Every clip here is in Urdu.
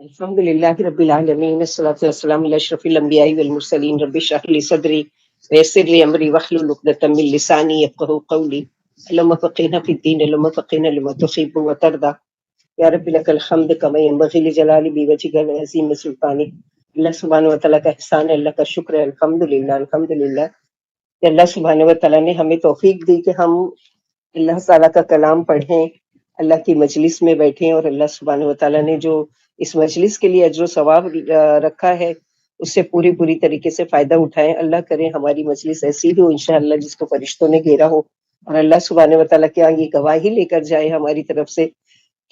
الحمد لله رب العالمين الصلاة والسلام على أشرف الأنبياء والمرسلين رب اشرح لي صدري ويسر لي أمري واحلل عقدة من لساني يفقهوا قولي اللهم فقهنا في الدين اللهم فقهنا لما تحب وترضى يا رب لك الحمد كما ينبغي لجلال بوجهك العظيم سلطاني اللہ سبحانہ وتعالیٰ کا احسان ہے، اللہ کا شکر ہے، الحمدللہ کہ اللہ سبحانہ وتعالیٰ نے ہمیں توفیق دی کہ ہم اللہ تعالیٰ کا کلام پڑھیں، اللہ کی مجلس میں بیٹھیں، اور اللہ سبحانہ وتعالیٰ نے جو اس مجلس کے لیے اجر و ثواب رکھا ہے اس سے پوری طریقے سے فائدہ اٹھائیں۔ اللہ کرے ہماری مجلس ایسی ہو انشاءاللہ جس کو فرشتوں نے گھیرا ہو، اور اللہ سبحانہ وتعالیٰ کے آگے گواہی لے کر جائے ہماری طرف سے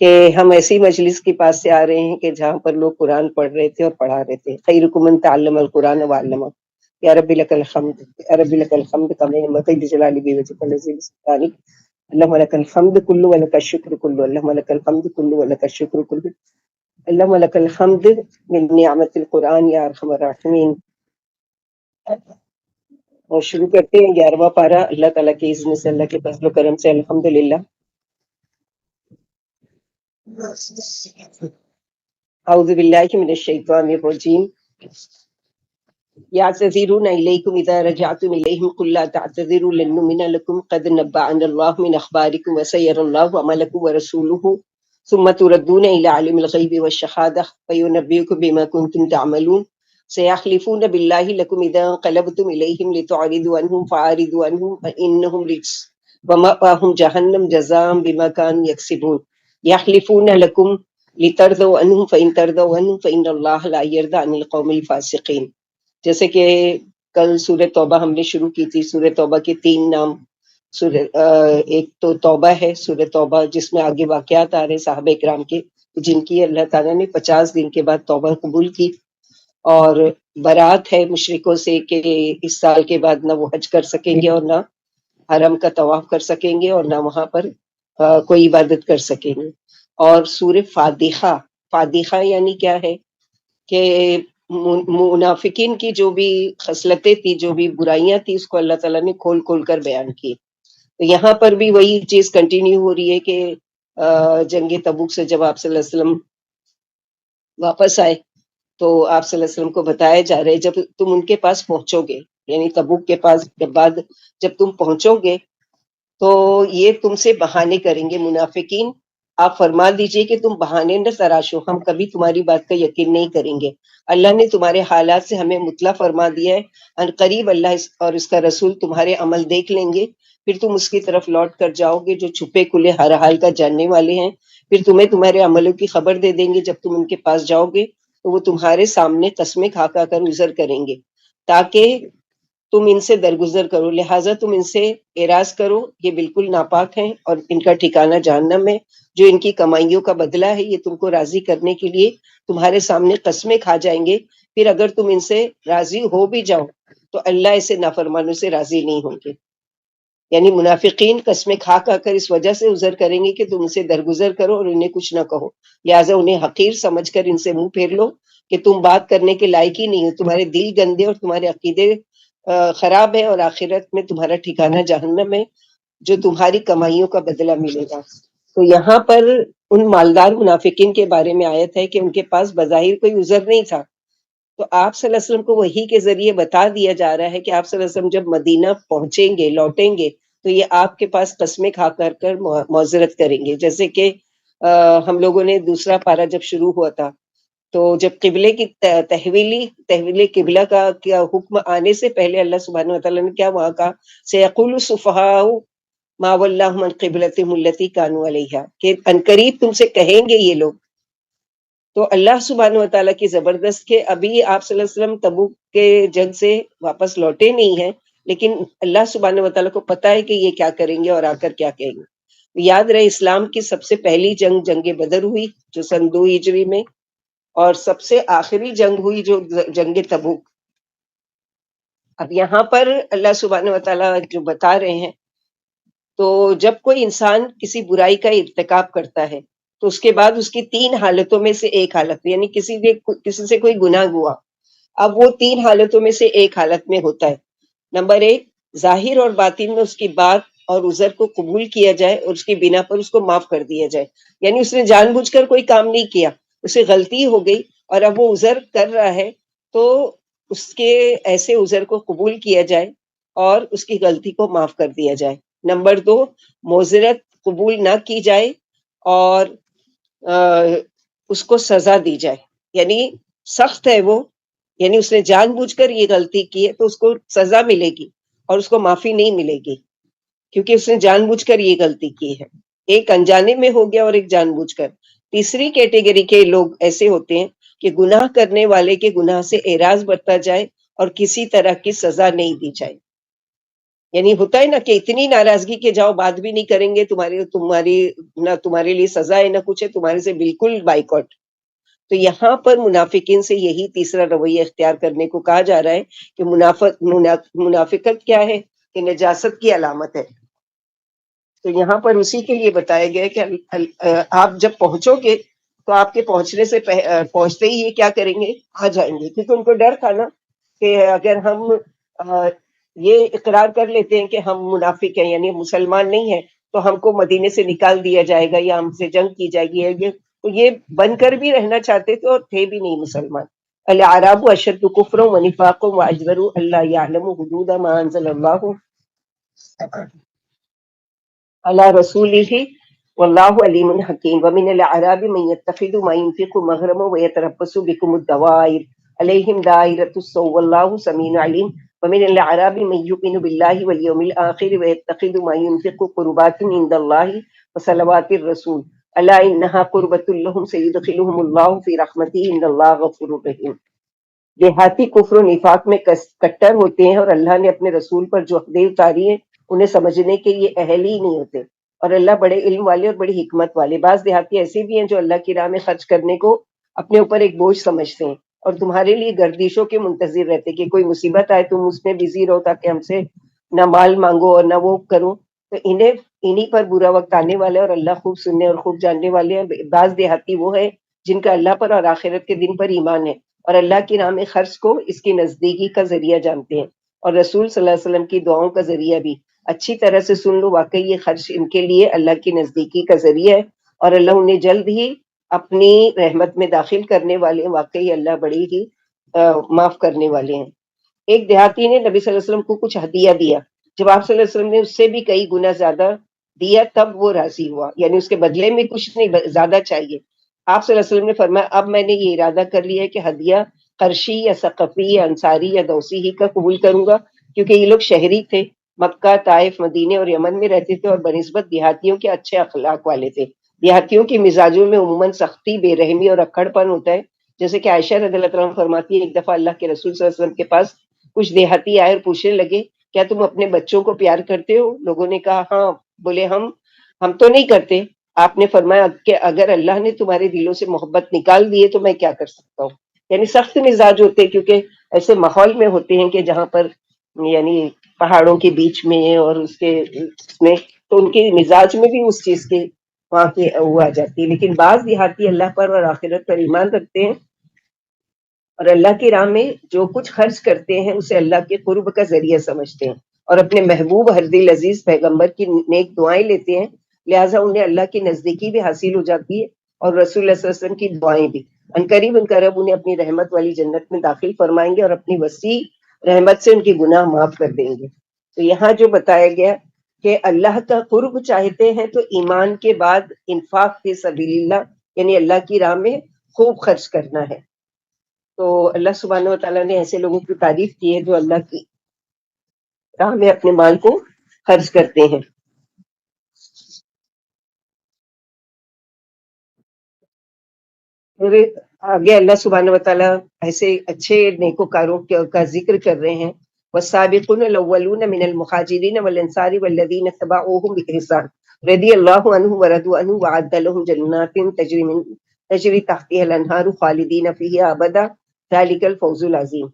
کہ ہم ایسی مجلس کے پاس سے آ رہے ہیں کہ جہاں پر لوگ قرآن پڑھ رہے تھے اور پڑھا رہے تھے۔ خیرکم من تعلم القرآن وعلمہ، یا رب لک الحمد، یا رب لک الحمد کما ينبغي لجلال وجهك العظیم سلطانک، اللهم لك الحمد كله ولك الشكر كله، اللهم لك الحمد كله ولك الشكر كله، اللهم لك الحمد من نعمت القرآن یا ارحم الراحمین۔ اور شروع کرتے ہیں 11واں پارہ اللہ تعالیٰ کے اذن سے، اللہ کے فضل و کرم سے الحمدللہ۔ اعوذ باللہ من الشیطان الرجیم، يعتذرون إليكم إذا رجعتم إليهم قل لا تعتذروا لن نؤمن لكم قد نبأنا الله من أخباركم وسيرى الله عملكم ورسوله ثم تردون إلى عالم الغيب والشهادة فينبئكم بما كنتم تعملون سيحلفون بالله لكم إذا انقلبتم إليهم لتعرضوا عنهم فأعرضوا عنهم إنهم رجس ومأواهم جهنم جزاء بما كانوا يكسبون يحلفون لكم لترضوا عنهم فإن ترضوا عنهم فإن الله لا يرضى عن القوم الفاسقين۔ جیسے کہ کل سورہ توبہ ہم نے شروع کی تھی، سورہ توبہ کے 3 نام، ایک تو توبہ ہے، سورہ توبہ جس میں آگے واقعات آ رہے صحابہ کرام کے جن کی اللہ تعالیٰ نے 50 دن کے بعد توبہ قبول کی، اور برات ہے مشرکوں سے کہ اس سال کے بعد نہ وہ حج کر سکیں گے اور نہ حرم کا طواف کر سکیں گے اور نہ وہاں پر کوئی عبادت کر سکیں گے۔ اور سورہ فاتحہ، فاتحہ یعنی کیا ہے کہ منافقین کی جو بھی خصلتیں تھی، جو بھی برائیاں تھی، اس کو اللہ تعالیٰ نے کھول کھول کر بیان کی۔ تو یہاں پر بھی وہی چیز کنٹینیو ہو رہی ہے کہ جنگ تبوک سے جب آپ صلی اللہ علیہ وسلم واپس آئے تو آپ صلی اللہ علیہ وسلم کو بتایا جا رہا ہے جب تم ان کے پاس پہنچو گے، یعنی تبوک کے پاس کے بعد جب تم پہنچو گے تو یہ تم سے بہانے کریں گے منافقین، آپ فرما دیجئے کہ تم بہانے نہ تراشو، ہم کبھی تمہاری بات کا یقین نہیں کریں گے، اللہ نے تمہارے حالات سے ہمیں مطلع فرما دیا ہے، ان قریب اللہ اور اس کا رسول تمہارے عمل دیکھ لیں گے، پھر تم اس کی طرف لوٹ کر جاؤ گے جو چھپے کھلے ہر حال کا جاننے والے ہیں، پھر تمہیں تمہارے عملوں کی خبر دے دیں گے۔ جب تم ان کے پاس جاؤ گے تو وہ تمہارے سامنے قسمیں کھا کھا کر عذر کریں گے تاکہ تم ان سے درگزر کرو، لہٰذا تم ان سے اعراض کرو، یہ بالکل ناپاک ہیں اور ان کا ٹھکانہ جہنم ہے، جو ان کی کمائیوں کا بدلہ ہے، یہ تم کو راضی کرنے کے لیے تمہارے سامنے قسمیں کھا جائیں گے، پھر اگر تم ان سے راضی ہو بھی جاؤ تو اللہ ایسے نافرمانوں سے راضی نہیں ہوں گے۔ یعنی منافقین قسمیں کھا کھا کر اس وجہ سے عذر کریں گے کہ تم ان سے درگزر کرو اور انہیں کچھ نہ کہو، لہٰذا انہیں حقیر سمجھ کر ان سے منہ پھیر لو کہ تم بات کرنے کے لائق ہی نہیں ہو، تمہارے دل گندے اور تمہارے عقیدے خراب ہے، اور آخرت میں تمہارا ٹھکانہ جہنم ہے جو تمہاری کمائیوں کا بدلہ ملے گا۔ تو یہاں پر ان مالدار منافقین کے بارے میں آیت ہے کہ ان کے پاس بظاہر کوئی عذر نہیں تھا، تو آپ صلی اللہ علیہ وسلم کو وحی کے ذریعے بتا دیا جا رہا ہے کہ آپ صلی اللہ علیہ وسلم جب مدینہ پہنچیں گے، لوٹیں گے، تو یہ آپ کے پاس قسمیں کھا کر معذرت کریں گے۔ جیسے کہ ہم لوگوں نے دوسرا پارہ جب شروع ہوا تھا تو جب قبلے کی تحویل قبلہ کا کیا حکم آنے سے پہلے اللہ سبحانہ وتعالیٰ نے کیا وہاں کہا، سیقول السفہاء ما ولاھم عن قبلتہم التی کانوا علیہا، کہ عنقریب تم سے کہیں گے یہ لوگ۔ تو اللہ سبحانہ وتعالیٰ کی زبردست کہ ابھی آپ صلی اللہ علیہ وسلم تبوک کے جنگ سے واپس لوٹے نہیں ہیں، لیکن اللہ سبحانہ وتعالیٰ کو پتہ ہے کہ یہ کیا کریں گے اور آ کر کیا کہیں گے۔ یاد رہے اسلام کی سب سے پہلی جنگ جنگ بدر ہوئی جو سن 2 ہجری میں، اور سب سے آخری جنگ ہوئی جو جنگ تبوک۔ اب یہاں پر اللہ سبحانہ وتعالیٰ جو بتا رہے ہیں، تو جب کوئی انسان کسی برائی کا ارتکاب کرتا ہے تو اس کے بعد اس کی 3 حالتوں میں سے ایک حالت، یعنی کسی سے کوئی گناہ ہوا، اب وہ 3 حالتوں میں سے ایک حالت میں ہوتا ہے۔ نمبر 1، ظاہر اور باطن میں اس کی بات اور عذر کو قبول کیا جائے اور اس کی بنا پر اس کو معاف کر دیا جائے، یعنی اس نے جان بوجھ کر کوئی کام نہیں کیا، اسے غلطی ہو گئی اور اب وہ عذر کر رہا ہے، تو اس کے ایسے عذر کو قبول کیا جائے اور اس کی غلطی کو معاف کر دیا جائے۔ نمبر 2، معذرت قبول نہ کی جائے اور اس کو سزا دی جائے، یعنی سخت ہے وہ، یعنی اس نے جان بوجھ کر یہ غلطی کی ہے تو اس کو سزا ملے گی اور اس کو معافی نہیں ملے گی، کیونکہ اس نے جان بوجھ کر یہ غلطی کی ہے۔ ایک انجانے میں ہو گیا اور ایک جان بوجھ کر۔ تیسری کیٹیگری کے لوگ ایسے ہوتے ہیں کہ گناہ کرنے والے کے گناہ سے اعراض برتا جائے اور کسی طرح کی سزا نہیں دی جائے۔ یعنی ہوتا ہے نا کہ اتنی ناراضگی کہ جاؤ بات بھی نہیں کریں گے، نہ تمہارے لیے سزا ہے نہ کچھ ہے، تمہارے سے بالکل بائیکاٹ۔ تو یہاں پر منافقین سے یہی تیسرا رویہ اختیار کرنے کو کہا جا رہا ہے کہ منافقت کیا ہے؟ کہ نجاست کی علامت ہے۔ تو یہاں پر اسی کے لیے بتایا گیا کہ آپ جب پہنچو گے تو آپ کے پہنچنے سے پہنچتے ہی یہ کیا کریں گے؟ آ جائیں گے، کیونکہ ان کو ڈر تھا نا کہ اگر ہم یہ اقرار کر لیتے ہیں کہ ہم منافق ہیں، یعنی مسلمان نہیں ہیں، تو ہم کو مدینے سے نکال دیا جائے گا یا ہم سے جنگ کی جائے گی۔ تو یہ بن کر بھی رہنا چاہتے تھے اور تھے بھی نہیں مسلمان۔ الاعراب اشد کفرا ونفاقا واجدر الا يعلموا حدود ما انزل اللہ علی رسولہ واللہ علیم حکیم۔ ومن الاعراب من يتخذ ما ينفق مغرما ويتربص بكم الدوائر علیہم دائرۃ السوء واللہ سمیع علیم۔ ومن الاعراب من يؤمن بالله واليوم الاخر ويتخذ ما ينفق قربات عند الله وصلوات الرسول الا انها قربۃ لهم سيدخلهم الله في رحمته ان الله غفور رحیم۔ دیہاتی کفر و نفاق میں کٹر ہوتے ہیں اور اللہ نے اپنے رسول پر جو حقیں اتاری ہیں انہیں سمجھنے کے یہ اہل ہی نہیں ہوتے، اور اللہ بڑے علم والے اور بڑی حکمت والے۔ بعض دیہاتی ایسے بھی ہیں جو اللہ کی راہ میں خرچ کرنے کو اپنے اوپر ایک بوجھ سمجھتے ہیں اور تمہارے لیے گردشوں کے منتظر رہتے کہ کوئی مصیبت آئے تم اس میں بزی رہو تاکہ ہم سے نہ مال مانگو اور نہ وہ کرو۔ تو انہی پر برا وقت آنے والا ہے اور اللہ خوب سننے اور خوب جاننے والے ہیں۔ بعض دیہاتی وہ ہے جن کا اللہ پر اور آخرت کے دن پر ایمان ہے اور اللہ کی راہ میں خرچ کو اس کی نزدیکی کا ذریعہ جانتے ہیں، اور رسول صلی اللہ علیہ وسلم کی دعاؤں کا ذریعہ بھی۔ اچھی طرح سے سن لو، واقعی یہ خرچ ان کے لیے اللہ کی نزدیکی کا ذریعہ ہے اور اللہ انہیں جلد ہی اپنی رحمت میں داخل کرنے والے ہیں۔ واقعی اللہ بڑی ہی معاف کرنے والے ہیں۔ ایک دیہاتی نے نبی صلی اللہ علیہ وسلم کو کچھ ہدیہ دیا، جب آپ صلی اللہ علیہ وسلم نے اس سے بھی کئی گنا زیادہ دیا تب وہ راضی ہوا، یعنی اس کے بدلے میں کچھ نہیں، زیادہ چاہیے۔ آپ صلی اللہ علیہ وسلم نے فرمایا اب میں نے یہ ارادہ کر لیا ہے کہ ہدیہ قرشی یا ثقفی یا انصاری یا دوسی ہی کا قبول کروں گا، کیونکہ یہ لوگ شہری تھے، مکہ، طائف، مدینے اور یمن میں رہتے تھے اور بنسبت دیہاتیوں کے اچھے اخلاق والے تھے۔ دیہاتیوں کے مزاجوں میں عموماً سختی، بے رحمی اور اکڑ پن ہوتا ہے، جیسے کہ عائشہ رضی اللہ تعالیٰ عنہ فرماتی ہے ایک دفعہ اللہ کے رسول صلی اللہ علیہ وسلم کے پاس کچھ دیہاتی آئے اور پوچھنے لگے کیا تم اپنے بچوں کو پیار کرتے ہو؟ لوگوں نے کہا ہاں۔ بولے ہم تو نہیں کرتے۔ آپ نے فرمایا کہ اگر اللہ نے تمہارے دلوں سے محبت نکال دی ہے تو میں کیا کر سکتا ہوں؟ یعنی سخت مزاج ہوتے ہیں، کیونکہ ایسے ماحول میں ہوتے ہیں کہ جہاں پر یعنی پہاڑوں کے بیچ میں اور اس میں تو ان کے مزاج میں بھی اس چیز کے وہاں کی وہ آ جاتی ہے۔ لیکن بعض دیہاتی اللہ پر اور آخرت پر ایمان رکھتے ہیں اور اللہ کی راہ میں جو کچھ خرچ کرتے ہیں اسے اللہ کے قرب کا ذریعہ سمجھتے ہیں اور اپنے محبوب ہر دل عزیز پیغمبر کی نیک دعائیں لیتے ہیں، لہٰذا انہیں اللہ کی نزدیکی بھی حاصل ہو جاتی ہے اور رسول اللہ صلی اللہ علیہ وسلم کی دعائیں بھی۔ عنقریب رب انہیں اپنی رحمت والی جنت میں داخل فرمائیں گے اور اپنی وسیع رحمت سے ان کے گناہ معاف کر دیں گے۔ تو یہاں جو بتایا گیا کہ اللہ کا قرب چاہتے ہیں تو ایمان کے بعد انفاق فی سبیل اللہ، یعنی اللہ کی راہ میں خوب خرچ کرنا ہے۔ تو اللہ سبحانہ و تعالیٰ نے ایسے لوگوں کی تعریف کی ہے جو اللہ کی راہ میں اپنے مال کو خرچ کرتے ہیں۔ پھر آگے اللہ سبحانہ و تعالیٰ ایسے اچھے نیکوکاروں کا ذکر کر رہے ہیں۔ والسابقون الاولون من المہاجرین والانصار والذین اتبعوهم بإحسان رضی اللہ عنہم ورضوا عنہ وأعد لهم جنات تجری تحتها الانہار خالدین فیہا ابدا ذلک الفوز العظیم۔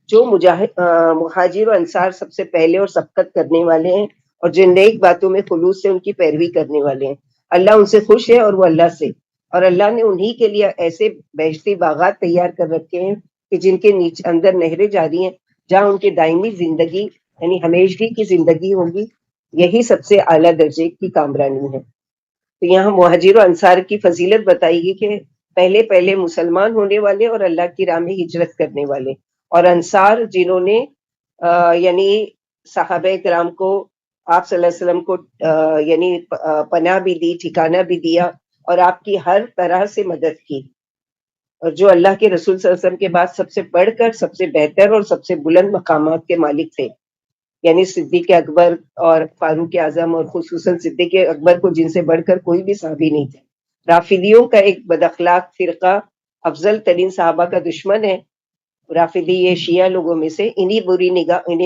جو مہاجر و انصار سب سے پہلے اور سبقت کرنے والے ہیں اور جن نیک باتوں میں خلوص سے ان کی پیروی کرنے والے ہیں، اللہ ان سے خوش ہے اور وہ اللہ سے، اور اللہ نے انہی کے لیے ایسے بہشتی باغات تیار کر رکھے ہیں کہ جن کے نیچے اندر نہریں جاری ہیں، جہاں ان کی دائمی زندگی یعنی ہمیشگی کی زندگی ہوگی۔ یہی سب سے اعلیٰ درجے کی کامرانی ہے۔ تو یہاں مہاجر و انصار کی فضیلت بتائی گئی کہ پہلے پہلے مسلمان ہونے والے اور اللہ کی راہ میں ہجرت کرنے والے، اور انصار جنہوں نے یعنی صحابہ کرام کو آپ صلی اللہ علیہ وسلم کو یعنی پناہ بھی دی، ٹھکانہ بھی دیا، اور آپ کی ہر طرح سے مدد کی، اور جو اللہ کے رسول صلی اللہ علیہ وسلم کے بعد سب سے بڑھ کر سب سے بہتر اور سب سے بلند مقامات کے مالک تھے، یعنی صدیق اکبر اور فاروق اعظم، اور خصوصاً صدیق اکبر کو جن سے بڑھ کر کوئی بھی صحابی نہیں تھے۔ رافضیوں کا ایک بد اخلاق فرقہ افضل ترین صحابہ کا دشمن ہے۔ رافضی یہ شیعہ لوگوں میں سے انہیں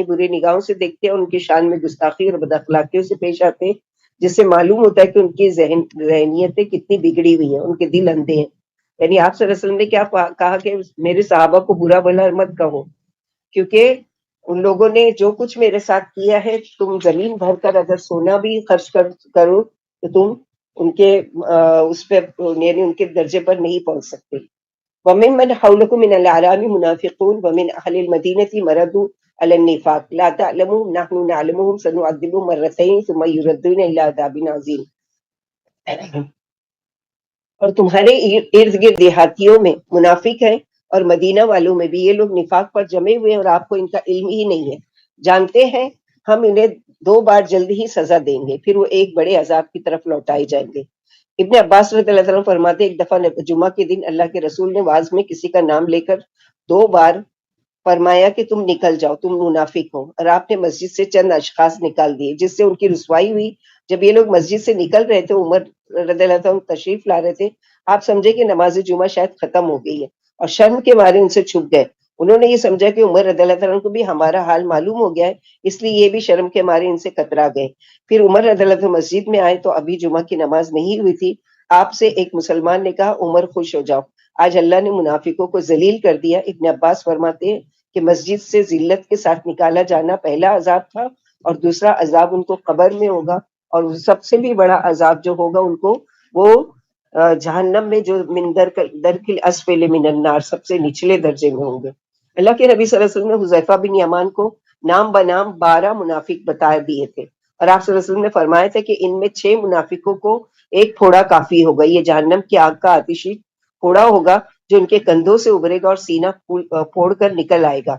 بری نگاہوں سے دیکھتے ہیں، ان کی شان میں گستاخی اور بد اخلاقیوں سے پیش آتے ہیں، جس سے معلوم ہوتا ہے کہ ان کی ذہنیتیں کتنی بگڑی ہوئی ہیں، ان کے دل اندھے ہیں۔ یعنی آپ صلی اللہ علیہ وسلم نے کیا کہا کہ میرے صحابہ کو برا بھلا مت کہو، کیونکہ ان لوگوں نے جو کچھ میرے ساتھ کیا ہے، تم زمین بھر کر اگر سونا بھی خرچ کرو تو تم ان کے اس پہ یعنی ان کے درجے پر نہیں پہنچ سکتے۔ وَمِن مَّنْ حَوْلَكُم مِّنَ الْأَعْرَابِ مُنَافِقُونَ وَمِنْ أَهْلِ الْمَدِينَةِ مَرَدُوا عَلَى النِّفَاقِ لَا تَعْلَمُهُمْ نَحْنُ نَعْلَمُهُمْ سَنُعَذِّبُهُمْ مَرَّتَيْنِ ثُمَّ يُرَدُّونَ إِلَىٰ عَذَابٍ عَظِيمٍ۔ اور تمہارے ارد گرد دیہاتیوں میں منافق ہیں، اور مدینہ والوں میں بھی یہ لوگ نفاق پر جمے ہوئے ہیں، اور آپ کو ان کا علم ہی نہیں ہے۔ جانتے ہیں ہم انہیں 2 بار جلد ہی سزا دیں گے، پھر وہ ایک بڑے عذاب کی طرف لوٹائے جائیں گے۔ ابن عباس رضی اللہ عنہ فرماتے ایک دفعہ جمعہ کے دن اللہ کے رسول نے واعظ میں کسی کا نام لے کر 2 بار فرمایا کہ تم نکل جاؤ، تم منافق ہو، اور آپ نے مسجد سے چند اشخاص نکال دیے، جس سے ان کی رسوائی ہوئی۔ جب یہ لوگ مسجد سے نکل رہے تھے، عمر رضی اللہ عنہ تشریف لا رہے تھے، آپ سمجھے کہ نماز جمعہ شاید ختم ہو گئی ہے، اور شرم کے مارے ان سے چھپ گئے۔ انہوں نے یہ سمجھا کہ عمر رضی اللہ عنہ کو بھی ہمارا حال معلوم ہو گیا ہے، اس لیے یہ بھی شرم کے مارے ان سے کترا گئے۔ پھر عمر رضی اللہ عنہ مسجد میں آئے تو ابھی جمعہ کی نماز نہیں ہوئی تھی۔ آپ سے ایک مسلمان نے کہا عمر خوش ہو جاؤ، آج اللہ نے منافقوں کو ذلیل کر دیا۔ ابن عباس فرماتے ہیں کہ مسجد سے ذلت کے ساتھ نکالا جانا پہلا عذاب تھا، اور دوسرا عذاب ان کو قبر میں ہوگا، اور سب سے بھی بڑا عذاب جو ہوگا ان کو وہ جہنم میں جو من درکل اسفل من النار، سب سے نچلے درجے میں ہوں گے۔ اللہ کے نبی صلی اللہ علیہ وسلم نے حذیفہ بن یمان کو نام بنام 12 منافق بتا دیے تھے، اور آپ صلی اللہ علیہ وسلم نے فرمایا تھا کہ ان میں 6 منافقوں کو ایک پھوڑا کافی ہوگا، یہ جہنم کی آگ کا آتشی پھوڑا ہوگا جو ان کے کندھوں سے ابھرے گا اور سینہ پھوڑ کر نکل آئے گا،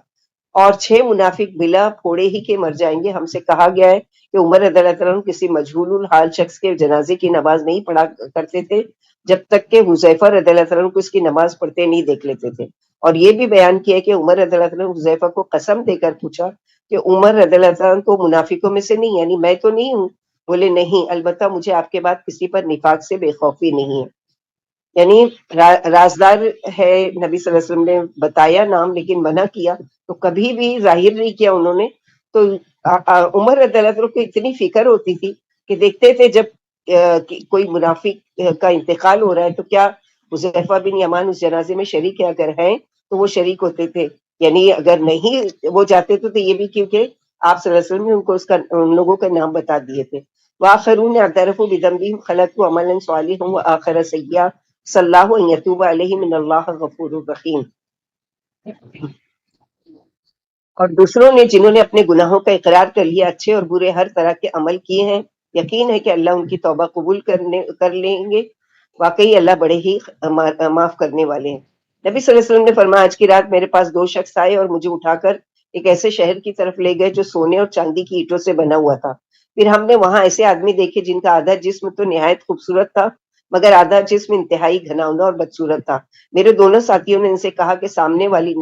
اور 6 منافق بلا پھوڑے ہی کے مر جائیں گے۔ ہم سے کہا گیا ہے کہ عمر رضی اللہ عنہ کسی مجہول الحال شخص کے جنازے کی نماز نہیں پڑھا کرتے تھے جب تک کہ حذیفہ رضی اللہ عنہ کو اس کی نماز پڑھتے نہیں دیکھ لیتے تھے، اور یہ بھی بیان کیا کہ عمر رضی اللہ عنہ حذیفہ کو قسم دے کر پوچھا کہ عمر رضی اللہ عنہ تو منافقوں میں سے نہیں، یعنی میں تو نہیں ہوں؟ بولے نہیں، البتہ مجھے آپ کے بعد کسی پر نفاق سے بے خوفی نہیں ہے۔ یعنی رازدار ہے، نبی صلی اللہ علیہ وسلم نے بتایا نام لیکن منع کیا، تو کبھی بھی ظاہر نہیں کیا انہوں نے۔ تو عمر رضی اللہ عنہ کو اتنی فکر ہوتی تھی کہ دیکھتے تھے جب کوئی منافق کا انتقال ہو رہا ہے تو کیا حذیفہ بن یمان اس جنازے میں شریک ہے، اگر ہیں تو وہ شریک ہوتے تھے، یعنی اگر نہیں وہ جاتے تھے تو یہ بھی کیونکہ آپ صلی اللہ علیہ وسلم نے ان لوگوں کا نام بتا دیے تھے۔ وآخرون اعترفوا بذنبهم خلطوا عملا صالحا وآخر سیئا صلی اللہ ان یتوب علیہم ان اللہ غفور رحیم۔ اور دوسروں نے جنہوں نے اپنے گناہوں کا اقرار کر لیا، اچھے اور برے ہر طرح کے عمل کیے ہیں، یقین ہے کہ اللہ ان کی توبہ قبول کر لیں گے، واقعی اللہ بڑے ہی معاف کرنے والے ہیں۔ نبی صلی اللہ علیہ وسلم نے فرمایا آج کی رات میرے پاس 2 شخص آئے اور مجھے اٹھا کر ایک ایسے شہر کی طرف لے گئے جو سونے اور چاندی کی اینٹوں سے بنا ہوا تھا۔ پھر ہم نے وہاں ایسے آدمی دیکھے جن کا آدھا جسم تو نہایت خوبصورت تھا مگر آدھا جسم انتہائی گھناؤنا اور بدصورت تھا۔ میرے دونوں ساتھیوں نے ان سے کہا کہ سامنے والی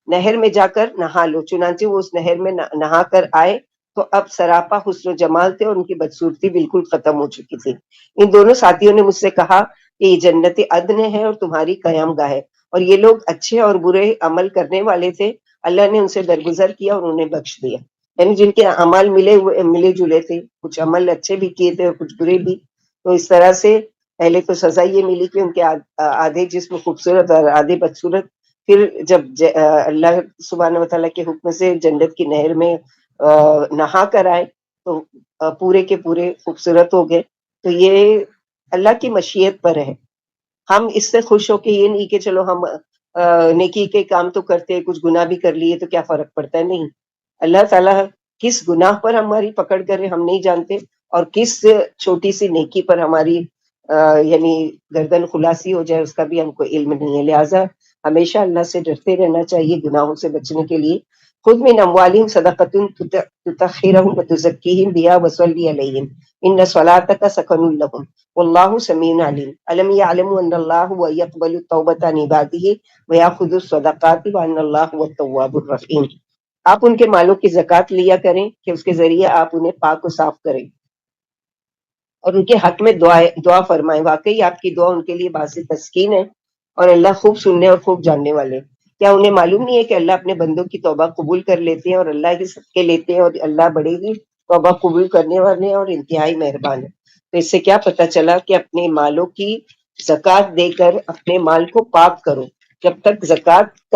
نہر میں جا کر نہا لو، چنانچہ وہ اس نہر میں نہا کر آئے تو اب سراپا حسن و جمال تھے اور ان کی بدصورتی بالکل ختم ہو چکی تھی۔ ان دونوں ساتھیوں نے مجھ سے کہا کہ یہ جنت عدن ہے اور تمہاری قیام گاہ ہے، اور یہ لوگ اچھے اور برے عمل کرنے والے تھے، اللہ نے ان سے درگزر کیا اور انہیں بخش دیا۔ یعنی جن کے اعمال ملے جلے تھے، کچھ عمل اچھے بھی کیے تھے اور کچھ برے بھی، تو اس طرح سے پہلے تو سزا یہ ملی کہ ان کے آدھے جسم خوبصورت اور آدھے بدصورت، پھر جب اللہ سبحانہ وتعالیٰ کے حکم سے جنت کی نہر میں نہا کر آئے تو پورے کے پورے خوبصورت ہو گئے۔ تو یہ اللہ کی مشیت پر ہے، ہم اس سے خوش ہو کے یہ نہیں کہ چلو ہم نیکی کے کام تو کرتے، کچھ گناہ بھی کر لیے تو کیا فرق پڑتا ہے، نہیں، اللہ تعالیٰ کس گناہ پر ہماری پکڑ کرے ہم نہیں جانتے، اور کس چھوٹی سی نیکی پر ہماری یعنی گردن خلاصی ہو جائے اس کا بھی ہم کو علم نہیں ہے. لہٰذا ہمیشہ اللہ سے ڈرتے رہنا چاہیے گناہوں سے بچنے کے لیے. خود من اموالہم صدقۃ تطہرہم وتزکیہم بہا وصلی علیہم ان صلاتک سکن لہم واللہ سمیع علیم الم یعلموا ان اللہ هو یقبل التوبۃ عن عبادہ ویأخذ الصدقات وان اللہ هو التواب الرحیم. آپ ان کے مالوں کی زکوٰۃ لیا کریں کہ اس کے ذریعے آپ انہیں پاک و صاف کریں اور ان کے حق میں دعا فرمائیں. واقعی آپ کی دعا ان کے لیے باعث تسکین ہے اور اللہ خوب سننے اور خوب جاننے والے. کیا انہیں معلوم نہیں ہے کہ اللہ اپنے بندوں کی توبہ قبول کر لیتے ہیں اور اللہ کے صدقے لیتے ہیں اور اللہ بڑے ہی توبہ قبول کرنے والے ہیں اور انتہائی مہربان ہے. تو اس سے کیا پتہ چلا کہ اپنے مالوں کی زکوٰۃ دے کر اپنے مال کو پاک کرو. جب تک زکوٰۃ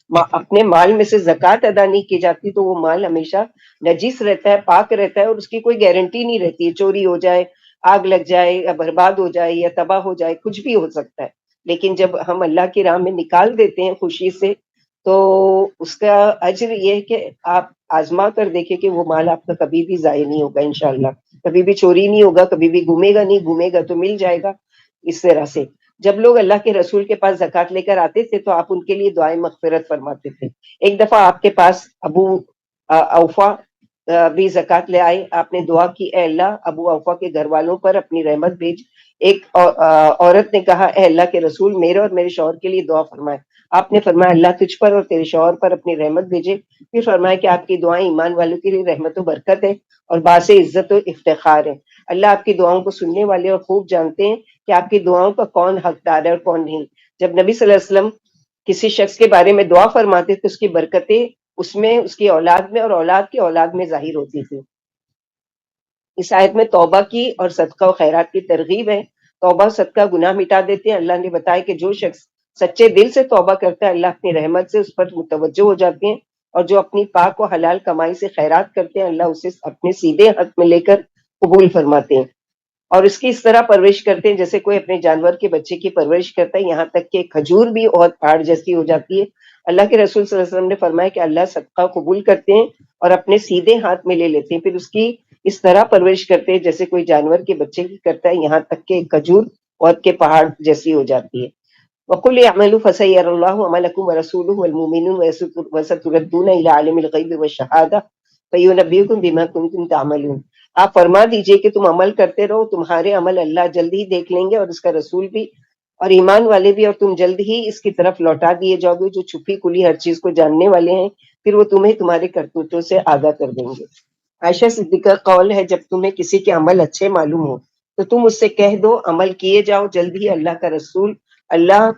اپنے مال میں سے زکوٰۃ ادا نہیں کی جاتی تو وہ مال ہمیشہ نجس رہتا ہے، پاک رہتا ہے، اور اس کی کوئی گارنٹی نہیں رہتی ہے. چوری ہو جائے، آگ لگ جائے یا برباد ہو جائے یا تباہ ہو جائے، کچھ بھی ہو سکتا ہے. لیکن جب ہم اللہ کی راہ میں نکال دیتے ہیں خوشی سے تو اس کا اجر یہ ہے کہ آپ آزما کر دیکھیں کہ وہ مال آپ کا کبھی بھی ضائع نہیں ہوگا انشاءاللہ. کبھی بھی چوری نہیں ہوگا، کبھی بھی گھومے گا نہیں، گھومے گا تو مل جائے گا. اس طرح سے جب لوگ اللہ کے رسول کے پاس زکوٰۃ لے کر آتے تھے تو آپ ان کے لیے دعائیں مغفرت فرماتے تھے. ایک دفعہ آپ کے پاس ابو اوفا بھی زکوٰۃ لے آئے. آپ نے دعا کی اے اللہ ابو اوفا کے گھر والوں پر اپنی رحمت بھیج. ایک عورت نے کہا اے اللہ کے رسول میرے اور میرے شوہر کے لیے دعا فرمائے. آپ نے فرمایا اللہ تجھ پر اور تیرے شوہر پر اپنی رحمت بھیجے. پھر فرمایا کہ آپ کی دعائیں ایمان والوں کے لیے رحمت و برکت ہے اور باعث عزت و افتخار ہے. اللہ آپ کی دعاؤں کو سننے والے اور خوب جانتے ہیں کہ آپ کی دعاؤں کا کون حقدار ہے اور کون نہیں. جب نبی صلی اللہ علیہ وسلم کسی شخص کے بارے میں دعا فرماتے تھے اس کی برکتیں اس میں، اس کی اولاد میں اور اولاد کی اولاد میں ظاہر ہوتی تھی. اس آیت میں توبہ کی اور صدقہ و خیرات کی ترغیب ہے. توبہ اور صدقہ گناہ مٹا دیتے ہیں. اللہ نے بتایا کہ جو شخص سچے دل سے توبہ کرتا ہے اللہ اپنی رحمت سے اس پر متوجہ ہو جاتے ہیں، اور جو اپنی پاک و حلال کمائی سے خیرات کرتے ہیں اللہ اسے اپنے سیدھے ہاتھ میں لے کر قبول فرماتے ہیں اور اس کی اس طرح پرورش کرتے ہیں جیسے کوئی اپنے جانور کے بچے کی پرورش کرتا ہے، یہاں تک کہ کھجور بھی بہت پہاڑ جیسی ہو جاتی ہے. اللہ کے رسول صلی اللہ علیہ وسلم نے فرمایا کہ اللہ صدقہ قبول کرتے ہیں اور اپنے سیدھے ہاتھ میں لے لیتے ہیں، پھر اس کی اس طرح پرورش کرتے ہیں جیسے کوئی جانور کے بچے کی کرتا ہے، یہاں تک کہ کھجور عہد کے پہاڑ جیسی ہو جاتی ہے. وَقُلْ اعْمَلُوا فَسَيَرَى اللَّهُ عَمَلَكُمْ وَرَسُولُهُ وَالْمُؤْمِنُونَ وَسَتُرَدُّونَ إِلَىٰ عَالِمِ الْغَيْبِ وَالشَّهَادَةِ فَيُنَبِّئُكُم بِمَا كُنتُمْ تَعْمَلُونَ. آپ فرما دیجئے کہ تم عمل کرتے رہو، تمہارے عمل اللہ جلد ہی دیکھ لیں گے اور اس کا رسول بھی اور ایمان والے بھی، اور تم جلد ہی اس کی طرف لوٹا دیے جاؤ گے جو چھپی کھلی ہر چیز کو جاننے والے ہیں، پھر وہ تمہیں تمہارے کرتوتوں سے آگاہ کر دیں گے. عائشہ صدیقہ قول ہے جب تمہیں کسی کے عمل اچھے معلوم ہو تو تم اس سے کہہ دو عمل کیے جاؤ، جلد ہی اللہ کا رسول صلی اللہ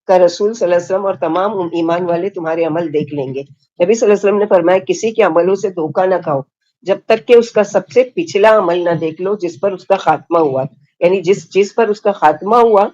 علیہ وسلم اور تمام ایمان والے تمہارے عمل دیکھ لیں گے. نبی صلی اللہ علیہ وسلم نے فرمایا کسی کے عملوں سے دھوکہ نہ کھاؤ جب تک کہ اس کا سب سے پچھلا عمل نہ دیکھ لو جس پر اس کا خاتمہ ہوا. یعنی جس چیز پر اس کا خاتمہ ہوا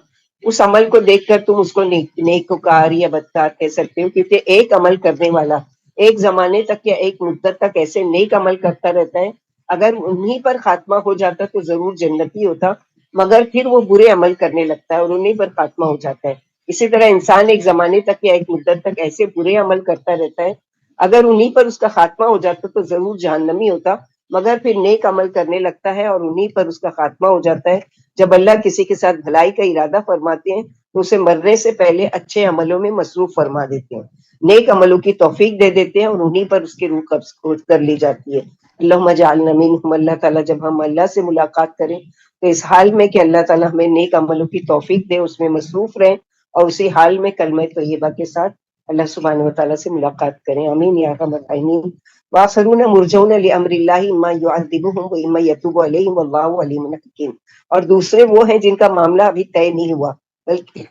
اس عمل کو دیکھ کر تم اس کو نیکوکار یا بدکار کہہ سکتے ہو، کیونکہ ایک عمل کرنے والا ایک زمانے تک یا ایک مدت تک ایسے نیک عمل کرتا رہتا ہے، اگر انہی پر خاتمہ ہو جاتا تو ضرور جنتی ہوتا، مگر پھر وہ برے عمل کرنے لگتا ہے اور انہی پر خاتمہ ہو جاتا ہے. اسی طرح انسان ایک زمانے تک یا ایک مدت تک ایسے برے عمل کرتا رہتا ہے، اگر انہی پر اس کا خاتمہ ہو جاتا تو ضرور جہنمی ہوتا، مگر پھر نیک عمل کرنے لگتا ہے اور انہی پر اس کا خاتمہ ہو جاتا ہے. جب اللہ کسی کے ساتھ بھلائی کا ارادہ فرماتے ہیں تو اسے مرنے سے پہلے اچھے عملوں میں مصروف فرما دیتے ہیں، نیک عملوں کی توفیق دے دیتے ہیں اور انہی پر اس کی روح قبض کر لی جاتی ہے. اللہم اجعلنا منہم. اللہ تعالیٰ جب ہم اللہ سے ملاقات کریں تو اس حال میں کہ اللہ تعالیٰ ہمیں نیک عملوں کی توفیق دے اس میں مصروف رہیں اور اسی حال میں کلمہ طیبہ کے ساتھ اللہ سبحانہ و تعالیٰ سے ملاقات کریں. آمین یا ارحم الراحمین. وآخرون مرجون لامر اللہ اما یعذبہم واما یتوب علیہم واللہ علیم حکیم. اور دوسرے وہ ہیں جن کا معاملہ ابھی طے نہیں ہوا بلکہ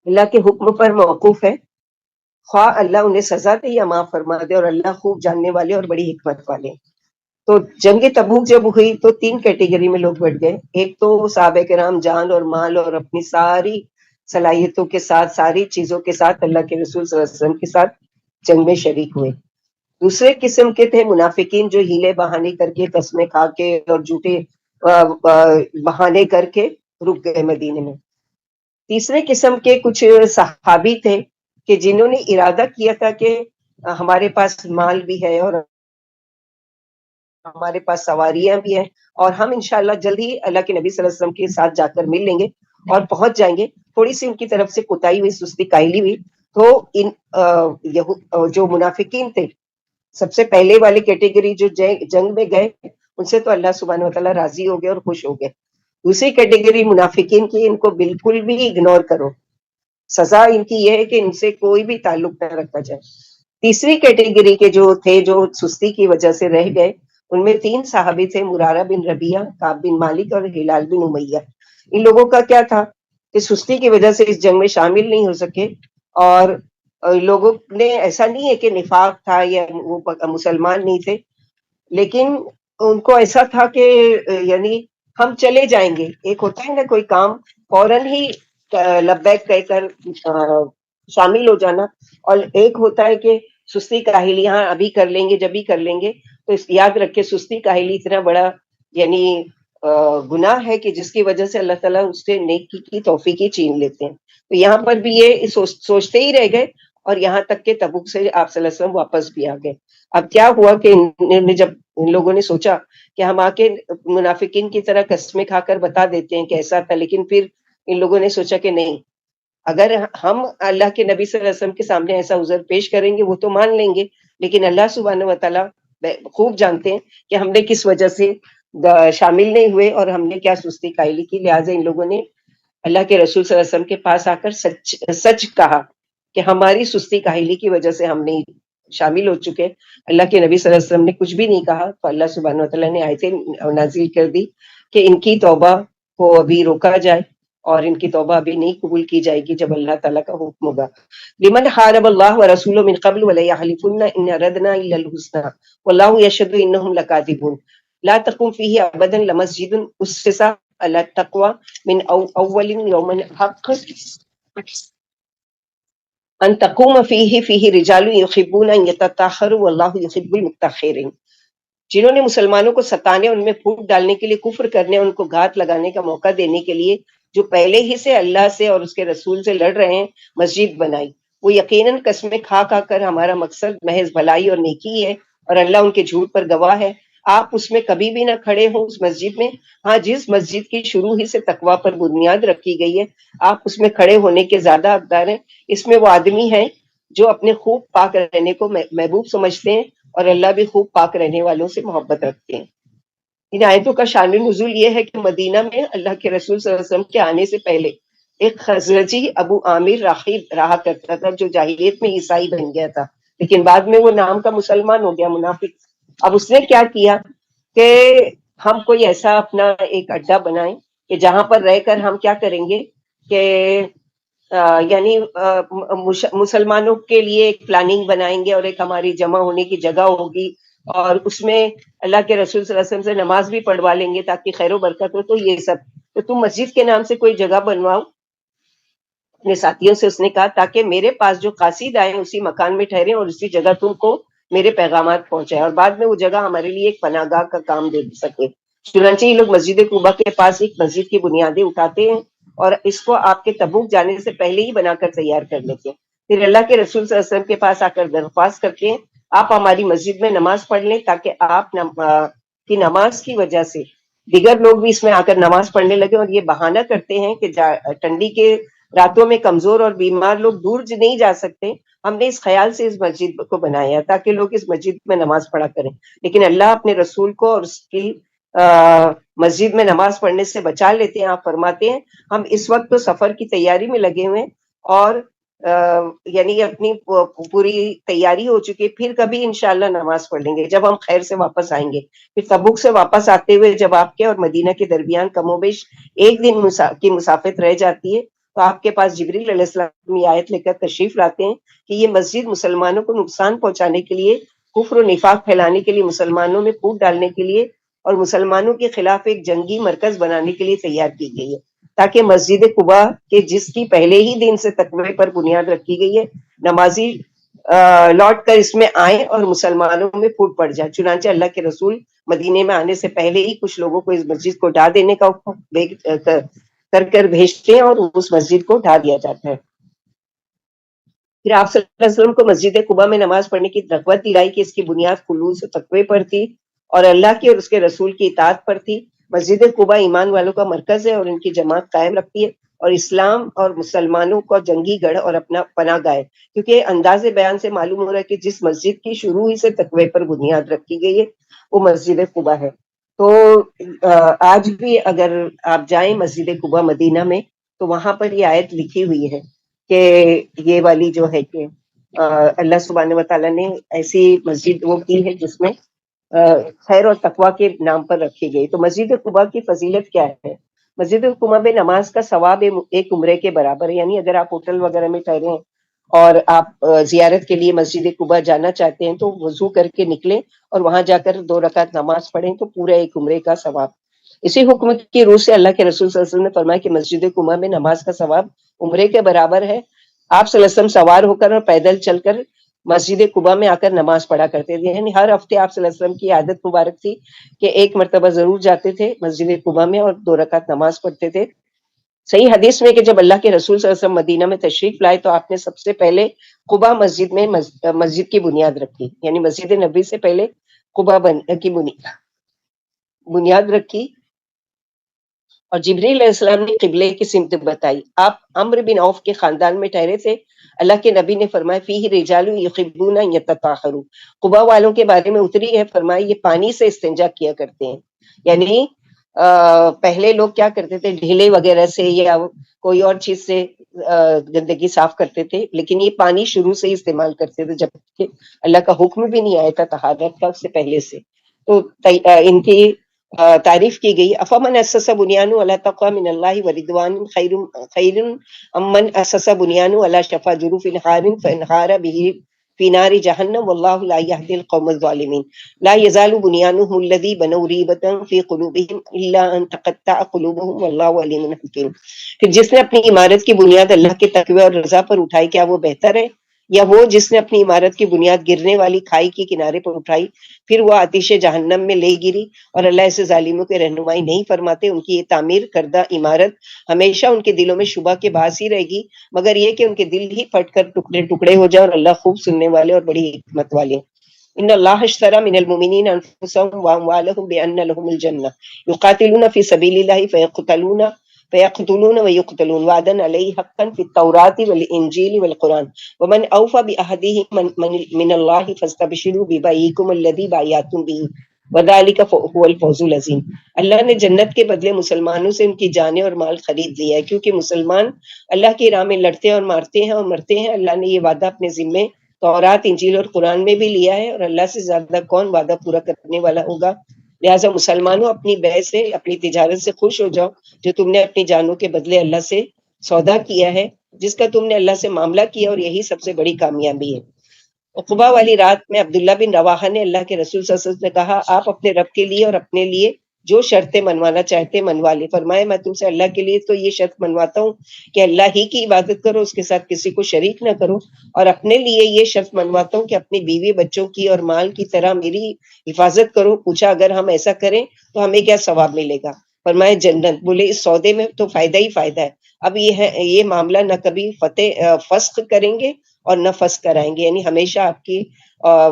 اللہ کے حکم پر موقوف ہے، خواہ اللہ انہیں سزا دے یا معاف فرما دے، اور اللہ خوب جاننے والے اور بڑی حکمت والے. تو جنگ تبوک جب ہوئی تو تین کیٹیگری میں لوگ بٹ گئے. ایک تو صحابہ کرام جان اور مال اور اپنی ساری صلاحیتوں کے ساتھ ساری چیزوں کے ساتھ اللہ کے رسول صلی اللہ علیہ وسلم کے ساتھ جنگ میں شریک ہوئے. دوسرے قسم کے تھے منافقین جو ہیلے بہانے کر کے قسمیں کھا کے اور جھوٹے بہانے کر کے رک گئے مدینے میں. تیسرے قسم کے کچھ صحابی تھے کہ جنہوں نے ارادہ کیا تھا کہ ہمارے پاس مال بھی ہے اور ہمارے پاس سواریاں بھی ہیں، اور ہم انشاءاللہ جلد ہی اللہ کے نبی صلی اللہ علیہ وسلم کے ساتھ جا کر مل لیں گے اور پہنچ جائیں گے۔ تھوڑی سی ان کی طرف سے کوتاہی ہوئی، سستی کاہلی ہوئی، تو ان جو منافقین تھے، سب سے پہلے والے کیٹیگری جو جنگ میں گئے، ان سے تو اللہ سبحانہ وتعالیٰ راضی ہو گئے اور خوش ہو گئے۔ دوسری کیٹیگری منافقین کی، ان کو بالکل بھی اگنور کرو، سزا ان کی یہ ہے کہ ان سے کوئی بھی تعلق نہ رکھا جائے۔ تیسری کیٹیگری کے جو تھے، جو سستی کی وجہ سے رہ گئے، ان میں 3 صحابی تھے، مرارہ بن ربیعہ، کعب بن مالک اور ہلال بن امیہ۔ ان لوگوں کا کیا تھا کہ سستی کی وجہ سے اس جنگ میں شامل نہیں ہو سکے، اور لوگوں نے ایسا نہیں ہے کہ نفاق تھا یا وہ مسلمان نہیں تھے، لیکن ان کو ایسا تھا کہ یعنی ہم چلے جائیں گے، ایک ہوتا ہے نا کوئی کام فوراً ہی لبیک کہہ کر شامل ہو جانا، اور ایک ہوتا ہے کہ سستی کاہلی، ہاں ابھی کر لیں گے، جب بھی کر لیں گے۔ تو یاد رکھے سستی کاہلی اتنا بڑا یعنی گناہ ہے کہ جس کی وجہ سے اللہ تعالیٰ اس سے نیکی کی توفیقی چھین لیتے ہیں۔ تو یہاں پر بھی یہ سوچتے ہی رہ گئے، اور یہاں تک کہ تبوک سے آپ صلی اللہ علیہ وسلم واپس بھی آ گئے۔ اب کیا ہوا کہ جب ان لوگوں نے سوچا کہ ہم آ کے منافقین کی طرح قسمیں کھا کر بتا دیتے ہیں کہ ایسا تھا، لیکن پھر ان لوگوں نے سوچا کہ نہیں، اگر ہم اللہ کے نبی صلی اللہ علیہ وسلم کے سامنے ایسا عذر پیش کریں گے وہ تو مان لیں گے، لیکن اللہ سبحانہ وتعالیٰ خوب جانتے ہیں کہ ہم نے کس وجہ سے شامل نہیں ہوئے اور ہم نے کیا سستی کائلی کی۔ لہٰذا ان لوگوں نے اللہ کے رسول صلی اللہ علیہ وسلم کے پاس آ کر سچ کہا کہ ہماری سستی کاہلی کی وجہ سے ہم نہیں شامل ہو چکے۔ اللہ کے نبی صلی اللہ علیہ وسلم نے کچھ بھی نہیں کہا، تو اللہ سبحانہ وتعالیٰ نے آیتیں نازل کر دی کہ ان کی توبہ کو ابھی روکا جائے، اور ان کی توبہ ابھی نہیں قبول کی جائے گی جب اللہ تعالیٰ کا حکم ہوگا۔ لمن حارب اللہ ورسولہ من قبل ولیحلفن ان اردنا الا الحسنى واللہ یشہد انہم لکاذبون لا تقم فیہ ابدا لمسجد اسس علی التقوی من اول یوم حق ان تقوم فیہ رجال یحبون ان یتطہروا واللہ یحب المطہرین۔ جنہوں نے مسلمانوں کو ستانے، ان میں پھوٹ ڈالنے کے لیے، کفر کرنے، ان کو گھات لگانے کا موقع دینے کے لیے، جو پہلے ہی سے اللہ سے اور اس کے رسول سے لڑ رہے ہیں، مسجد بنائی، وہ یقیناً قسمیں کھا کر ہمارا مقصد محض بھلائی اور نیکی ہے، اور اللہ ان کے جھوٹ پر گواہ ہے۔ آپ اس میں کبھی بھی نہ کھڑے ہوں، اس مسجد میں، ہاں جس مسجد کی شروع ہی سے تقویٰ پر بنیاد رکھی گئی ہے، آپ اس میں کھڑے ہونے کے زیادہ حقدار ہیں۔ اس میں وہ آدمی ہیں جو اپنے خوب پاک رہنے کو محبوب سمجھتے ہیں، اور اللہ بھی خوب پاک رہنے والوں سے محبت رکھتے ہیں۔ ان آیتوں کا شان نزول یہ ہے کہ مدینہ میں اللہ کے رسول صلی اللہ علیہ وسلم کے آنے سے پہلے ایک خزرجی ابو عامر راہب رہا کرتا تھا، جو جاہلیت میں عیسائی بن گیا تھا، لیکن بعد میں وہ نام کا مسلمان ہو گیا، منافق۔ اب اس نے کیا کیا کہ ہم کوئی ایسا اپنا ایک اڈا بنائیں کہ جہاں پر رہ کر ہم کیا کریں گے کہ یعنی مسلمانوں کے لیے ایک پلاننگ بنائیں گے، اور ایک ہماری جمع ہونے کی جگہ ہوگی، اور اس میں اللہ کے رسول صلی اللہ علیہ وسلم سے نماز بھی پڑھوا لیں گے تاکہ خیر و برکت ہو۔ تو یہ سب تو تم مسجد کے نام سے کوئی جگہ بنواؤ اپنے ساتھیوں سے، اس نے کہا، تاکہ میرے پاس جو قاصد آئے اسی مکان میں ٹھہرے اور اسی جگہ تم کو میرے پیغامات پہنچائے، اور بعد میں وہ جگہ ہمارے لیے ایک پناہ گاہ کا کام دے سکے۔ چنانچہ یہ لوگ مسجد قباء کے پاس ایک مسجد کی بنیادیں اٹھاتے ہیں، اور اس کو آپ کے تبوک جانے سے پہلے ہی بنا کر تیار کر لیتے ہیں۔ پھر اللہ کے رسول صلی اللہ علیہ وسلم کے پاس آ کر درخواست کرتے ہیں، آپ ہماری مسجد میں نماز پڑھ لیں تاکہ آپ کی نماز کی وجہ سے دیگر لوگ بھی اس میں آ کر نماز پڑھنے لگے۔ اور یہ بہانہ کرتے ہیں کہ ٹھنڈی کے راتوں میں کمزور اور بیمار لوگ دور نہیں جا سکتے، ہم نے اس خیال سے اس مسجد کو بنایا تاکہ لوگ اس مسجد میں نماز پڑھا کریں، لیکن اللہ اپنے رسول کو اور اس کی مسجد میں نماز پڑھنے سے بچا لیتے ہیں۔ آپ فرماتے ہیں ہم اس وقت تو سفر کی تیاری میں لگے ہوئے ہیں، اور یعنی اپنی پوری تیاری ہو چکی ہے، پھر کبھی انشاءاللہ نماز پڑھ لیں گے جب ہم خیر سے واپس آئیں گے۔ پھر تبوک سے واپس آتے ہوئے جب آپ کے اور مدینہ کے درمیان کم و بیش ایک دن کی مسافت رہ جاتی ہے، تو آپ کے پاس جبریل علیہ السلام یہ آیت لے کر تشریف لاتے ہیں کہ یہ مسجد مسلمانوں کو نقصان پہنچانے کے لیے، کفر و نفاق پھیلانے کے لیے، مسلمانوں میں پھوٹ ڈالنے کے لیے، اور مسلمانوں کے خلاف ایک جنگی مرکز بنانے کے لیے تیار کی گئی ہے، تاکہ مسجد قباء کے جس کی پہلے ہی دن سے تقوی پر بنیاد رکھی گئی ہے، نمازی لوٹ کر اس میں آئیں اور مسلمانوں میں پھوٹ پڑ جائے۔ چنانچہ اللہ کے رسول مدینے میں آنے سے پہلے ہی کچھ لوگوں کو اس مسجد کو ڈھا دینے کا حکم کر بھیجتے ہیں، اور اس مسجد کو ڈھا دیا جاتا ہے۔ پھر آپ صلی اللہ علیہ وسلم کو مسجد قباء میں نماز پڑھنے کی رغبت دلائی کہ اس کی بنیاد خلوص و تقوی پر تھی، اور اللہ کی اور اس کے رسول کی اطاعت پر تھی۔ مسجد قباء ایمان والوں کا مرکز ہے اور ان کی جماعت قائم رکھتی ہے، اور اسلام اور مسلمانوں کا جنگی گڑھ اور اپنا پناہ گاہ ہے۔ کیونکہ انداز بیان سے معلوم ہو رہا ہے کہ جس مسجد کی شروع ہی سے تقوی پر بنیاد رکھی گئی ہے وہ مسجد قباء ہے۔ تو آج بھی اگر آپ جائیں مسجد قباء مدینہ میں تو وہاں پر یہ آیت لکھی ہوئی ہے کہ یہ والی جو ہے کہ اللہ سبحانہ وتعالیٰ نے ایسی مسجد وہ کی ہے جس میں خیر اور تقوی کے نام پر رکھی گئی۔ تو مسجد قباء کی فضیلت کیا ہے؟ مسجد قباء میں نماز کا ثواب ایک عمرے کے برابر ہے، یعنی اگر آپ ہوٹل وغیرہ میں ٹھہرے ہیں اور آپ زیارت کے لیے مسجد قباء جانا چاہتے ہیں تو وضو کر کے نکلیں اور وہاں جا کر 2 رکعت نماز پڑھیں تو پورا ایک عمرے کا ثواب۔ اسی حکم کی روح سے اللہ کے رسول صلی اللہ علیہ وسلم نے فرمایا کہ مسجد قباء میں نماز کا ثواب عمرے کے برابر ہے۔ آپ صلی اللہ علیہ وسلم سوار ہو کر اور پیدل چل کر مسجد قباء میں آ کر نماز پڑھا کرتے تھے، یعنی ہر ہفتے آپ صلی اللہ علیہ وسلم کی عادت مبارک تھی کہ ایک مرتبہ ضرور جاتے تھے مسجد قباء میں اور 2 رکعت نماز پڑھتے تھے۔ صحیح حدیث میں کہ جب اللہ کے رسول صلی اللہ علیہ وسلم مدینہ میں تشریف لائے تو آپ نے سب سے پہلے قباء مسجد میں مسجد کی بنیاد رکھی، یعنی مسجد نبی سے پہلے قباء کی بنیاد رکھی، اور جبریل علیہ السلام نے قبلے کی سمت بتائی۔ آپ عمرو بن عوف کے خاندان میں ٹھہرے تھے۔ اللہ کے نبی نے فرمایا فیہ رجال یحبون ان یتطہروا، قباء والوں کے بارے میں اتری ہے، فرمایا یہ پانی سے استنجا کیا کرتے ہیں، یعنی پہلے لوگ کیا کرتے تھے ڈھیلے وغیرہ سے یا کوئی اور چیز سے گندگی صاف کرتے تھے، لیکن یہ پانی شروع سے ہی استعمال کرتے تھے، جبکہ اللہ کا حکم بھی نہیں آیا تھا طہارت کا اس سے پہلے سے۔ تو ان کی تعریف کی گئی، افمن اسس بنیانہ علی تقوی من اللہ ورضوان خیر امن اسس بنیانہ علی شفا جرف نہار فانہار به فی نار جہنم واللہ لا یہدی القوم الظالمین لا یزال بنیانہم الذی بنوا ریبۃ فی قلوبہم الا ان تقطع قلوبہم واللہ علیم حکیم۔ پھر جس نے اپنی عمارت کی بنیاد اللہ کے تقوی اور رضا پر اٹھائی کیا وہ بہتر ہے یا وہ جس نے اپنی عمارت کی بنیاد گرنے والی کھائی کے کنارے پر اٹھائی پھر وہ آتش جہنم میں لے گری، اور اللہ ایسے ظالموں کے رہنمائی نہیں فرماتے۔ ان کی یہ تعمیر کردہ عمارت ہمیشہ ان کے دلوں میں شبہ کے باعث ہی رہے گی، مگر یہ کہ ان کے دل ہی پھٹ کر ٹکڑے ٹکڑے ہو جائے، اور اللہ خوب سننے والے اور بڑی حکمت والے۔ ان اللہ اشترى من المؤمنین انفسهم واموالهم بان لهم الجنہ یقاتلون فی سبیل اللہ فیقتلون ویقتلون وعدا علیہ حقا فی التوراۃ والانجیل والقرآن ومن اوفى بعہدہ من اللہ فاستبشروا ببیعکم الذی بایعتم بہ وذلک هو الفوز العظیم۔ اللہ نے جنت کے بدلے مسلمانوں سے ان کی جانیں اور مال خرید لیا ہے، کیونکہ مسلمان اللہ کی راہ میں لڑتے اور مارتے ہیں اور مرتے ہیں۔ اللہ نے یہ وعدہ اپنے ذمے تورات، انجیل اور قرآن میں بھی لیا ہے، اور اللہ سے زیادہ کون وعدہ پورا کرنے والا ہوگا۔ لہٰذا مسلمانوں اپنی بے سے، اپنی تجارت سے خوش ہو جاؤ جو تم نے اپنی جانوں کے بدلے اللہ سے سودا کیا ہے، جس کا تم نے اللہ سے معاملہ کیا، اور یہی سب سے بڑی کامیابی ہے۔ عقبہ والی رات میں عبداللہ بن رواحہ نے اللہ کے رسول صلی اللہ علیہ وسلم نے کہا آپ اپنے رب کے لیے اور اپنے لیے جو شرطیں منوانا چاہتے منوا لے۔ فرمایا میں تم سے اللہ کے لیے تو یہ شرط منواتا ہوں کہ اللہ ہی کی عبادت کرو، اس کے ساتھ کسی کو شریک نہ کرو، اور اپنے لیے یہ شرط منواتا ہوں کہ اپنی بیوی بچوں کی اور مال کی طرح میری حفاظت کرو۔ پوچھا اگر ہم ایسا کریں تو ہمیں کیا ثواب ملے گا؟ فرمایا جنت۔ بولے اس سودے میں تو فائدہ ہی فائدہ ہے، اب یہ معاملہ نہ کبھی فسخ کریں گے اور نہ فسخ کرائیں گے، یعنی ہمیشہ آپ کی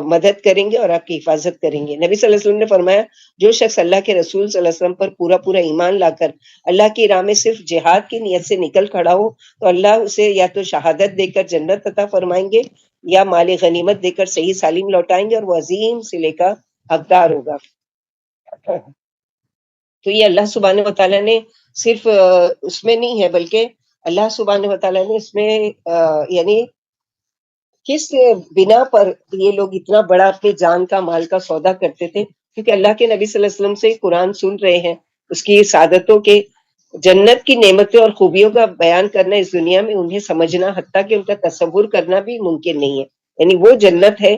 مدد کریں گے اور آپ کی حفاظت کریں گے۔ نبی صلی اللہ علیہ وسلم نے فرمایا جو شخص اللہ کے رسول صلی اللہ علیہ وسلم پر پورا ایمان لا کر اللہ کی راہ میں صرف جہاد کی نیت سے نکل کھڑا ہو تو اللہ اسے یا تو شہادت دے کر جنت عطا فرمائیں گے یا مال غنیمت دے کر صحیح سالم لوٹائیں گے، اور وہ عظیم صلے کا حقدار ہوگا۔ تو یہ اللہ سبحانہ وتعالیٰ نے صرف اس میں نہیں ہے، بلکہ اللہ سبحانہ وتعالیٰ نے اس میں یعنی کس بنا پر یہ لوگ اتنا بڑا اپنی جان کا مال کا سودا کرتے تھے، کیونکہ اللہ کے نبی صلی اللہ علیہ وسلم سے قرآن سن رہے ہیں، اس کی سعادتوں کے جنت کی نعمتوں اور خوبیوں کا بیان کرنا اس دنیا میں انہیں سمجھنا حتیٰ کہ ان کا تصور کرنا بھی ممکن نہیں ہے۔ یعنی وہ جنت ہے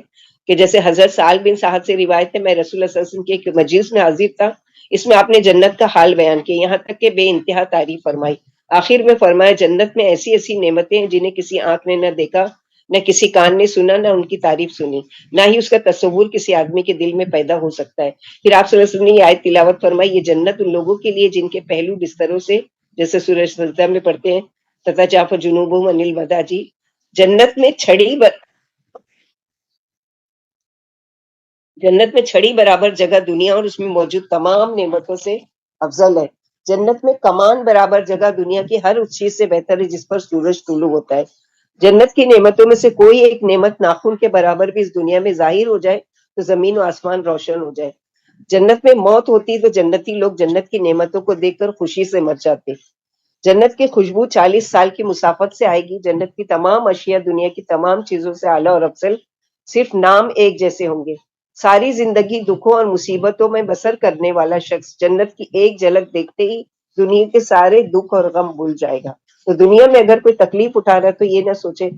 کہ جیسے حضرت سعد بن سعد سے روایت ہے، میں رسول اللہ صلی اللہ علیہ وسلم کے ایک مجلس میں حاضر تھا، اس میں آپ نے جنت کا حال بیان کیا، یہاں تک کہ بے انتہا تعریف فرمائی۔ آخر میں فرمایا جنت میں ایسی ایسی نعمتیں ہیں جنہیں کسی آنکھ نے نہ دیکھا، نہ کسی کان نے سنا، نہ ان کی تعریف سنی، نہ ہی اس کا تصور کسی آدمی کے دل میں پیدا ہو سکتا ہے۔ پھر آپ صلی اللہ علیہ وسلم نے یہ آیت تلاوت فرمائی، یہ جنت ان لوگوں کے لیے جن کے پہلو بستروں سے، جیسے سورہ سجدہ میں پڑھتے ہیں تتجافی جنوبہم عن المضاجع، جنت میں چھڑی جنت میں چھڑی برابر جگہ دنیا اور اس میں موجود تمام نعمتوں سے افضل ہے. جنت میں کمان برابر جگہ دنیا کی ہر اس چیز سے بہتر ہے جس پر سورج طلوع ہوتا ہے. جنت کی نعمتوں میں سے کوئی ایک نعمت ناخن کے برابر بھی اس دنیا میں ظاہر ہو جائے تو زمین و آسمان روشن ہو جائے. جنت میں موت ہوتی تو جنتی لوگ جنت کی نعمتوں کو دیکھ کر خوشی سے مر جاتے. جنت کی خوشبو 40 سال کی مسافت سے آئے گی. جنت کی تمام اشیاء دنیا کی تمام چیزوں سے اعلیٰ اور افضل، صرف نام ایک جیسے ہوں گے. ساری زندگی دکھوں اور مصیبتوں میں بسر کرنے والا شخص جنت کی ایک جھلک دیکھتے ہی دنیا کے سارے دکھ اور غم بھول جائے گا. تو دنیا میں اگر کوئی تکلیف اٹھا رہا ہے تو یہ نہ سوچے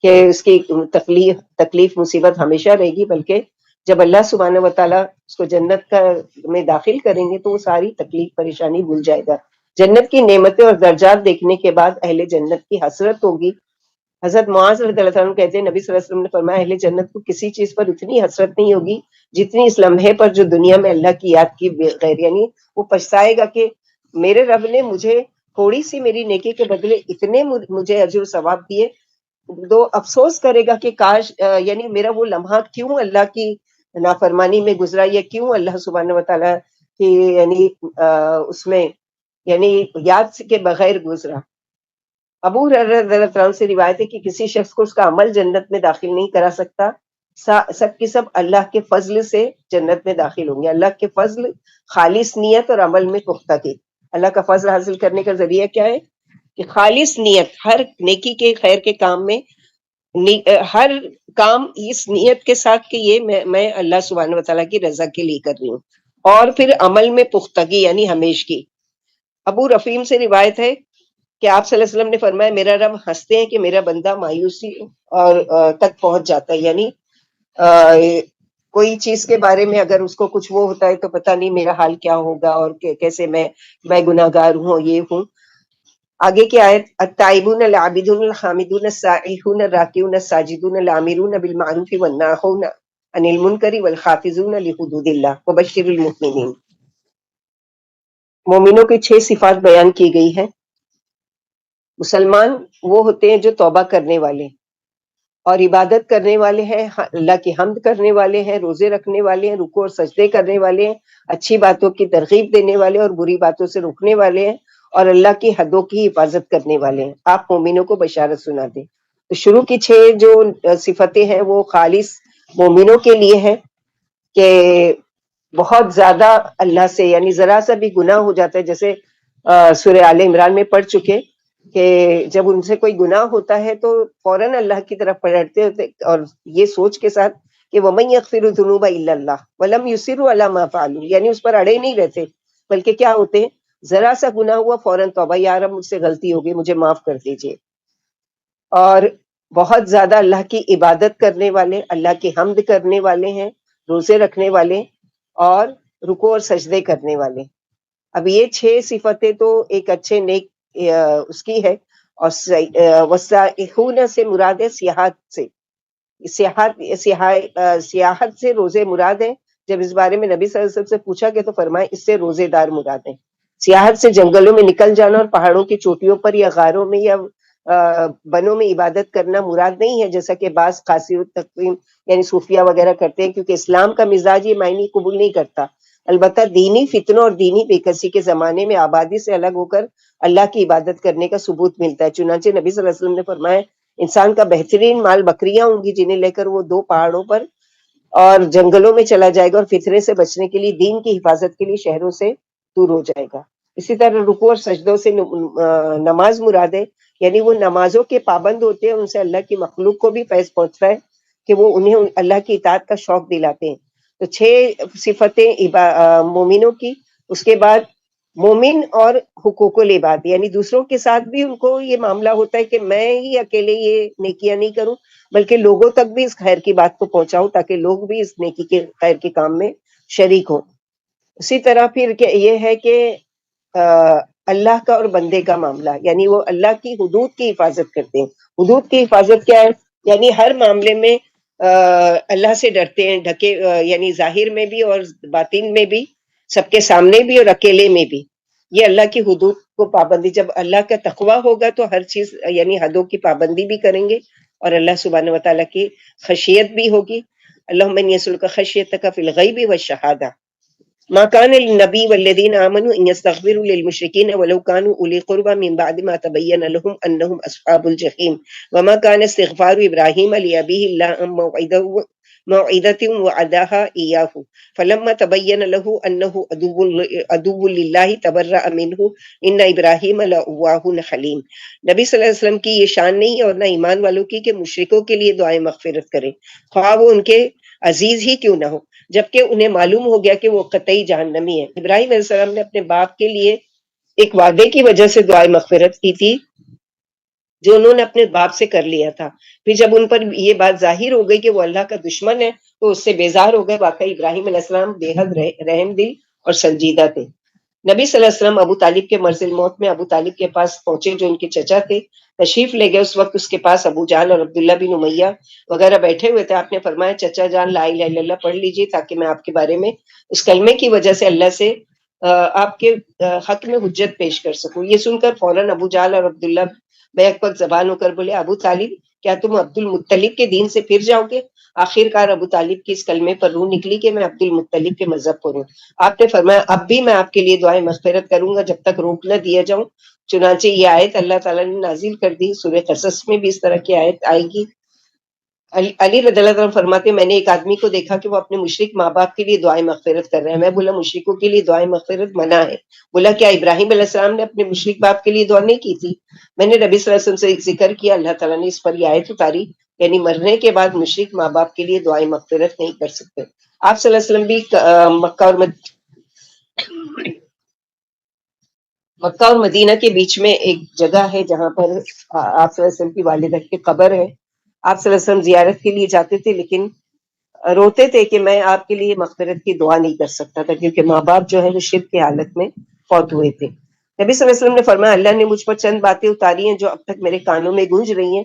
کہ اس کی تکلیف مصیبت ہمیشہ رہے گی، بلکہ جب اللہ سبحانہ و تعالیٰ اس کو جنت کا میں داخل کریں گے تو وہ ساری تکلیف پریشانی بھول جائے گا. جنت کی نعمتیں اور درجات دیکھنے کے بعد اہل جنت کی حسرت ہوگی. حضرت معاذ رضی اللہ عنہ کہتے ہیں نبی صلی اللہ علیہ وسلم نے فرمایا اہل جنت کو کسی چیز پر اتنی حسرت نہیں ہوگی جتنی اس لمحے پر جو دنیا میں اللہ کی یاد کی بغیر، یعنی وہ پچھتائے گا کہ میرے رب نے مجھے تھوڑی سی میری نیکی کے بدلے اتنے مجھے اجر و ثواب دیے. تو افسوس کرے گا کہ کاش یعنی میرا وہ لمحہ کیوں اللہ کی نافرمانی میں گزرا، یا کیوں اللہ سبحانہ و تعالیٰ کی یعنی اس میں یعنی یاد کے بغیر گزرا. ابو ہریرہ رضی اللہ عنہ سے روایت ہے کہ کسی شخص کو اس کا عمل جنت میں داخل نہیں کرا سکتا. سب کے سب اللہ کے فضل سے جنت میں داخل ہوں گے. اللہ کے فضل، خالص نیت اور عمل میں پختگی. اللہ کا فضل حاصل کرنے کا ذریعہ کیا ہے کہ خالص نیت، ہر نیکی کے خیر کے کام میں ہر کام اس نیت کے ساتھ کہ یہ میں اللہ سبحانہ و تعالیٰ کی رضا کے لیے کر رہی ہوں. اور پھر عمل میں پختگی یعنی ہمیشگی. ابو رفیم سے روایت ہے کہ آپ صلی اللہ علیہ وسلم نے فرمایا میرا رب ہنستے ہیں کہ میرا بندہ مایوسی اور تک پہنچ جاتا ہے. یعنی کوئی چیز کے بارے میں اگر اس کو کچھ وہ ہوتا ہے تو پتہ نہیں میرا حال کیا ہوگا اور کیسے میں گناہ گار ہوں، یہ ہوں. آگے کی آیت التائبون العابدون الحامدون السائحون الراکعون الساجدون الامرون بالمعروف والناہون عن المنکر والحافظون لحدود اللہ وبشر المؤمنین. مومنوں کی 6 صفات بیان کی گئی ہیں. مسلمان وہ ہوتے ہیں جو توبہ کرنے والے اور عبادت کرنے والے ہیں، اللہ کی حمد کرنے والے ہیں، روزے رکھنے والے ہیں، رکوع اور سجدے کرنے والے ہیں، اچھی باتوں کی ترغیب دینے والے اور بری باتوں سے روکنے والے ہیں، اور اللہ کی حدوں کی حفاظت کرنے والے ہیں. آپ مومنوں کو بشارت سنا دیں. تو شروع کی 6 جو صفتیں ہیں وہ خالص مومنوں کے لیے ہیں کہ بہت زیادہ اللہ سے یعنی ذرا سا بھی گناہ ہو جاتا ہے، جیسے سورہ آل عمران میں پڑھ چکے کہ جب ان سے کوئی گناہ ہوتا ہے تو فوراً اللہ کی طرف پلٹتے ہوتے اور یہ سوچ کے ساتھ کہ وَمَن يَغْفِرُ الذُّنُوبَ إِلَّا اللَّهُ وَلَمْ يُصِرُّوا عَلَىٰ مَا فَعَلُوا، یعنی اس پر اڑے نہیں رہتے، بلکہ کیا ہوتے ہیں ذرا سا گناہ ہوا فوراً توبہ، یا رب مجھ سے غلطی ہو گئی مجھے معاف کر دیجیے. اور بہت زیادہ اللہ کی عبادت کرنے والے، اللہ کی حمد کرنے والے ہیں، روزے رکھنے والے اور رکوع اور سجدے کرنے والے. اب یہ 6 صفتیں تو ایک اچھے نیک اس کی ہے. اور وسائحون سے مراد ہے سیاحت سے، سیاحت سے روزے مراد ہیں. جب اس بارے میں نبی صلی اللہ علیہ وسلم سے پوچھا گیا تو فرمایا اس سے روزے دار مراد ہیں. سیاحت سے جنگلوں میں نکل جانا اور پہاڑوں کی چوٹیوں پر یا غاروں میں یا بنوں میں عبادت کرنا مراد نہیں ہے، جیسا کہ بعض قاصر التقویم یعنی صوفیہ وغیرہ کرتے ہیں، کیونکہ اسلام کا مزاج یہ معنی قبول نہیں کرتا. البتہ دینی فتنوں اور دینی بے کسی کے زمانے میں آبادی سے الگ ہو کر اللہ کی عبادت کرنے کا ثبوت ملتا ہے. چنانچہ نبی صلی اللہ علیہ وسلم نے فرمایا انسان کا بہترین مال بکریاں ہوں گی جنہیں لے کر وہ 2 پہاڑوں پر اور جنگلوں میں چلا جائے گا اور فتنے سے بچنے کے لیے دین کی حفاظت کے لیے شہروں سے دور ہو جائے گا. اسی طرح رکوع اور سجدوں سے نماز مراد ہے، یعنی وہ نمازوں کے پابند ہوتے ہیں، ان سے اللہ کی مخلوق کو بھی فیض پہنچتا ہے کہ وہ انہیں اللہ کی اطاعت کا شوق دلاتے ہیں. تو 6 صفتیں مومنوں کی. اس کے بعد مومن اور حقوق العباد، یعنی دوسروں کے ساتھ بھی ان کو یہ معاملہ ہوتا ہے کہ میں ہی اکیلے یہ نیکیاں نہیں کروں بلکہ لوگوں تک بھی اس خیر کی بات کو پہنچاؤں تاکہ لوگ بھی اس نیکی کے خیر کے کام میں شریک ہوں. اسی طرح پھر یہ ہے کہ اللہ کا اور بندے کا معاملہ، یعنی وہ اللہ کی حدود کی حفاظت کرتے ہیں. حدود کی حفاظت کیا ہے؟ یعنی ہر معاملے میں اللہ سے ڈرتے ہیں، ڈھکے یعنی ظاہر میں بھی اور باطن میں بھی، سب کے سامنے بھی اور اکیلے میں بھی. یہ اللہ کی حدود کو پابندی، جب اللہ کا تقویٰ ہوگا تو ہر چیز یعنی حدوں کی پابندی بھی کریں گے اور اللہ سبحانہ و تعالیٰ کی خشیت بھی ہوگی. اللهم إني أسألك خشيتك في الغيب والشهادة. ما كان للنبي والذين آمنوا أن يستغفروا للمشركين ولو كانوا أولي قربى من بعد ما تبين لهم أنهم أصحاب الجحيم. وما كان استغفار إبراهيم لأبيه إلا عن موعدة وعدها إياه فلما تبين له أنه عدو لله تبرأ منه إن إبراہیم لأواه حلیم. نبی صلی اللہ علیہ وسلم کی یہ شان نہیں ہے اور نہ ایمان والوں کی کہ مشرکوں کے لیے دعائیں مغفرت کریں خواہ وہ ان کے عزیز ہی کیوں نہ ہو، جبکہ انہیں معلوم ہو گیا کہ وہ قطعی جہنمی ہے۔ ابراہیم علیہ السلام نے اپنے باپ کے لیے ایک وعدے کی وجہ سے دعائیں مغفرت کی تھی جو انہوں نے اپنے باپ سے کر لیا تھا۔ پھر جب ان پر یہ بات ظاہر ہو گئی کہ وہ اللہ کا دشمن ہے تو اس سے بیزار ہو گئے۔ واقعی ابراہیم علیہ السلام بے حد رحم دل اور سنجیدہ تھے۔ نبی صلی اللہ علیہ وسلم ابو طالب کے مرض الموت میں ابو طالب کے پاس پہنچے جو ان کے چچا تھے، تشریف لے گئے۔ اس وقت اس کے پاس ابو جہل اور عبداللہ بن امیہ وغیرہ بیٹھے ہوئے تھے۔ آپ نے فرمایا چچا جان لا الہ الا اللہ پڑھ لیجیے تاکہ میں آپ کے بارے میں اس کلمے کی وجہ سے اللہ سے آپ کے حق میں حجت پیش کر سکوں۔ یہ سن کر فوراً ابو جہل اور عبداللہ بیک وقت زبان ہو کر بولے ابو طالب کیا تم عبد المطلب کے دین سے پھر جاؤ گے؟ آخر کار ابو طالب کی اس کلمے پر روح نکلی کہ میں عبد المطلب کے مذہب پر ہوں۔ آپ نے فرمایا اب بھی میں آپ کے لیے دعائیں مغفرت کروں گا جب تک روک نہ دیا جاؤں۔ چنانچہ یہ آیت اللہ تعالیٰ نے نازل کر دی۔ سورہ قصص میں بھی اس طرح کی آیت آئے گی۔ علی رضی اللہ عنہ فرماتے ہیں میں نے ایک آدمی کو دیکھا کہ وہ اپنے مشرک ماں باپ کے لیے دعائیں مغفرت کر رہے ہیں۔ میں بولا مشرکوں کے لیے دعائیں مغفرت منع ہے۔ بولا کیا ابراہیم علیہ السلام نے اپنے مشرک باپ کے لیے دعا نہیں کی تھی؟ میں نے نبی صلی اللہ علیہ وسلم سے ایک ذکر کیا، اللہ تعالیٰ نے اس پر یہ آیت اتاری یعنی مرنے کے بعد مشرک ماں باپ کے لیے دعائیں مغفرت نہیں کر سکتے۔ آپ صلی اللہ علیہ وسلم بھی مکہ اور مدینہ کے بیچ میں ایک جگہ ہے جہاں پر آپ صلی اللہ علیہ وسلم کی والدہ کی قبر ہے۔ آپ صلی اللہ علیہ وسلم زیارت کے لیے جاتے تھے لیکن روتے تھے کہ میں آپ کے لیے مغفرت کی دعا نہیں کر سکتا تھا کیونکہ ماں باپ جو ہے وہ شرک کی حالت میں فوت ہوئے تھے۔ نبی صلی اللہ علیہ وسلم نے فرمایا اللہ نے مجھ پر چند باتیں اتاری ہیں جو اب تک میرے کانوں میں گونج رہی ہیں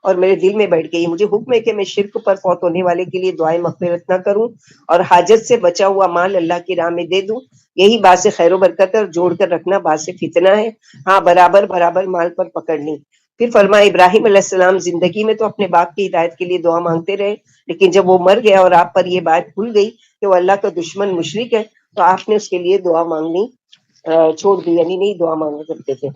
اور میرے دل میں بیٹھ گئی۔ مجھے حکم ہے کہ میں شرک پر فوت ہونے والے کے لیے دعائیں مغفرت نہ کروں اور حاجت سے بچا ہوا مال اللہ کی راہ میں دے دوں۔ یہی باعث خیر و برکت ہے اور جوڑ کر رکھنا باعث فتنہ ہے، ہاں برابر برابر مال پر پکڑنی۔ پھر فرمایا ابراہیم علیہ السلام زندگی میں تو اپنے باپ کی ہدایت کے لیے دعا مانگتے رہے لیکن جب وہ مر گیا اور آپ پر یہ بات بھول گئی کہ وہ اللہ کا دشمن مشرک ہے تو آپ نے اس کے لیے دعا مانگنی چھوڑ دی، یعنی نہیں دعا مانگا کرتے تھے۔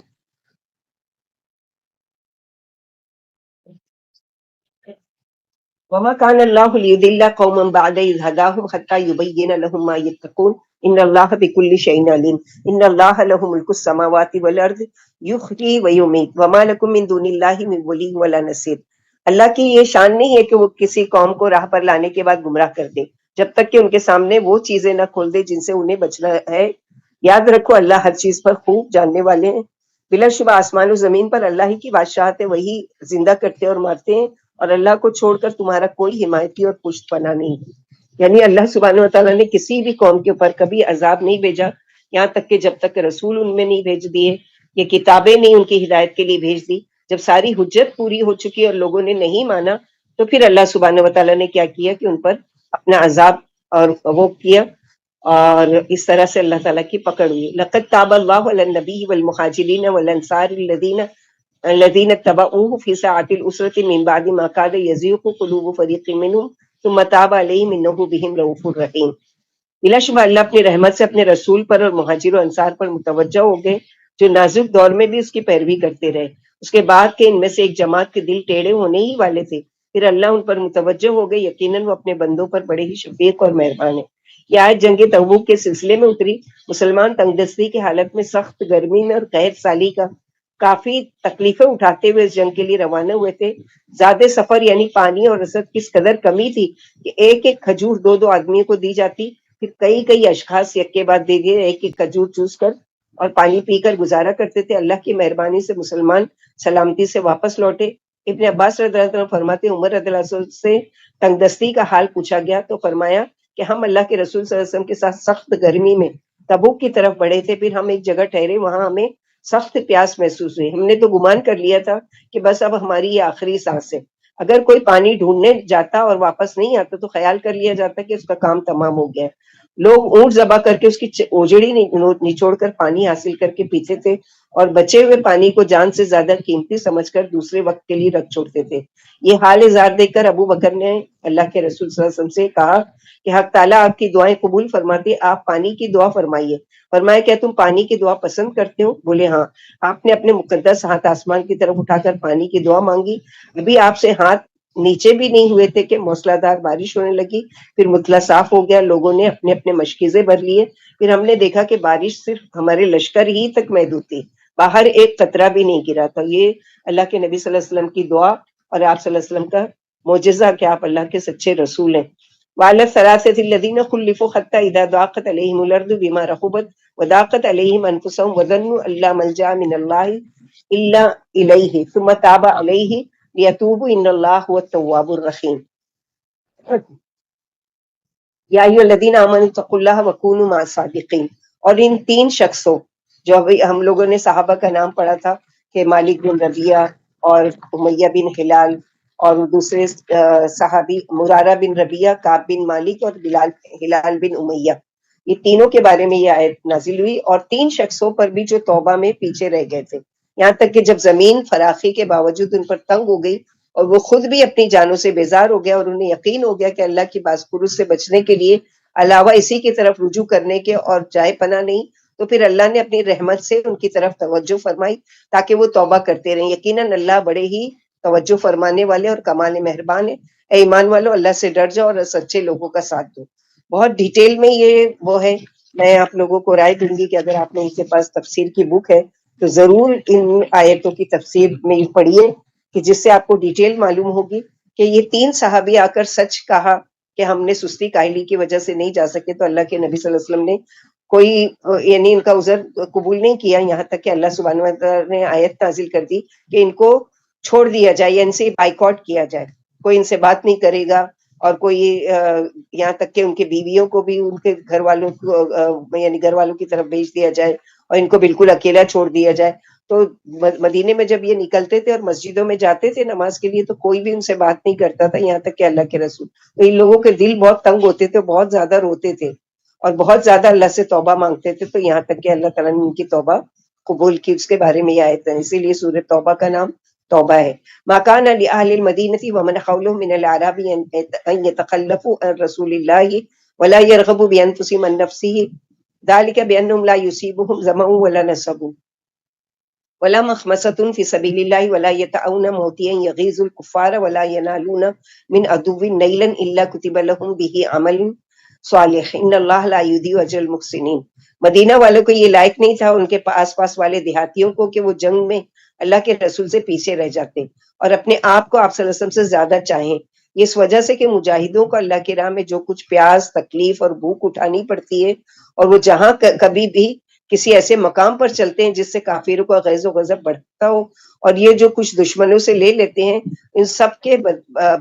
وما كان الله ليضل قوما بعد إذ هداهم حتى يبين لهم ما يتقون إن الله بكل شيء عليم إن الله له ملك السماوات والأرض يحيي ويميت وما لكم من دون الله من ولي ولا نصير۔ اللہ کی یہ شان نہیں ہے کہ وہ کسی قوم کو راہ پر لانے کے بعد گمراہ کر دے جب تک کہ ان کے سامنے وہ چیزیں نہ کھول دے جن سے انہیں بچنا ہے۔ یاد رکھو اللہ ہر چیز پر خوب جاننے والے ہیں۔ بلا شبہ آسمان و زمین پر اللہ ہی کی بادشاہت ہے، وہی زندہ کرتے اور مارتے ہیں اور اللہ کو چھوڑ کر تمہارا کوئی حمایتی اور پشت پناہ نہیں ہے۔ یعنی اللہ سبحانہ و تعالیٰ نے کسی بھی قوم کے اوپر کبھی عذاب نہیں بھیجا یہاں تک کہ جب تک رسول ان میں نہیں بھیج دیے، یہ کتابیں نہیں ان کی ہدایت کے لیے بھیج دی۔ جب ساری حجت پوری ہو چکی اور لوگوں نے نہیں مانا تو پھر اللہ سبحانہ و تعالیٰ نے کیا کیا کہ ان پر اپنا عذاب اور وہ کیا، اور اس طرح سے اللہ تعالیٰ کی پکڑ ہوئی۔ لقد تاب اللہ علی النبی والمہاجرین والانصار الذین اتبعوہ فی ساعۃ العسرۃ من بعد ما کاد یزیغ قلوب فریق منہم ثم تاب علیہم انہ بہم رؤوف الرحیم۔ بلا شبہ اللہ اپنی رحمت سے اپنے رسول پر اور مہاجر و انصار پر متوجہ ہو گئے جو نازک دور میں بھی اس کی پیروی کرتے رہے۔ اس کے بعد کہ ان میں سے ایک جماعت کے دل ٹیڑھے ہونے ہی والے تھے پھر اللہ ان پر متوجہ ہو گئے، یقیناً وہ اپنے بندوں پر بڑے ہی شفیق اور مہربان ہیں۔ یہ آیت جنگ تبوک کے سلسلے میں اتری۔ مسلمان تنگ دستی کی حالت میں سخت گرمی میں اور قحط سالی کا کافی تکلیفیں اٹھاتے ہوئے اس جنگ کے لیے روانہ ہوئے تھے۔ زیادہ سفر یعنی پانی اور رسد کس قدر کمی تھی کہ ایک ایک کھجور دو دو آدمیوں کو دی جاتی، پھر کئی کئی اشخاص یک کے بعد دے دیے ایک ایک کھجور چوس کر اور پانی پی کر گزارا کرتے تھے۔ اللہ کی مہربانی سے مسلمان سلامتی سے واپس لوٹے۔ ابن عباس رضی اللہ عنہ فرماتے عمر رضی اللہ عنہ سے تنگ دستی کا حال پوچھا گیا تو فرمایا کہ ہم اللہ کے رسول صلی اللہ علیہ وسلم کے ساتھ سخت گرمی میں تبوک کی طرف بڑھے تھے، پھر ہم ایک جگہ ٹھہرے، وہاں ہمیں سخت پیاس محسوس ہوئی۔ ہم نے تو گمان کر لیا تھا کہ بس اب ہماری یہ آخری سانس ہے۔ اگر کوئی پانی ڈھونڈنے جاتا اور واپس نہیں آتا تو خیال کر لیا جاتا کہ اس کا کام تمام ہو گیا۔ لوگ اونٹ ذبح کر کے اس کی اوجڑی نچوڑ کر پانی حاصل کر کے پیتے تھے، اور بچے ہوئے پانی کو جان سے زیادہ قیمتی سمجھ کر دوسرے وقت کے لیے رکھ چھوڑتے تھے۔ یہ حال زار دیکھ کر ابو بکر نے اللہ کے رسول صلی اللہ علیہ وسلم سے کہا کہ حق تعالیٰ آپ کی دعائیں قبول فرماتے، آپ پانی کی دعا فرمائیے۔ فرمایا کیا تم پانی کی دعا پسند کرتے ہو؟ بولے ہاں۔ آپ نے اپنے مقدس ہاتھ آسمان کی طرف اٹھا کر پانی کی دعا مانگی، ابھی آپ سے ہاتھ نیچے بھی نہیں ہوئے تھے کہ موسلا دار بارش ہونے لگی، پھر مطلع صاف ہو گیا، لوگوں نے اپنے اپنے مشکیزے بھر لیے، پھر ہم نے دیکھا کہ بارش صرف ہمارے لشکر ہی تک محدود تھی، باہر ایک قطرہ بھی نہیں گرا تھا۔ یہ اللہ کے نبی صلی اللہ علیہ وسلم کی دعا اور آپ صلی اللہ علیہ وسلم کا معجزہ کہ آپ اللہ کے سچے رسول ہیں۔ وعلی الثلاثة الذين خلفوا حتى إذا ضاقت عليهم الأرض بما رحبت وضاقت عليهم أنفسهم وظنوا أن لا ملجأ من الله إلا إليه ثم تاب عليه ليتوبوا إن الله هو التواب الرحيم۔ یا ایھا الذین آمنوا اتقوا اللہ وکونوا مع الصادقین۔ اور ان تین شخصوں جو ابھی ہم لوگوں نے صحابہ کا نام پڑھا تھا کہ مالک بن ربیعہ اور امیہ بن ہلال اور دوسرے صحابی مرارہ بن ربیعہ، کعب بن مالک اور ہلال بن امیہ، یہ تینوں کے بارے میں یہ آیت نازل ہوئی، اور تین شخصوں پر بھی جو توبہ میں پیچھے رہ گئے تھے، یہاں تک کہ جب زمین فراخی کے باوجود ان پر تنگ ہو گئی اور وہ خود بھی اپنی جانوں سے بیزار ہو گیا اور انہیں یقین ہو گیا کہ اللہ کی باز خروج سے بچنے کے لیے علاوہ اسی کی طرف رجوع کرنے کے اور جائے پناہ نہیں، تو پھر اللہ نے اپنی رحمت سے ان کی طرف توجہ فرمائی تاکہ وہ توبہ کرتے رہیں۔ یقیناً اللہ بڑے ہی توجہ فرمانے والے اور کمال مہربان ہے۔ اے ایمان والو، اللہ سے ڈر جاؤ اور سچے لوگوں کا ساتھ دو۔ بہت ڈیٹیل میں یہ وہ ہے، میں آپ لوگوں کو رائے دوں گی کہ اگر آپ نے ان کے پاس تفسیر کی بک ہے تو ضرور ان آیتوں کی تفسیر میں پڑھیے، کہ جس سے آپ کو ڈیٹیل معلوم ہوگی کہ یہ تین صحابی آ کر سچ کہا کہ ہم نے سستی کاہلی کی وجہ سے نہیں جا سکے، تو اللہ کے نبی صلی اللہ علیہ وسلم نے کوئی یعنی ان کا عذر قبول نہیں کیا، یہاں تک کہ اللہ سبحانہ و تعالیٰ نے آیت نازل کر دی کہ ان کو چھوڑ دیا جائے یا ان سے بائیکاٹ کیا جائے، کوئی ان سے بات نہیں کرے گا، اور کوئی یہاں تک کہ ان کے بیویوں کو بھی ان کے گھر والوں کو یعنی گھر والوں کی طرف بھیج دیا جائے اور ان کو بالکل اکیلا چھوڑ دیا جائے۔ تو مدینے میں جب یہ نکلتے تھے اور مسجدوں میں جاتے تھے نماز کے لیے تو کوئی بھی ان سے بات نہیں کرتا تھا، یہاں تک کہ اللہ کے رسول، تو ان لوگوں کے دل بہت تنگ ہوتے تھے، بہت زیادہ روتے تھے اور بہت زیادہ اللہ سے توبہ مانگتے تھے، تو یہاں تک کہ اللہ تعالیٰ نے ان کی توبہ قبول کی۔ اس کے بارے میں یہ آیت ہے، اسی لیے سورہ توبہ کا نام توبہ ہے۔ ما كان لأهل المدينة ومن حولهم من الأعراب أن يتخلفوا عن رسول الله ولا يرغبوا بأنفسهم عن نفسه ذلك بأنهم لا يصيبهم ظمأ ولا نصب ولا مخمصة في سبيل الله ولا يطؤون موطئا يغيظ الكفار ولا ينالون من عدو نيلا إلا كتب لهم به عمل صالح إن الله لا يضيع أجر المحسنين۔ مدینہ والوں کو یہ لائق نہیں تھا ان کے آس پاس والے دیہاتیوں کو کہ وہ جنگ میں اللہ کے رسول سے پیچھے رہ جاتے اور اپنے آپ کو آپ صلی اللہ علیہ وسلم سے زیادہ چاہیں، اس وجہ سے کہ مجاہدوں کو اللہ کی راہ میں جو کچھ پیاس، تکلیف اور بھوک اٹھانی پڑتی ہے، اور وہ جہاں کبھی بھی کسی ایسے مقام پر چلتے ہیں جس سے کافروں کا غیظ و غضب بڑھتا ہو، اور یہ جو کچھ دشمنوں سے لے لیتے ہیں، ان سب کے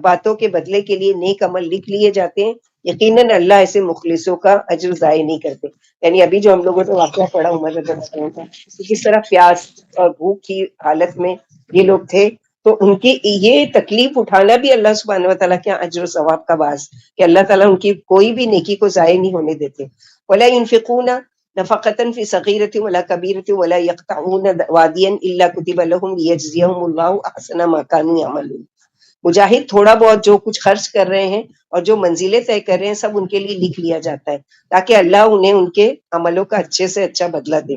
باتوں کے بدلے کے لیے نیک عمل لکھ لیے جاتے ہیں، یقیناً اللہ ایسے مخلصوں کا اجر ضائع نہیں کرتے۔ یعنی ابھی جو ہم لوگوں نے واقعہ پڑھا عمر رضی اللہ عنہ کا، کس طرح پیاس اور بھوک کی حالت میں یہ لوگ تھے، تو ان کی یہ تکلیف اٹھانا بھی اللہ سبحانہ و تعالیٰ کے اجر و ثواب کا باعث کہ اللہ تعالیٰ ان کی کوئی بھی نیکی کو ضائع نہیں ہونے دیتے۔ ولا ينفقون نفقة في صغيرة ولا كبيرة ولا يقطعون واديا إلا كتب لهم ليجزيهم الله أحسن ما كانوا يعملون۔ مجاہد تھوڑا بہت جو کچھ خرچ کر رہے ہیں اور جو منزلیں طے کر رہے ہیں، سب ان کے لیے لکھ لیا جاتا ہے تاکہ اللہ انہیں ان کے عملوں کا اچھے سے اچھا بدلہ دے۔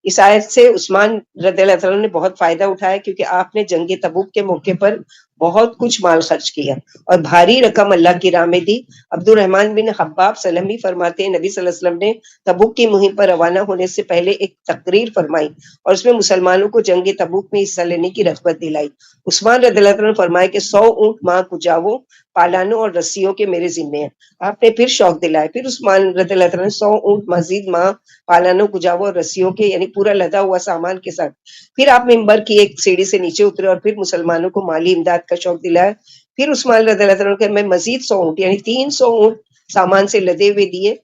اس آیت سے عثمان رضی اللہ عنہ نے بہت فائدہ اٹھایا، کیونکہ آپ نے جنگ تبوک کے موقع پر بہت کچھ مال خرچ کیا اور بھاری رقم اللہ کی راہ میں دی۔ عبد الرحمن بن حباب سلمی فرماتے ہیں نبی صلی اللہ علیہ وسلم نے تبوک کی مہم پر روانہ ہونے سے پہلے ایک تقریر فرمائی اور اس میں مسلمانوں کو جنگ تبوک میں حصہ لینے کی رغبت دلائی۔ عثمان رضی اللہ عنہ نے فرمایا کہ 100 اونٹ ماں کجاووں، پالانوں اور رسیوں کے میرے ذمے ہیں۔ آپ نے پھر شوق دلایا، پھر عثمان رضی اللہ عنہ نے 100 اونٹ مزید ماں، پالانوں، کجاووں اور رسیوں کے یعنی پورا لدا ہوا سامان کے ساتھ۔ پھر آپ ممبر کی ایک سیڑھی سے نیچے اترے اور پھر مسلمانوں کو مالی امداد کا شوق دلایا۔ پھر عثمان رضی اللہ عنہ کہ میں مزید 100 اونٹ یعنی 300 اونٹ سامان سے لدے ہوئے دیے۔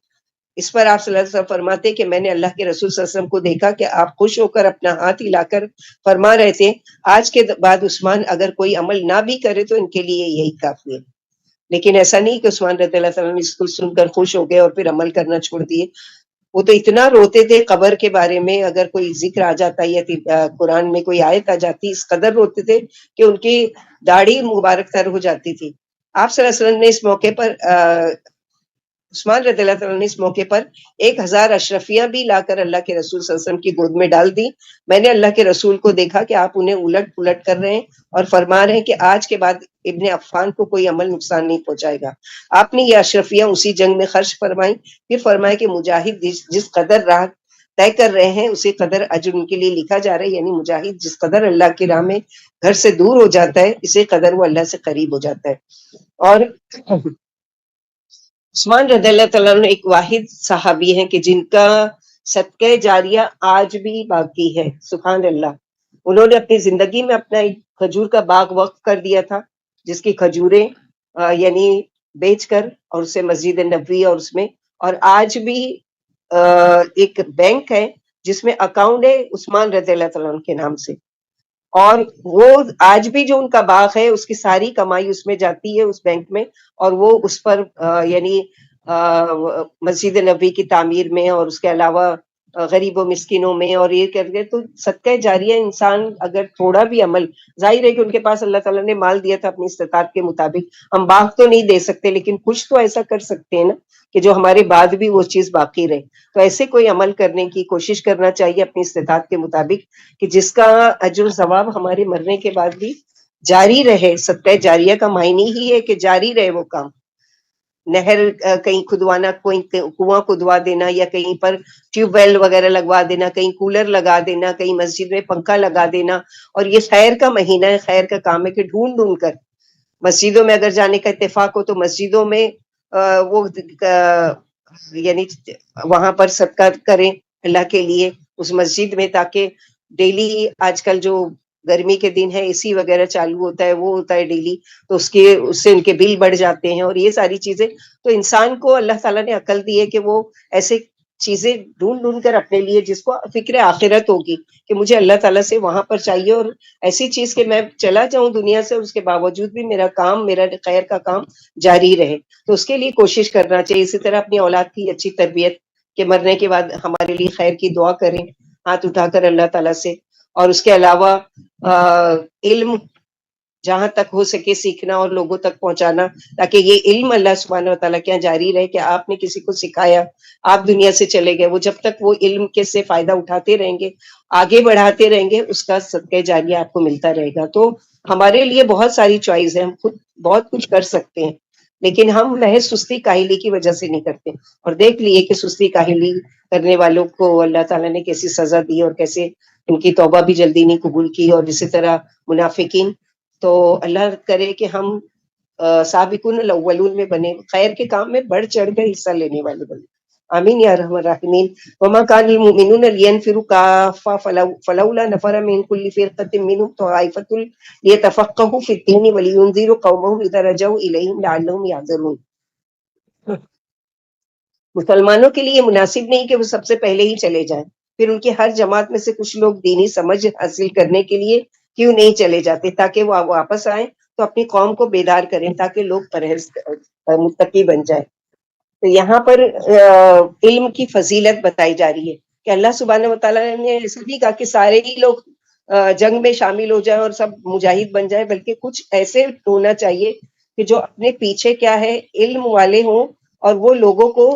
اس پر آپ صلی اللہ علیہ وسلم فرماتے کہ میں نے اللہ کے رسول صلی اللہ علیہ وسلم کو دیکھا کہ آپ خوش ہو کر اپنا ہاتھ ہلا کر فرما رہے تھے، آج کے بعد عثمان اگر کوئی عمل نہ بھی کرے تو ان کے لیے یہی کافی ہے۔ لیکن ایسا نہیں کہ عثمان رضی اللہ تعالیٰ نے اس کو سن کر خوش ہو گئے اور پھر عمل کرنا چھوڑ دیے. وہ تو اتنا روتے تھے قبر کے بارے میں، اگر کوئی ذکر آ جاتا یا قرآن میں کوئی آیت آ جاتی، اس قدر روتے تھے کہ ان کی داڑھی مبارک تر ہو جاتی تھی. آپ صلی اللہ علیہ وسلم نے اس موقع پر عثمان رضی اللہ تعالیٰ نے اس موقع پر 1000 اشرفیاں بھی لا کر اللہ کے رسول صلی اللہ علیہ وسلم کی گود میں ڈال دی. میں نے اللہ کے رسول کو دیکھا کہ آپ انہیں الٹ پلٹ کر رہے ہیں اور فرما رہے ہیں کہ آج کے بعد ابن عفان کو کوئی عمل نقصان نہیں پہنچائے گا. آپ نے یہ اشرفیاں اسی جنگ میں خرچ فرمائیں. پھر فرمایا کہ مجاہد جس قدر راہ طے کر رہے ہیں اسی قدر اجر ان کے لیے لکھا جا رہا ہے. یعنی مجاہد جس قدر اللہ کی راہ میں گھر سے دور ہو جاتا ہے اسی قدر وہ اللہ سے قریب ہو جاتا ہے. اور عثمان رضی اللہ تعالیٰ عنہ ایک واحد صحابی ہیں کہ جن کا صدقہ جاریہ آج بھی باقی ہے. سبحان اللہ. انہوں نے اپنی زندگی میں اپنا ایک کھجور کا باغ وقف کر دیا تھا، جس کی کھجوریں یعنی بیچ کر، اور اسے مسجد نبوی اور اس میں، اور آج بھی ایک بینک ہے جس میں اکاؤنٹ ہے عثمان رضی اللہ تعالیٰ عنہ کے نام سے. اور وہ آج بھی جو ان کا باغ ہے اس کی ساری کمائی اس میں جاتی ہے، اس بینک میں، اور وہ اس پر یعنی مسجد نبوی کی تعمیر میں اور اس کے علاوہ غریب و مسکینوں میں اور یہ کر کے. تو صدقہ جاریہ انسان اگر تھوڑا بھی عمل، ظاہر ہے کہ ان کے پاس اللہ تعالیٰ نے مال دیا تھا اپنی استطاعت کے مطابق، ہم باغ تو نہیں دے سکتے لیکن کچھ تو ایسا کر سکتے ہیں نا کہ جو ہمارے بعد بھی وہ چیز باقی رہے. تو ایسے کوئی عمل کرنے کی کوشش کرنا چاہیے اپنی استطاعت کے مطابق کہ جس کا اجر و ثواب ہمارے مرنے کے بعد بھی جاری رہے. صدقہ جاریہ کا معنی ہی ہے کہ جاری رہے وہ کام. نہر کہیں کھدوانا، کوئی کنواں کھدوا دینا، یا کہیں پر ٹیوب ویل وغیرہ لگوا دینا، کہیں کولر لگا دینا، کہیں مسجد میں پنکھا لگا دینا. اور یہ خیر کا مہینہ ہے، خیر کا کام ہے کہ ڈھونڈ ڈھونڈ کر مسجدوں میں اگر جانے کا اتفاق ہو تو مسجدوں میں وہ یعنی وہاں پر صدقہ کریں اللہ کے لیے اس مسجد میں، تاکہ ڈیلی آج کل جو گرمی کے دن ہے اے سی وغیرہ چالو ہوتا ہے، وہ ہوتا ہے ڈیلی، تو اس سے ان کے بل بڑھ جاتے ہیں اور یہ ساری چیزیں. تو انسان کو اللہ تعالیٰ نے عقل دی ہے کہ وہ ایسے چیزیں ڈھونڈ ڈھونڈ کر اپنے لیے، جس کو فکر آخرت ہوگی کہ مجھے اللہ تعالیٰ سے وہاں پر چاہیے، اور ایسی چیز کہ میں چلا جاؤں دنیا سے اس کے باوجود بھی میرا کام، میرا خیر کا کام جاری رہے. تو اس کے لیے کوشش کرنا چاہیے. اسی طرح اپنی اولاد کی اچھی تربیت، کہ مرنے کے بعد ہمارے لیے خیر کی دعا کریں ہاتھ اٹھا کر اللہ تعالیٰ سے. اور اس کے علاوہ علم جہاں تک ہو سکے سیکھنا اور لوگوں تک پہنچانا، تاکہ یہ علم اللہ سبحانہ و تعالیٰ کے یہاں جاری رہے کہ آپ نے کسی کو سکھایا، آپ دنیا سے چلے گئے، وہ جب تک وہ علم کے سے فائدہ اٹھاتے رہیں گے، آگے بڑھاتے رہیں گے، اس کا صدقہ جاریہ آپ کو ملتا رہے گا. تو ہمارے لیے بہت ساری چوائس ہے، ہم خود بہت کچھ کر سکتے ہیں، لیکن ہم محض سستی کاہلی کی وجہ سے نہیں کرتے. اور دیکھ لیے کہ سستی کاہلی کرنے والوں کو اللہ تعالیٰ نے کیسی سزا دی اور کیسے ان کی توبہ بھی جلدی نہیں قبول کی. اور اسی طرح منافقین. تو اللہ کرے کہ ہم سابقون الاولون میں بنے، خیر کے کام میں بڑھ چڑھ کر حصہ لینے والے بنے. آمین یا ارحم الراحمین. وما كان المؤمنون لينفروا كافة فلولا نفر من كل فرقة منهم طائفة ليتفقهوا في الدين ولينذروا قومهم إذا رجعوا إليهم لعلهم يحذرون. مسلمانوں کے لیے مناسب نہیں کہ وہ سب سے پہلے ہی چلے جائیں، پھر ان کی ہر جماعت میں سے کچھ لوگ دینی سمجھ حاصل کرنے کے لیے کیوں نہیں چلے جاتے، تاکہ وہ واپس آئیں تو اپنی قوم کو بیدار کریں، تاکہ لوگ پرہیز متقی بن جائیں. تو یہاں پر علم کی فضیلت بتائی جا رہی ہے کہ اللہ سبحانہ و تعالیٰ نے ایسا نہیں کہا کہ سارے ہی لوگ جنگ میں شامل ہو جائیں اور سب مجاہد بن جائیں، بلکہ کچھ ایسے ہونا چاہیے کہ جو اپنے پیچھے کیا ہے علم والے ہوں اور وہ لوگوں کو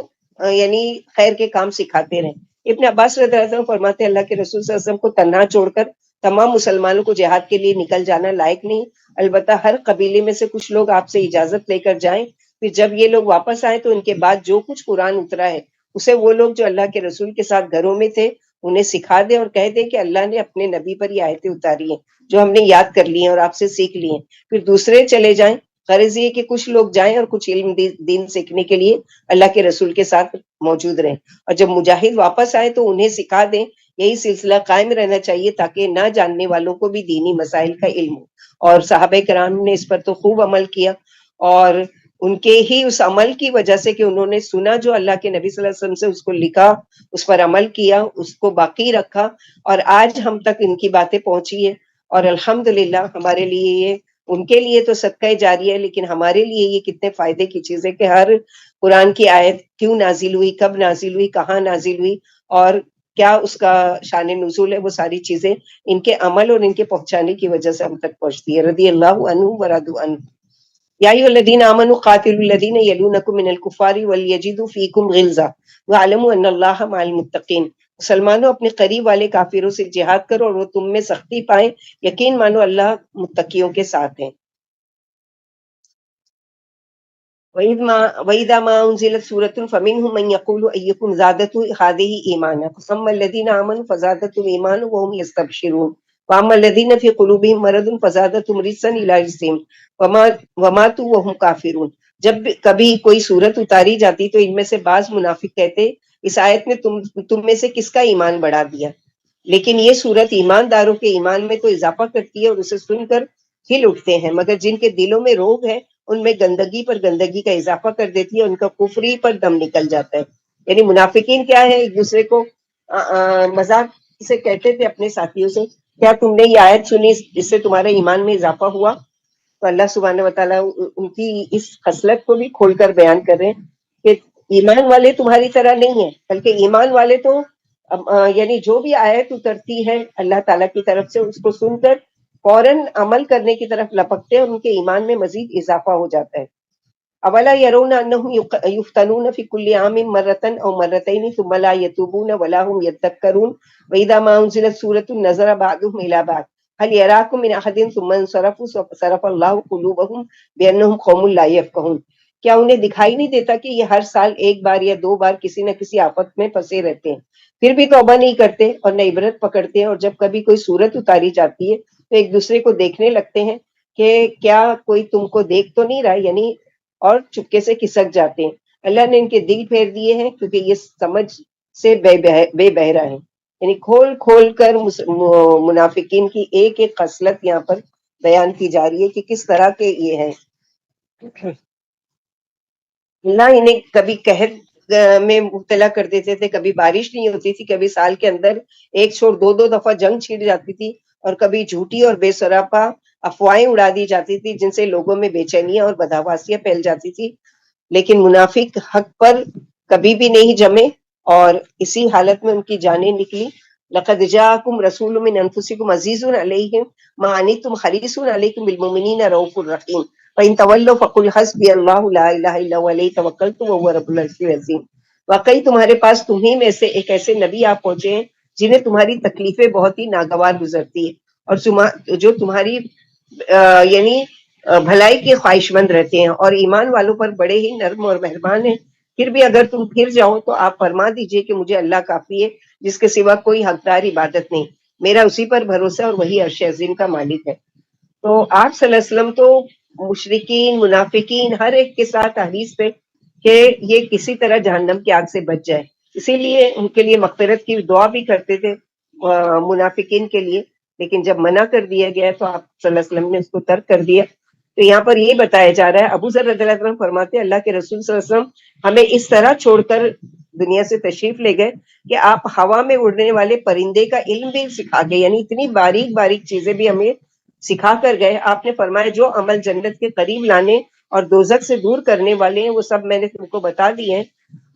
یعنی خیر کے کام سکھاتے رہیں. ابن عباس رضی اللہ عنہ فرماتے ہیں اللہ کے رسول صلی اللہ علیہ وسلم کو تنہا چھوڑ کر تمام مسلمانوں کو جہاد کے لیے نکل جانا لائق نہیں، البتہ ہر قبیلے میں سے کچھ لوگ آپ سے اجازت لے کر جائیں، پھر جب یہ لوگ واپس آئیں تو ان کے بعد جو کچھ قرآن اترا ہے اسے وہ لوگ جو اللہ کے رسول کے ساتھ گھروں میں تھے انہیں سکھا دیں، اور کہہ دیں کہ اللہ نے اپنے نبی پر یہ آیتیں اتاری ہیں جو ہم نے یاد کر لی ہیں اور آپ سے سیکھ لی ہیں. پھر دوسرے چلے جائیں. غرض یہ کہ کچھ لوگ جائیں اور کچھ علم دین سیکھنے کے لیے اللہ کے رسول کے ساتھ موجود رہیں، اور جب مجاہد واپس آئے تو انہیں سکھا دیں. یہی سلسلہ قائم رہنا چاہیے تاکہ نہ جاننے والوں کو بھی دینی مسائل کا علم ہو. اور صحابہ کرام نے اس پر تو خوب عمل کیا، اور ان کے ہی اس عمل کی وجہ سے کہ انہوں نے سنا جو اللہ کے نبی صلی اللہ علیہ وسلم سے، اس کو لکھا، اس پر عمل کیا، اس کو باقی رکھا، اور آج ہم تک ان کی باتیں پہنچی ہے. اور الحمدللہ ہمارے لیے یہ ان کے لیے تو صدقہ جاریہ ہے، لیکن ہمارے لیے یہ کتنے فائدے کی چیز ہے کہ ہر قرآن کی آیت کیوں نازل ہوئی، کب نازل ہوئی، کہاں نازل ہوئی، اور کیا اس کا شان نزول ہے، وہ ساری چیزیں ان کے عمل اور ان کے پہنچانے کی وجہ سے ہم تک پہنچتی ہے۔ رضی اللہ عنہ ورضوا عنہ۔ یا ایھا الذین آمنوا قاتلوا الذین یلونکم من الکفار وليجدوا فیکم غلظہ واعلموا ان اللہ مع المتقین۔ مسلمانوں اپنے قریب والے کافروں سے جہاد کرو اور وہ تم میں سختی پائیں، یقین مانو اللہ متقیوں کے ساتھ ہیں۔ وَإِذَا مَا أُنزِلَتْ سُورَةٌ فَمِنْهُم مَّن يَقُولُ أَيُّكُمْ زَادَتْهُ هَٰذِهِ إِيمَانًا فَأَمَّا الَّذِينَ آمَنُوا فَزَادَتْهُمْ إِيمَانًا وَهُمْ يَسْتَبْشِرُونَ وَأَمَّا الَّذِينَ فِي قُلُوبِهِم مَّرَضٌ فَزَادَتْهُمْ رِجْسًا إِلَىٰ رِجْسِهِمْ وَمَاتُوا وَهُمْ كَافِرُونَ۔ جب کبھی کوئی صورت اتاری جاتی تو ان میں سے بعض منافق کہتے اس آیت نے تم میں سے کس کا ایمان بڑھا دیا، لیکن یہ صورت ایمانداروں کے ایمان میں تو اضافہ کرتی ہے اور اسے سن کر ہل اٹھتے ہیں، مگر جن کے دلوں میں روگ ہے ان میں گندگی پر گندگی کا اضافہ کر دیتی ہے، ان کا کفری پر دم نکل جاتا ہے۔ یعنی منافقین کیا ہے، ایک دوسرے کو مذاق سے کہتے تھے اپنے ساتھیوں سے، کیا تم نے یہ آیت سنی اس سے تمہارے ایمان میں اضافہ ہوا؟ تو اللہ سبحانہ وتعالیٰ ان کی اس خصلت کو بھی کھول کر بیان کر رہے ہیں کہ ایمان والے تمہاری طرح نہیں ہیں، بلکہ ایمان والے تو یعنی جو بھی آیت اترتی ہے اللہ تعالیٰ کی طرف سے اس کو سن کر فوراً عمل کرنے کی طرف لپکتے ہیں اور ان کے ایمان میں مزید اضافہ ہو جاتا ہے۔ اولا يرون انهم يفتنون في كل عام مرة او مرتين ثم لا يتوبون ولا هم يذكرون واذا ما انزلت سورة نظر بعضهم الى بعض هل يراكم من احد ثم انصرفوا صرف الله قلوبهم بانهم قوم لا يفقهون۔ کیا انہیں دکھائی نہیں دیتا کہ یہ ہر سال ایک بار یا دو بار کسی نہ کسی آفت میں پھنسے رہتے ہیں، پھر بھی توبہ نہیں کرتے اور نہ عبرت پکڑتے ہیں، اور جب کبھی کوئی صورت اتاری جاتی ہے تو ایک دوسرے کو دیکھنے لگتے ہیں کہ کیا کوئی تم کو دیکھ تو نہیں رہا، یعنی اور چپکے سے کھسک جاتے ہیں۔ اللہ نے ان کے دل پھیر دیے ہیں کیونکہ یہ سمجھ سے بے بہرا ہے۔ یعنی کھول کھول کر منافقین کی ایک ایک خصلت یہاں پر بیان کی جا رہی ہے کہ کس طرح کے یہ ہیں۔ اللہ انہیں کبھی قحط میں مبتلا کر دیتے تھے، کبھی بارش نہیں ہوتی تھی، کبھی سال کے اندر ایک چھوڑ دو دفعہ جنگ چھڑ جاتی تھی، اور کبھی جھوٹی اور بے سراپا افواہیں اڑا دی جاتی تھی جن سے لوگوں میں بے چینیاں اور بدحواسیاں پھیل جاتی تھی، لیکن منافق حق پر کبھی بھی نہیں جمے اور اسی حالت میں ان کی جانیں نکلی۔ لقد جاءکم رسول من انفسکم عزیز علیہ ما عنتم حریص علیکم بالمؤمنین رؤوف الرحیم فَإِن تَوَلَّوْا فَقُلْ حَسْبِيَ اللَّهُ لَا إِلَٰهَ إِلَّا هُوَ عَلَيْهِ تَوَكَّلْتُ وَهُوَ رَبُّ الْعَرْشِ الْعَظِيمِ۔ واقعی تمہارے پاس تمہیں میں سے ایک ایسے نبی آ پہنچے ہیں جنہیں تمہاری تکلیفیں بہت ہی ناگوار گزرتی ہے اور جو تمہاری یعنی بھلائی کے خواہش مند رہتے ہیں اور ایمان والوں پر بڑے ہی نرم اور مہربان ہیں۔ پھر بھی اگر تم پھر جاؤ تو آپ فرما دیجئے کہ مجھے اللہ کافی ہے جس کے سوا کوئی حقدار عبادت نہیں، میرا اسی پر بھروسہ اور وہی عرش عظیم کا مالک ہے۔ تو آپ صلی اللہ علیہ وسلم تو مشرکین منافقین ہر ایک کے ساتھ حدیث پہ کہ یہ کسی طرح جہنم کی آگ سے بچ جائے، اسی لیے ان کے لیے مغفرت کی دعا بھی کرتے تھے منافقین کے لیے، لیکن جب منع کر دیا گیا تو آپ صلی اللہ علیہ وسلم نے اس کو ترک کر دیا۔ تو یہاں پر یہ بتایا جا رہا ہے، ابو ذر رضی اللہ عنہ فرماتے ہیں اللہ کے رسول صلی اللہ علیہ وسلم ہمیں اس طرح چھوڑ کر دنیا سے تشریف لے گئے کہ آپ ہوا میں اڑنے والے پرندے کا علم بھی سکھا گئے، یعنی اتنی باریک باریک چیزیں بھی ہمیں سکھا کر گئے۔ آپ نے فرمایا جو عمل جنت کے قریب لانے اور دوزخ سے دور کرنے والے ہیں وہ سب میں نے تم کو بتا دیے ہیں۔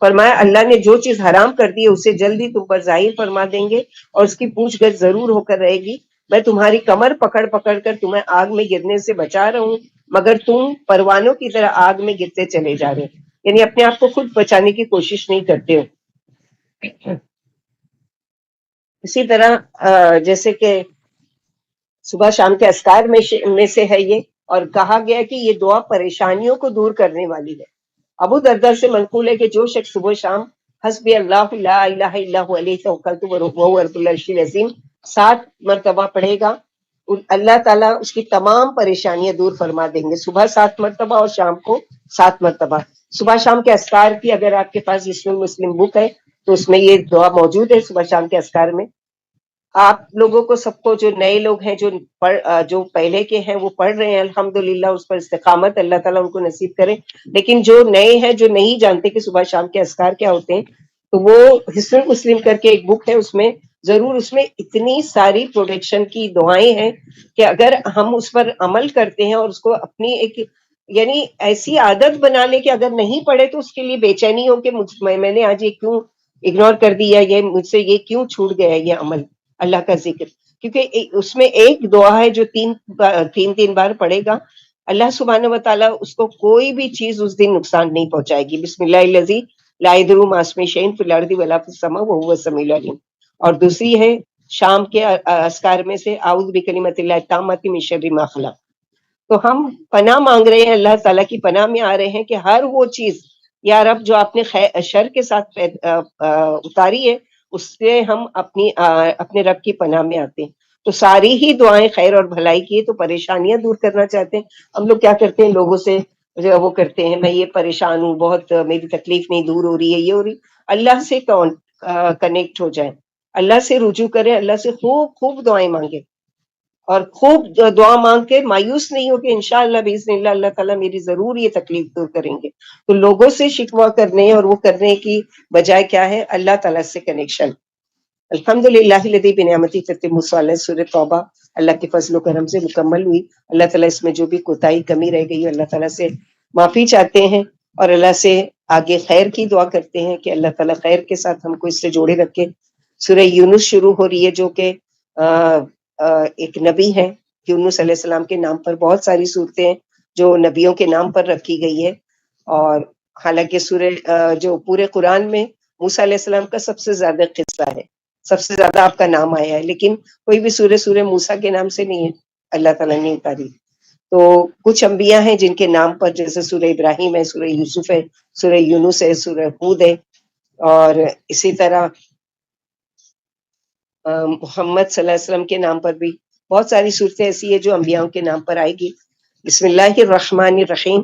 فرمایا اللہ نے جو چیز حرام کر دی ہے اسے جلدی تم پر ظاہر فرما دیں گے اور اس کی پوچھ گچھ ضرور ہو کر رہے گی۔ میں تمہاری کمر پکڑ پکڑ کر تمہیں آگ میں گرنے سے بچا رہا ہوں، مگر تم پروانوں کی طرح آگ میں گرتے چلے جا رہے، یعنی اپنے آپ کو خود بچانے کی کوشش نہیں کرتے ہو۔ اسی طرح جیسے کہ صبح شام کے اذکار میں سے ہے یہ، اور کہا گیا کہ یہ دعا پریشانیوں کو دور کرنے والی ہے۔ ابو دردہ سے منقول ہے کہ جو شخص صبح شام حسبی اللہ لا الہ الا هو علیہ توکلت وہو رب العرش العظیم 7 مرتبہ پڑھے گا، اللہ تعالیٰ اس کی تمام پریشانیاں دور فرما دیں گے، صبح 7 مرتبہ اور شام کو 7 مرتبہ۔ صبح شام کے اذکار کی اگر آپ کے پاس حصن مسلم بک ہے تو اس میں یہ دعا موجود ہے صبح شام کے اذکار میں۔ آپ لوگوں کو سب کو جو نئے لوگ ہیں جو پہلے کے ہیں وہ پڑھ رہے ہیں الحمدللہ، اس پر استقامت اللہ تعالیٰ ان کو نصیب کرے، لیکن جو نئے ہیں جو نہیں جانتے کہ صبح شام کے اذکار کیا ہوتے ہیں تو وہ حصن مسلم کر کے ایک بک ہے، اس میں ضرور اس میں اتنی ساری پروٹیکشن کی دعائیں ہیں کہ اگر ہم اس پر عمل کرتے ہیں اور اس کو اپنی ایک یعنی ایسی عادت بنا لے کہ اگر نہیں پڑھے تو اس کے لیے بے چینی ہو کہ میں نے آج یہ کیوں اگنور کر دیا، یہ مجھ سے یہ کیوں چھوٹ گیا یہ عمل اللہ کا ذکر. کیونکہ اس میں ایک دعا ہے جو تین بار پڑھے گا، اللہ سبحانہ و تعالیٰ اس کو کوئی بھی چیز اس دن نقصان نہیں پہنچائے گی. بسم اللہ الذی لا یضر مع اسمہ شیء فی الارض ولا فی السماء وهو السمیع العلیم. اور دوسری ہے شام کے اذکار میں سے اعوذ بکلمۃ اللہ التامۃ من شر ما خلق. تو ہم پناہ مانگ رہے ہیں، اللہ تعالیٰ کی پناہ میں آ رہے ہیں کہ ہر وہ چیز یا رب جو آپ نے شر کے ساتھ اتاری ہے اس سے ہم اپنے رب کی پناہ میں آتے ہیں. تو ساری ہی دعائیں خیر اور بھلائی کی ہے. تو پریشانیاں دور کرنا چاہتے ہیں ہم لوگ کیا کرتے ہیں، لوگوں سے وہ کرتے ہیں میں یہ پریشان ہوں، بہت میری تکلیف نہیں دور ہو رہی ہے، یہ ہو رہی. اللہ سے کنیکٹ ہو جائیں، اللہ سے رجوع کریں، اللہ سے خوب خوب دعائیں مانگیں اور خوب دعا مانگ کے مایوس نہیں ہو کہ انشاءاللہ باذن اللہ اللہ تعالیٰ میری ضرور یہ تکلیف دور کریں گے. تو لوگوں سے شکوہ کرنے اور وہ کرنے کی بجائے کیا ہے، اللہ تعالیٰ سے کنیکشن. الحمدللہ الذی بنعمتہ تتم الصالحات، سورہ توبہ اللہ کے فضل و کرم سے مکمل ہوئی. اللہ تعالیٰ اس میں جو بھی کوتاہی کمی رہ گئی اللہ تعالیٰ سے معافی چاہتے ہیں اور اللہ سے آگے خیر کی دعا کرتے ہیں کہ اللہ تعالیٰ خیر کے ساتھ ہم کو اس سے جوڑے رکھے. سورہ یونس شروع ہو رہی ہے جو کہ ایک نبی ہے. یونس علیہ السلام کے نام پر بہت ساری صورتیں ہیں جو نبیوں کے نام پر رکھی گئی ہے. اور حالانکہ سورہ جو پورے قرآن میں موسیٰ علیہ السلام کا سب سے زیادہ قصہ ہے، سب سے زیادہ آپ کا نام آیا ہے، لیکن کوئی بھی سورہ موسیٰ کے نام سے نہیں ہے، اللہ تعالیٰ نے اتاری. تو کچھ انبیاء ہیں جن کے نام پر، جیسے سورہ ابراہیم ہے، سورہ یوسف ہے، سورہ یونس ہے، سورہ ہود ہے. اور اسی طرح محمد صلی اللہ علیہ وسلم کے نام پر بھی بہت ساری صورتیں ایسی ہیں جو انبیاء کے نام پر آئے گی. بسم اللہ الرحمن الرحیم.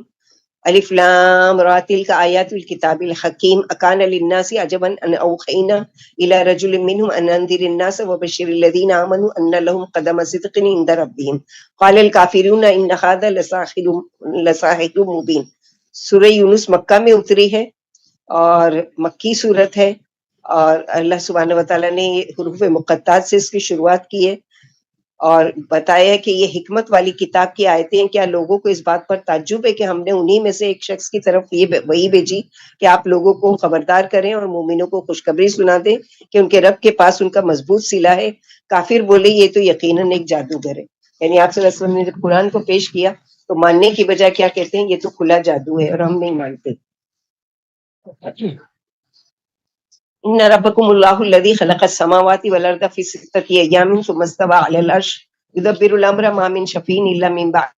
الف لام را تلک آیات الکتاب الحکیم اکان للناس عجبا ان اوحینا الی رجل منهم ان انذر الناس وبشر الذین آمنوا ان لهم قدم صدق عند ربهم قال الکافرون ان هذا لساحر مبین. سورہ یونس مکہ میں اتری ہے اور مکی صورت ہے، اور اللہ سبحانہ و تعالیٰ نے حروف مقطعات سے اس کی شروعات کی ہے اور بتایا کہ یہ حکمت والی کتاب کی آیتیں ہیں. کیا لوگوں کو اس بات پر تعجب ہے کہ ہم نے انہی میں سے ایک شخص کی طرف یہ وہی بھیجی کہ آپ لوگوں کو خبردار کریں اور مومنوں کو خوشخبری سنا دیں کہ ان کے رب کے پاس ان کا مضبوط صلہ ہے. کافر بولے یہ تو یقیناً ایک جادوگر ہے. یعنی آپ صلی اللہ علیہ وسلم نے جب قرآن کو پیش کیا تو ماننے کی بجائے کیا کہتے ہیں، یہ تو کھلا جادو ہے اور ہم نہیں مانتے. ان ربکم اللہ الذی خلق السماوات والارض فی ستۃ ایام ثم استوى علی العرش یدبر الامر ما من شفیع الا من بعد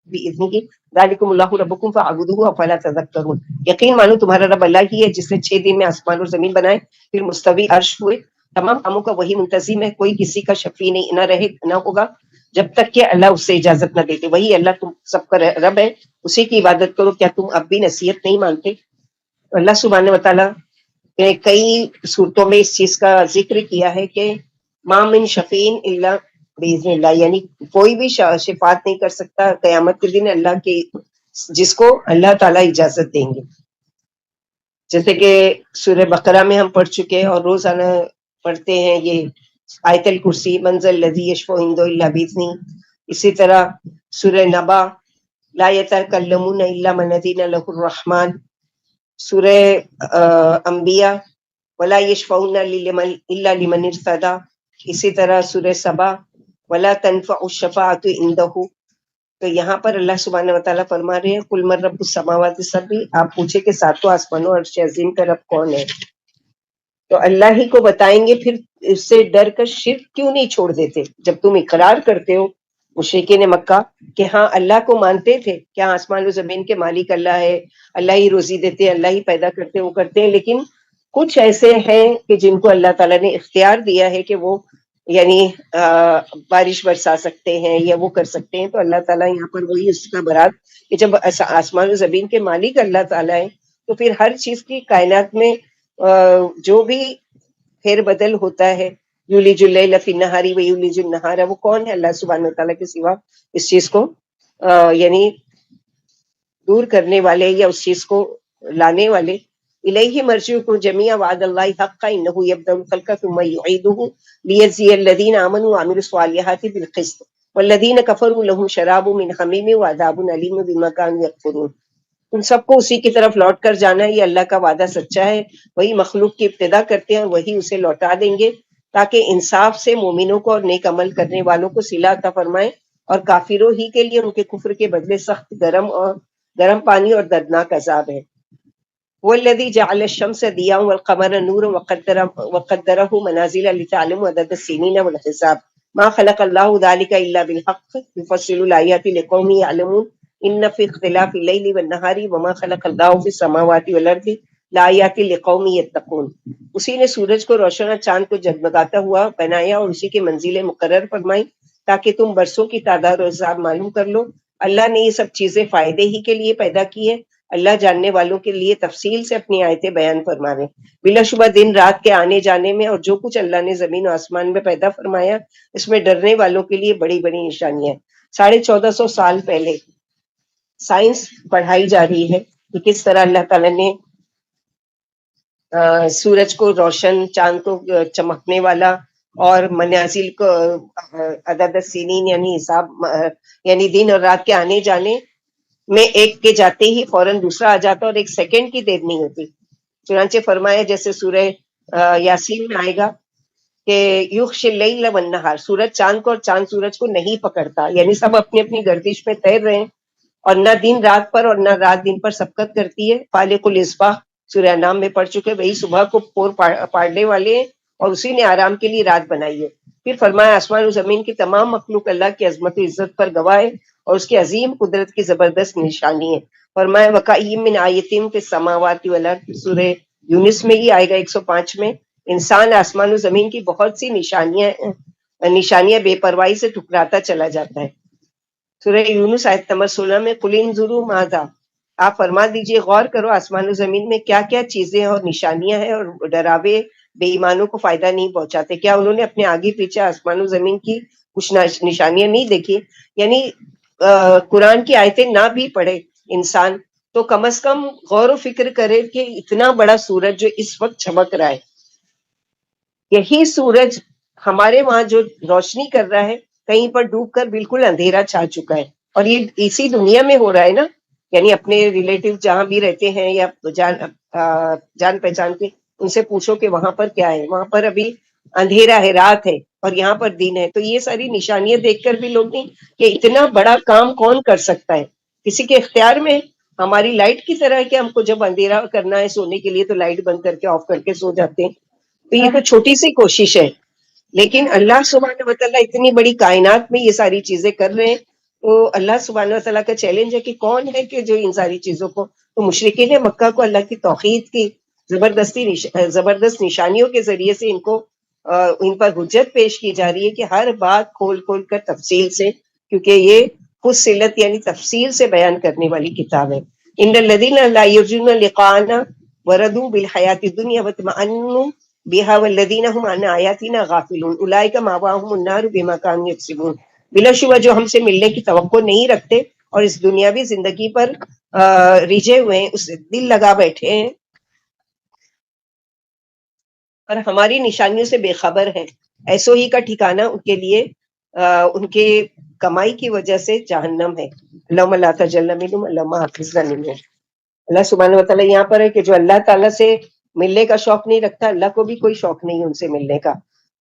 باذنہ ذالکم اللہ ربکم فاعبدوہ افلا تذکرون. یقین مانو تمہارا رب اللہ ہی ہے جس نے 6 دن میں آسمان اور زمین بنائے، پھر مستوی عرش ہوئے. تمام کاموں کا وہی منتظم ہے، کوئی کسی کا شفیع نہیں نہ رہے نہ ہوگا جب تک کہ اللہ اس سے اجازت نہ دیتے. وہی اللہ تم سب کا رب ہے، اسی کی عبادت کرو. کیا تم اب بھی نصیحت نہیں مانتے؟ اللہ سبحانہ وتعالیٰ نے کئی صورتوں میں اس چیز کا ذکر کیا ہے کہ ما من شفیع الا باذن اللہ، یعنی کوئی بھی شفاعت نہیں کر سکتا قیامت کے دن اللہ کی، جس کو اللہ تعالیٰ اجازت دیں گے. جیسے کہ سورہ بقرہ میں ہم پڑھ چکے اور روزانہ پڑھتے ہیں یہ آیت الکرسی، من ذا الذی یشفع عنده الا باذنہ. اسی طرح سورہ نبا لا یتکلمون الا من اذن له الرحمن. سورہ انبیاء ولا یشفعون الا لمن ارتضی. اسی طرح سورہ سبا ولا تنفع الشفاعۃ عنده. تو یہاں پر اللہ سبحانہ وتعالیٰ فرما رہے ہیں قل من رب السماوات السبع، آپ پوچھے کہ ساتوں آسمانوں اور عرش عظیم کا رب کون ہے، تو اللہ ہی کو بتائیں گے. پھر اس سے ڈر کر شرک کیوں نہیں چھوڑ دیتے؟ جب تم اقرار کرتے ہو مشرکین مکہ کہ ہاں اللہ کو مانتے تھے، کیا آسمان و زمین کے مالک اللہ ہے، اللہ ہی روزی دیتے، اللہ ہی پیدا کرتے، وہ کرتے ہیں، لیکن کچھ ایسے ہیں کہ جن کو اللہ تعالیٰ نے اختیار دیا ہے کہ وہ یعنی بارش برسا سکتے ہیں یا وہ کر سکتے ہیں. تو اللہ تعالیٰ یہاں پر وہی اس کا برات کہ جب آسمان و زمین کے مالک اللہ تعالیٰ ہیں تو پھر ہر چیز کی کائنات میں جو بھی پھیر بدل ہوتا ہے، یولج اللیل فی النہار و یولج النہار، وہ کون ہے؟ اللہ سبحانہ وتعالیٰ کے سوا اس چیز کو یعنی دور کرنے والے یا اس چیز کو لانے والے. الیہ مرجعکم جمیعا وعد اللہ حقا انہ یبدأ الخلق ثم یعیدہ لیجزی الذین آمنوا وعملوا الصالحات بالقسط والذین کفروا لهم شراب من حمیم وعذاب علیم بما کانوا یکفرون۔ ان سب کو اسی کی طرف لوٹ کر جانا ہے، یہ اللہ کا وعدہ سچا ہے، وہی مخلوق کی ابتدا کرتے ہیں اور وہی اسے لوٹا دیں گے تاکہ انصاف سے مومنوں کو اور نیک عمل کرنے والوں کو صلہ عطا فرمائے، اور کافروں ہی کے لیے ان کے کفر کے بدلے سخت گرم پانی اور دردناک عذاب ہے۔ والذی جعل الشمس ضیاء والقمر نورا وقدرہ منازل لتعلموا عدد السنین والحساب ما خلق اللہ ذلک الا بالحق یفصل الآیات لقوم یعلمون ان فی اختلاف اللیل والنہار وما خلق اللہ فی السماوات والارض لآیات لقوم یتقون۔ اسی نے سورج کو روشن اور چاند کو جگمگاتا ہوا بنایا اور اسی کی منزلیں مقرر فرمائی تاکہ تم برسوں کی تعداد اور حساب معلوم کر لو۔ اللہ نے یہ سب چیزیں فائدے ہی کے لیے پیدا کی ہے، اللہ جاننے والوں کے لیے تفصیل سے اپنی آیتیں بیان فرما رہے ہیں۔ بلا شبہ دن رات کے آنے جانے میں اور جو کچھ اللہ نے زمین و آسمان میں پیدا فرمایا اس میں ڈرنے والوں کے لیے بڑی بڑی نشانیاں ہیں۔ 1450 سال پہلے سائنس پڑھائی جا رہی ہے کہ کس طرح اللہ تعالیٰ نے سورج کو روشن، چاند کو چمکنے والا، اور منازل کو عدد السنین یعنی حساب، یعنی دن اور رات کے آنے جانے میں ایک کے جاتے ہی فوراً دوسرا آ جاتا اور ایک سیکنڈ کی دیر نہیں ہوتی۔ چنانچہ فرمایا جیسے سورہ یاسین میں آئے گا کہ یغشی اللیل والنہار، سورج چاند کو اور چاند سورج کو نہیں پکڑتا، یعنی سب اپنی اپنی گردش میں تیر رہے ہیں، اور نہ دن رات پر اور نہ رات دن پر سبقت کرتی ہے۔ فالق الاصباح سورہ نام میں پڑھ چکے، وہی صبح کو پور پاڑنے والے ہیں اور اسی نے آرام کے لیے رات بنائی ہے۔ پھر فرمایا آسمان و زمین کی تمام مخلوق اللہ کی عظمت و عزت پر گواہ ہے اور اس کی عظیم قدرت کی زبردست نشانی ہے۔ فرمایا وَكَأَيٍّ مِّنْ آیَةٍ فِي السَّمَاوَاتِ وَالْأَرْضِ، سورہ یونس میں ہی آئے گا 105 میں۔ انسان آسمان و زمین کی بہت سی نشانیاں بے پرواہی سے ٹھکراتا چلا جاتا ہے۔ سورہ یونس آیت نمبر 16 میں قُلْ انظُرُوا ماذا، آپ فرما دیجئے غور کرو آسمان و زمین میں کیا کیا چیزیں اور نشانیاں ہیں، اور ڈراوے بے ایمانوں کو فائدہ نہیں پہنچاتے۔ کیا انہوں نے اپنے آگے پیچھے آسمان و زمین کی کچھ نشانیاں نہیں دیکھی؟ یعنی قرآن کی آیتیں نہ بھی پڑھے انسان تو کم از کم غور و فکر کرے کہ اتنا بڑا سورج جو اس وقت چمک رہا ہے، یہی سورج ہمارے وہاں جو روشنی کر رہا ہے کہیں پر ڈوب کر بالکل اندھیرا چھا چکا ہے، اور یہ اسی دنیا میں ہو رہا ہے نا، یعنی اپنے ریلیٹیو جہاں بھی رہتے ہیں یا جان پہچان کے ان سے پوچھو کہ وہاں پر کیا ہے، وہاں پر ابھی اندھیرا ہے، رات ہے، اور یہاں پر دن ہے۔ تو یہ ساری نشانیاں دیکھ کر بھی لوگ نہیں کہ اتنا بڑا کام کون کر سکتا ہے، کسی کے اختیار میں۔ ہماری لائٹ کی طرح ہے کہ ہم کو جب اندھیرا کرنا ہے سونے کے لیے تو لائٹ بند کر کے آف کر کے سو جاتے ہیں، تو یہ تو چھوٹی سی کوشش ہے، لیکن اللہ سبحانہ وتعالیٰ اتنی بڑی کائنات میں یہ ساری چیزیں کر رہے ہیں، تو اللہ سبحانہ وتعالیٰ کا چیلنج ہے کہ کون ہے کہ جو ان ساری چیزوں کو، تو مشرکین مکہ کو اللہ کی توحید کی زبردست نشانیوں کے ذریعے سے ان پر حجت پیش کی جا رہی ہے کہ ہر بات کھول کھول کر تفصیل سے، کیونکہ یہ فصلت یعنی تفصیل سے بیان کرنے والی کتاب ہے۔ ان الذین لا یرجون لقاءنا وردوا بالحیاۃ الدنیا واطمأنوا بها والذین هم عن آیاتنا غافلون اولئک مأواهم النار بما كانوا یکسبون۔ بلا شبہ جو ہم سے ملنے کی توقع نہیں رکھتے اور اس دنیاوی زندگی پر رجھے ہوئے ہیں، اس دل لگا بیٹھے ہیں اور ہماری نشانیوں سے بے خبر ہیں، ایسو ہی کا ٹھکانہ ان کے لیے ان کے کمائی کی وجہ سے جہنم ہے۔ اللہم لا تجعلنا منہم، اللہم حافظنا منہم۔ اللہ سبحانہ وتعالیٰ یہاں پر ہے کہ جو اللہ تعالیٰ سے ملنے کا شوق نہیں رکھتا، اللہ کو بھی کوئی شوق نہیں ہے ان سے ملنے کا۔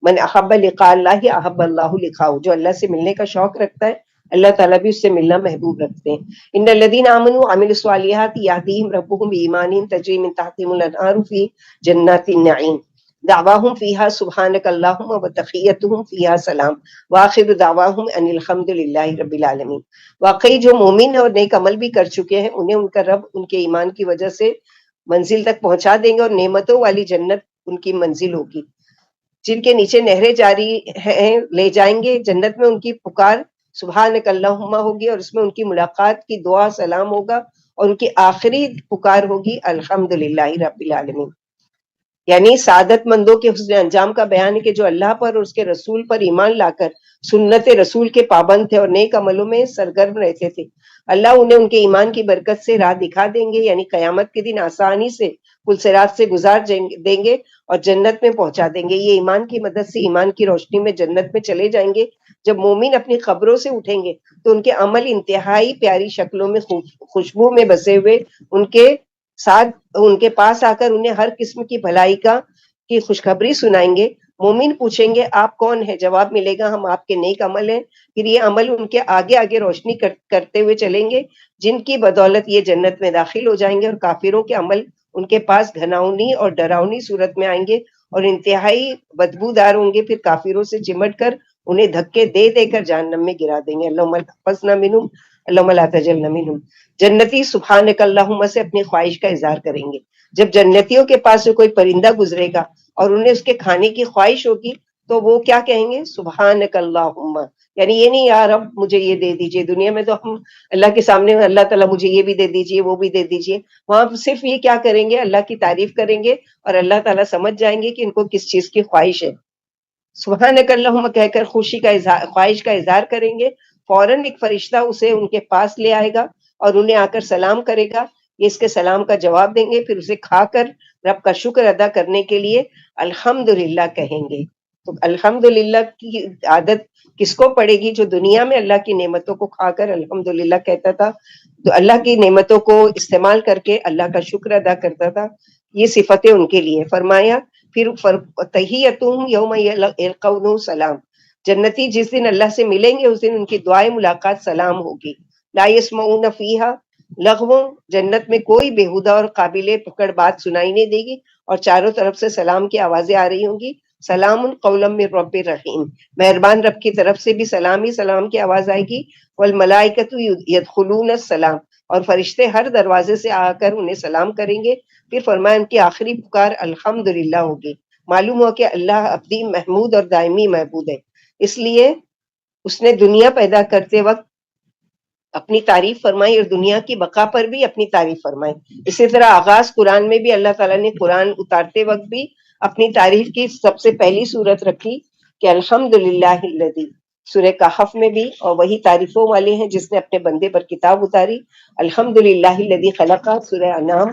من احب لقاء اللہ احب اللہ لقاءہ، جو اللہ سے ملنے کا شوق رکھتا ہے اللہ تعالیٰ بھی اس سے ملنا محبوب رکھتے ہیں۔ ان الذین آمنوا وعملوا الصالحات یہدیہم ربہم بایمانہم تجری من تحتہم الانہار فی جنات النعیم دعواہم فیہا سبحانک اللہم وتحیتہم فیہا سلام وآخر دعواہم ان الحمد للہ رب العالمین۔ واقعی جو مومن اور نیک عمل بھی کر چکے ہیں انہیں ان کا رب ان کے ایمان کی وجہ سے منزل تک پہنچا دیں گے، اور نعمتوں والی جنت ان کی منزل ہوگی، جن کے نیچے نہریں جاری ہیں، لے جائیں گے۔ جنت میں ان کی پکار سبحانک اللہم ہوگی، اور اس میں ان کی ملاقات کی دعا سلام ہوگا، اور ان کی آخری پکار ہوگی الحمد للہ رب العالمین۔ یعنی سعادت مندوں کے حسن انجام کا بیان ہے کہ جو اللہ پر اور اس کے رسول پر ایمان لا کر سنت رسول کے پابند تھے اور نیک عملوں میں سرگرم رہتے تھے، اللہ انہیں ان کے ایمان کی برکت سے راہ دکھا دیں گے، یعنی قیامت کے دن آسانی سے پل صراط سے گزار دیں گے اور جنت میں پہنچا دیں گے۔ یہ ایمان کی مدد سے ایمان کی روشنی میں جنت میں چلے جائیں گے۔ جب مومن اپنی قبروں سے اٹھیں گے تو ان کے عمل انتہائی پیاری شکلوں میں خوشبو میں بسے ہوئے ان کے ساتھ ان کے پاس آ کر انہیں ہر قسم کی بھلائی کی خوشخبری سنائیں گے۔ مومن پوچھیں گے آپ کون ہیں؟ جواب ملے گا ہم آپ کے نیک عمل ہیں۔ پھر یہ عمل ان کے آگے آگے روشنی کرتے ہوئے چلیں گے، جن کی بدولت یہ جنت میں داخل ہو جائیں گے، اور کافروں کے عمل ان کے پاس گھناؤنی اور ڈراؤنی صورت میں آئیں گے اور انتہائی بدبودار ہوں گے، پھر کافروں سے چمٹ کر انہیں دھکے دے دے کر جہنم میں گرا دیں گے۔ اللہم احفظنا منہم اللہم لا تجعلنا منہم۔ جنتی سبحانک اللہم سے اپنی خواہش کا اظہار کریں گے۔ جب جنتیوں کے پاس سے کوئی پرندہ گزرے گا اور انہیں اس کے کھانے کی خواہش ہوگی تو وہ کیا کہیں گے؟ سبحانک اللہم، یعنی یہ نہیں یا رب مجھے یہ دے دیجئے۔ دنیا میں تو ہم اللہ کے سامنے اللہ تعالیٰ مجھے یہ بھی دے دیجئے وہ بھی دے دیجئے، وہاں صرف یہ کیا کریں گے؟ اللہ کی تعریف کریں گے اور اللہ تعالیٰ سمجھ جائیں گے کہ ان کو کس چیز کی خواہش ہے۔ سبحانک اللہم کہہ کر خوشی کا خواہش کا اظہار کریں گے، فوراً ایک فرشتہ اسے ان کے پاس لے آئے گا اور انہیں آ کر سلام کرے گا، یہ اس کے سلام کا جواب دیں گے، پھر اسے کھا کر رب کا شکر ادا کرنے کے لیے الحمدللہ کہیں گے۔ تو الحمدللہ کی عادت کس کو پڑے گی؟ جو دنیا میں اللہ کی نعمتوں کو کھا کر الحمدللہ کہتا تھا، تو اللہ کی نعمتوں کو استعمال کر کے اللہ کا شکر ادا کرتا تھا، یہ صفتیں ان کے لیے۔ فرمایا پھر تحیتہم یوم یلقونه سلام، جنتی جس دن اللہ سے ملیں گے اس دن ان کی دعائیں ملاقات سلام ہوگی۔ لا یسمعون فیہا لغو، جنت میں کوئی بےہودہ اور قابل پکڑ بات سنائی نہیں دے گی اور چاروں طرف سے سلام کی آوازیں آ رہی ہوں گی۔ سلام قولا من رب الرحیم، مہربان رب کی طرف سے بھی سلام ہی سلام کی آواز آئے گی۔ والملائکۃ یدخلون السلام، اور فرشتے ہر دروازے سے آ کر انہیں سلام کریں گے۔ پھر فرمایا ان کی آخری پکار الحمدللہ ہوگی۔ معلوم ہو کہ اللہ ابدی محمود اور دائمی محبود ہے، اس لیے اس نے دنیا پیدا کرتے وقت اپنی تعریف فرمائی اور دنیا کی بقا پر بھی اپنی تعریف فرمائی۔ اسی طرح آغاز قرآن میں بھی اللہ تعالیٰ نے قرآن اتارتے وقت بھی اپنی تعریف کی سب سے پہلی صورت رکھی کہ الحمدللہ الذی، سورہ کہف میں بھی، اور وہی تعریفوں والے ہیں جس نے اپنے بندے پر کتاب اتاری۔ الحمدللہ الذی خلق، سورہ انعام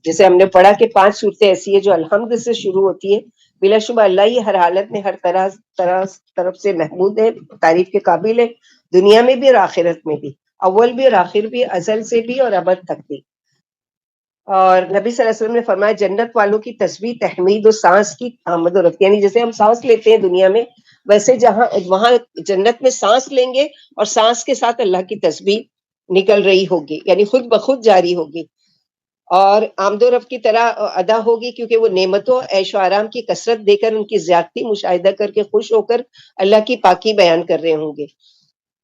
جیسے ہم نے پڑھا کہ 5 صورتیں ایسی ہیں جو الحمد سے شروع ہوتی ہے۔ بلا شبہ اللہ ہی ہر حالت میں ہر طرف سے محمود ہے، تعریف کے قابل ہے، دنیا میں بھی اور آخرت میں بھی، اول بھی اور آخر بھی، ازل سے بھی اور ابد تک بھی۔ اور نبی صلی اللہ علیہ وسلم نے فرمایا جنت والوں کی تسبیح تحمید و سانس کی آمد و رفت، یعنی جیسے ہم سانس لیتے ہیں دنیا میں، ویسے وہاں جنت میں سانس لیں گے اور سانس کے ساتھ اللہ کی تسبیح نکل رہی ہوگی، یعنی خود بخود جاری ہوگی اور آمد و رفت کی طرح ادا ہوگی، کیونکہ وہ نعمتوں عیش و آرام کی کثرت دے کر ان کی زیادتی مشاہدہ کر کے خوش ہو کر اللہ کی پاکی بیان کر رہے ہوں گے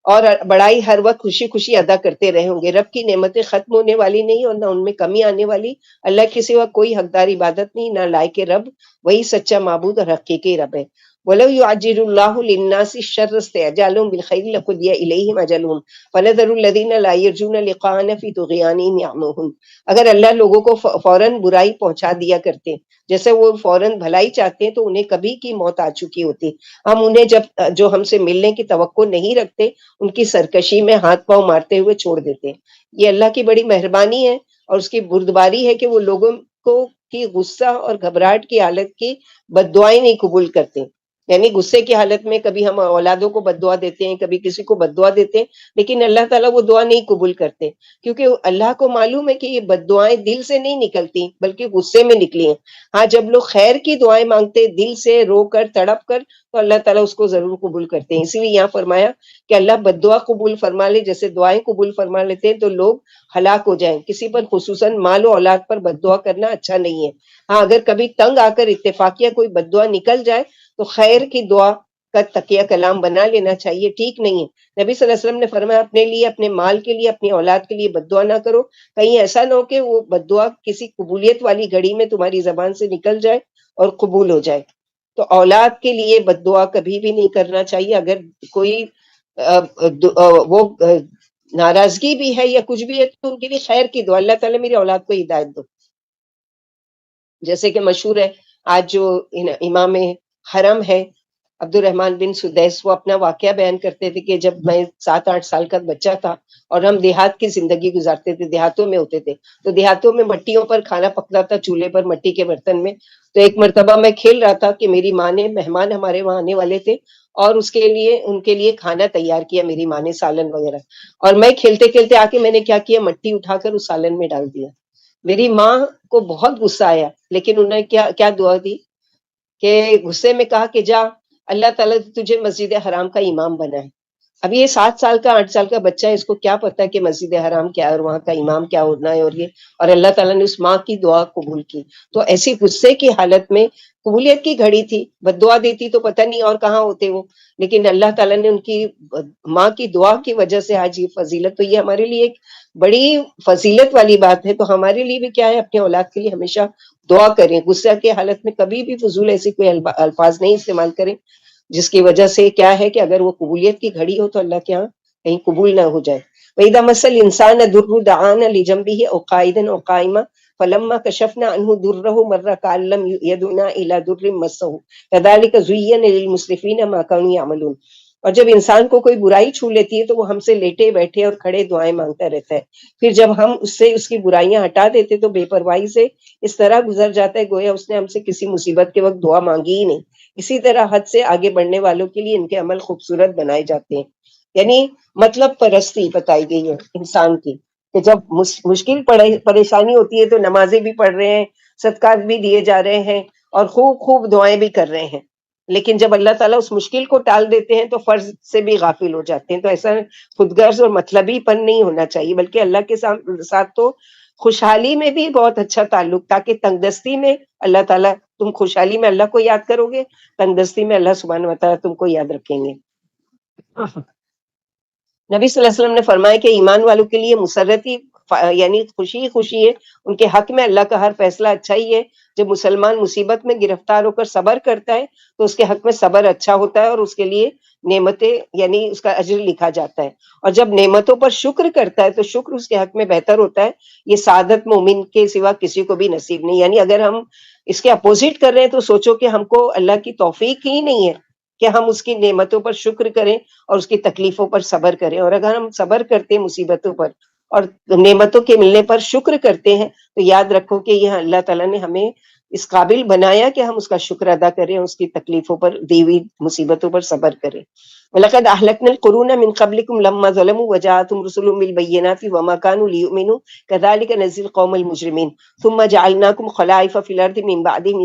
اور بڑائی ہر وقت خوشی خوشی ادا کرتے رہے ہوں گے۔ رب کی نعمتیں ختم ہونے والی نہیں اور نہ ان میں کمی آنے والی۔ اللہ کے سوا کوئی حقدار عبادت نہیں، نہ لائق رب، وہی سچا معبود اور حقیقی رب ہے۔ وَلَوْ يُعَجِّلُ اللَّهُ لِلنَّاسِ الشَّرَّ اسْتِعْجَالَهُم بِالْخَيْرِ لَقُضِيَ إِلَيْهِمْ أَجَلُهُمْ فَنَذَرُ الَّذِينَ لَا يَرْجُونَ لِقَاءَنَا فِي طُغْيَانِهِمْ يَعْمَهُونَ، اگر اللہ لوگوں کو فوراً برائی پہنچا دیا کرتے، جیسے وہ فوراً بھلائی چاہتے ہیں، تو انہیں کبھی کی موت آ چکی ہوتی۔ ہم انہیں جو ہم سے ملنے کی توقع نہیں رکھتے ان کی سرکشی میں ہاتھ پاؤں مارتے ہوئے چھوڑ دیتے ہیں۔ یہ اللہ کی بڑی مہربانی ہے اور اس کی بردباری ہے کہ وہ لوگوں کو کی غصہ اور گھبراہٹ کی حالت کی بد دعائیں نہیں قبول کرتے، یعنی غصے کی حالت میں کبھی ہم اولادوں کو بد دعا دیتے ہیں، کبھی کسی کو بد دعا دیتے ہیں، لیکن اللہ تعالیٰ وہ دعا نہیں قبول کرتے، کیونکہ اللہ کو معلوم ہے کہ یہ بد دعائیں دل سے نہیں نکلتی بلکہ غصے میں نکلی ہیں۔ ہاں جب لوگ خیر کی دعائیں مانگتے دل سے رو کر تڑپ کر تو اللہ تعالیٰ اس کو ضرور قبول کرتے ہیں۔ اسی لیے یہاں فرمایا کہ اللہ بد دعا قبول فرما لے، جیسے دعائیں قبول فرما لیتے ہیں تو لوگ ہلاک ہو جائیں۔ کسی پر خصوصاً مال و اولاد پر بد دعا کرنا اچھا نہیں ہے۔ ہاں اگر کبھی تنگ آ کر اتفاقیہ کوئی بد دعا نکل جائے تو خیر کی دعا کا تکیہ کلام بنا لینا چاہیے، ٹھیک نہیں ہے۔ نبی صلی اللہ علیہ وسلم نے فرمایا اپنے لیے، اپنے مال کے لیے، اپنی اولاد کے لیے بد دعا نہ کرو، کہیں ایسا نہ ہو کہ وہ بد دعا کسی قبولیت والی گھڑی میں تمہاری زبان سے نکل جائے اور قبول ہو جائے۔ تو اولاد کے لیے بد دعا کبھی بھی نہیں کرنا چاہیے۔ اگر کوئی وہ ناراضگی بھی ہے یا کچھ بھی ہے تو ان کے لیے خیر کی دعا، اللہ تعالیٰ میری اولاد کو ہدایت دو، جیسے کہ مشہور ہے آج جو امام حرم ہے عبد الرحمن بن سدیس، وہ اپنا واقعہ بیان کرتے تھے کہ جب میں 7-8 سال کا بچہ تھا اور ہم دیہات کی زندگی گزارتے تھے، دیہاتوں میں ہوتے تھے، تو دیہاتوں میں مٹیوں پر کھانا پکتا تھا، چولہے پر مٹی کے برتن میں. تو ایک مرتبہ میں کھیل رہا تھا کہ میری ماں نے، مہمان ہمارے وہاں آنے والے تھے اور ان کے لیے کھانا تیار کیا میری ماں نے، سالن وغیرہ. اور میں کھیلتے کھیلتے آ کے میں نے کیا کیا، مٹی اٹھا کر اس سالن میں ڈال دیا. میری ماں کو بہت غصہ آیا، لیکن انہوں نے کیا کیا دعا دی کہ غصے میں کہا کہ جا، اللہ تعالیٰ تجھے مسجد حرام کا امام بنا ہے. اب یہ 7 سال کا 8 سال کا بچہ ہے، اس کو کیا پتا کہ مسجد حرام کیا ہے اور وہاں کا امام کیا ہونا ہے، اور اللہ تعالیٰ نے اس ماں کی دعا قبول کی. تو ایسی غصے کی حالت میں، قبولیت کی گھڑی تھی، بد دعا دیتی تو پتہ نہیں اور کہاں ہوتے وہ، لیکن اللہ تعالیٰ نے ان کی ماں کی دعا کی وجہ سے آج یہ فضیلت. تو یہ ہمارے لیے ایک بڑی فضیلت والی بات ہے. تو ہمارے لیے بھی کیا ہے، اپنے اولاد کے لیے ہمیشہ دعا کریں، غصہ کی حالت میں کبھی بھی فضول ایسی کوئی الفاظ نہیں استعمال کریں جس کی وجہ سے کیا ہے کہ اگر وہ قبولیت کی گھڑی ہو تو اللہ کے ہاں کہیں قبول نہ ہو جائے. وَإِذَا مَسَّ الْإِنسَانَ الضُّرُّ دَعَانَا لِجَنبِهِ أَوْ قَاعِدًا أَوْ قَائِمًا فَلَمَّا كَشَفْنَا عَنْهُ ضُرَّهُ مَرَّ كَأَن لَّمْ يَدْعُنَا إِلَىٰ ضُرٍّ مَسَّهُ كَذَٰلِكَ زُيِّنَ لِلْمُسْرِفِينَ مَا كَانُوا يَعْمَلُونَ. اور جب انسان کو کوئی برائی چھو لیتی ہے تو وہ ہم سے لیٹے بیٹھے اور کھڑے دعائیں مانگتا رہتا ہے. پھر جب ہم اس سے اس کی برائیاں ہٹا دیتے تو بے پرواہی سے اس طرح گزر جاتا ہے گویا اس نے ہم سے کسی مصیبت کے وقت دعا مانگی ہی نہیں. اسی طرح حد سے آگے بڑھنے والوں کے لیے ان کے عمل خوبصورت بنائے جاتے ہیں. یعنی مطلب پرستی بتائی گئی ہے انسان کی کہ جب مشکل پریشانی ہوتی ہے تو نمازیں بھی پڑھ رہے ہیں، صدقات بھی دیے جا رہے ہیں اور خوب خوب دعائیں بھی کر رہے ہیں، لیکن جب اللہ تعالیٰ اس مشکل کو ٹال دیتے ہیں تو فرض سے بھی غافل ہو جاتے ہیں. تو ایسا خود غرض اور مطلبی پن نہیں ہونا چاہیے، بلکہ اللہ کے ساتھ تو خوشحالی میں بھی بہت اچھا تعلق، تاکہ تنگ دستی میں اللہ تعالیٰ، تم خوشحالی میں اللہ کو یاد کرو گے، تنگ دستی میں اللہ سبحانہ وتعالیٰ تم کو یاد رکھیں گے. نبی صلی اللہ علیہ وسلم نے فرمایا کہ ایمان والوں کے لیے مسرتی یعنی خوشی ہی خوشی ہے، ان کے حق میں اللہ کا ہر فیصلہ اچھا ہی ہے. جب مسلمان مصیبت میں گرفتار ہو کر صبر کرتا ہے تو اس کے حق میں صبر اچھا ہوتا ہے اور اس کے لیے نعمتیں یعنی اس کا اجر لکھا جاتا ہے. اور جب نعمتوں پر شکر کرتا ہے تو شکر اس کے حق میں بہتر ہوتا ہے. یہ سعادت مومن کے سوا کسی کو بھی نصیب نہیں. یعنی اگر ہم اس کے اپوزٹ کر رہے ہیں تو سوچو کہ ہم کو اللہ کی توفیق ہی نہیں ہے کہ ہم اس کی نعمتوں پر شکر کریں اور اس کی تکلیفوں پر صبر کریں. اور اگر ہم صبر کرتے ہیں مصیبتوں پر اور نعمتوں کے ملنے پر شکر کرتے ہیں تو یاد رکھو کہ یہ اللہ تعالیٰ نے ہمیں اس قابل بنایا کہ ہم اس کا شکر ادا کریں اور اس کی تکلیفوں پر، دی ہوئی مصیبتوں پر صبر کریں. وَلَقَدْ أَهْلَكْنَا الْقُرُونَ مِنْ قَبْلِكُمْ لَمَّا ظَلَمُوا وَجَاءَتْهُمْ رُسُلُهُم بِالْبَيِّنَاتِ وَمَا كَانُوا لِيُؤْمِنُوا كَذَٰلِكَ نَجْزِي الْقَوْمَ الْمُجْرِمِينَ ثُمَّ جَعَلْنَاكُمْ خَلَائِفَ فِي الْأَرْضِ مِن بَعْدِهِمْ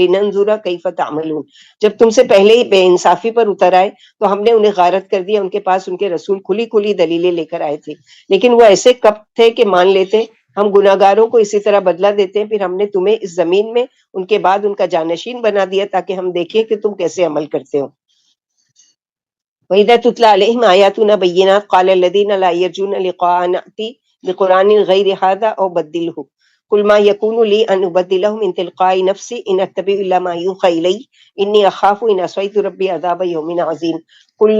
لِنَنظُرَ كَيْفَ تَعْمَلُونَ. جب تم سے پہلے ہی بے انصافی پر اتر آئے تو ہم نے انہیں غارت کر دیا، ان کے پاس ان کے رسول کھلی کھلی دلیلیں لے کر آئے تھے، لیکن وہ ایسے کپ تھے کہ مان لیتے. ہم گناہگاروں کو اسی طرح بدلہ دیتے ہیں، پھر ہم نے تمہیں اس زمین میں ان کے بعد ان کا جانشین بنا دیا تاکہ ہم دیکھیں کہ تم کیسے عمل کرتے ہو. وَإِذَا تُتْلَىٰ عَلَيْهِمْ آيَاتُنَا بَيِّنَاتٍ قَالَ الَّذِينَ لَا يَرْجُونَ لِقَاءَنَا ائْتِ بِقُرْآنٍ غَيْرِ هَٰذَا أَوْ بَدِّلْهُ قُلْ مَا يَكُونُ لِي أَنْ أُبَدِّلَهُ مِن تِلْقَاءِ نَفْسِي إِنْ أَتَّبِعُ إِلَّا مَا يُوحَىٰ إِلَيَّ إِنِّي أَخَافُ إِنْ عَصَيْتُ رَبِّي عَذَابَ يَوْمٍ عَظِيمٍ. قُل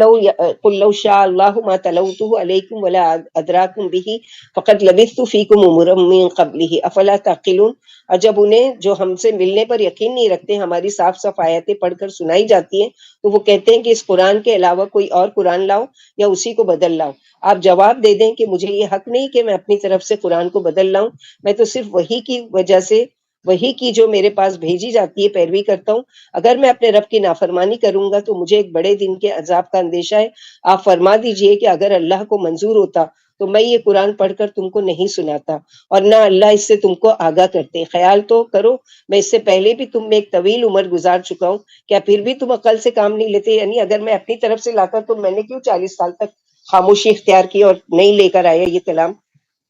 لَّوْ شَاءَ اللَّهُ مَا تَلَوْتُهُ عَلَيْكُمْ وَلَا أَدْرَاكُمْ بِهِ فَقَدْ لَبِثْتُ فِيكُمْ أُمُرًا مِّن قَبْلِهِ أَفَلَا تَعْقِلُونَ. اور جب انہیں جو ہم سے ملنے پر یقین نہیں رکھتے ہماری صاف صاف آیتیں پڑھ کر سنائی جاتی ہیں تو وہ کہتے ہیں کہ اس قرآن کے علاوہ کوئی اور قرآن لاؤ یا اسی کو بدل لاؤ. آپ جواب دے دیں کہ مجھے یہ حق نہیں کہ میں اپنی طرف سے قرآن کو بدل لاؤں، میں تو صرف وہی کی وجہ سے، وہی کی جو میرے پاس بھیجی جاتی ہے پیروی کرتا ہوں. اگر میں اپنے رب کی نافرمانی کروں گا تو مجھے ایک بڑے دن کے عذاب کا اندیشہ ہے. آپ فرما دیجئے کہ اگر اللہ کو منظور ہوتا تو میں یہ قرآن پڑھ کر تم کو نہیں سناتا اور نہ اللہ اس سے تم کو آگاہ کرتے. خیال تو کرو، میں اس سے پہلے بھی تم میں ایک طویل عمر گزار چکا ہوں، کیا پھر بھی تم عقل سے کام نہیں لیتے؟ یعنی اگر میں اپنی طرف سے لاتا تو میں نے کیوں 40 سال تک خاموشی اختیار کی اور نہیں لے کر آیا یہ کلام؟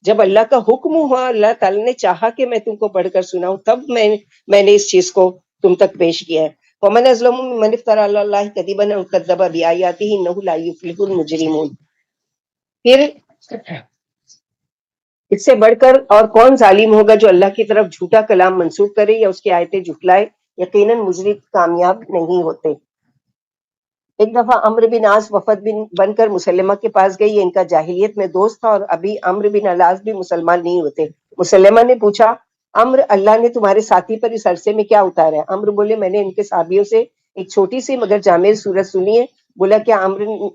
جب اللہ کا حکم ہوا، اللہ تعالیٰ نے چاہا کہ میں تم کو پڑھ کر سناؤں، تب میں نے اس چیز کو تم تک پیش کیا ہے. وَمَنْ أَظْلَمُ مِمَّنِ افْتَرَىٰ عَلَى اللَّهِ كَذِبًا أَوْ كَذَّبَ بِآيَاتِهِ إِنَّهُ لَا يُفْلِحُ الْمُجْرِمُونَ. پھر اس سے بڑھ کر اور کون ظالم ہوگا جو اللہ کی طرف جھوٹا کلام منسوب کرے یا اس کی آیتیں جھٹلائے؟ یقیناً مجرم کامیاب نہیں ہوتے. ایک دفعہ عمرو بن عاص وفد بن کر مسلمہ کے پاس گئی. یہ ان کا جاہلیت میں دوست تھا اور ابھی عمرو بن العاص بھی مسلمان نہیں ہوتے. مسلمہ نے پوچھا امر اللہ نے تمہارے ساتھی پر اس عرصے میں کیا اتارا ہے؟ عمرو بولے میں نے ان کے صحابیوں سے ایک چھوٹی سی مگر جامع سورت سنی ہے۔ بولا کیا عمرو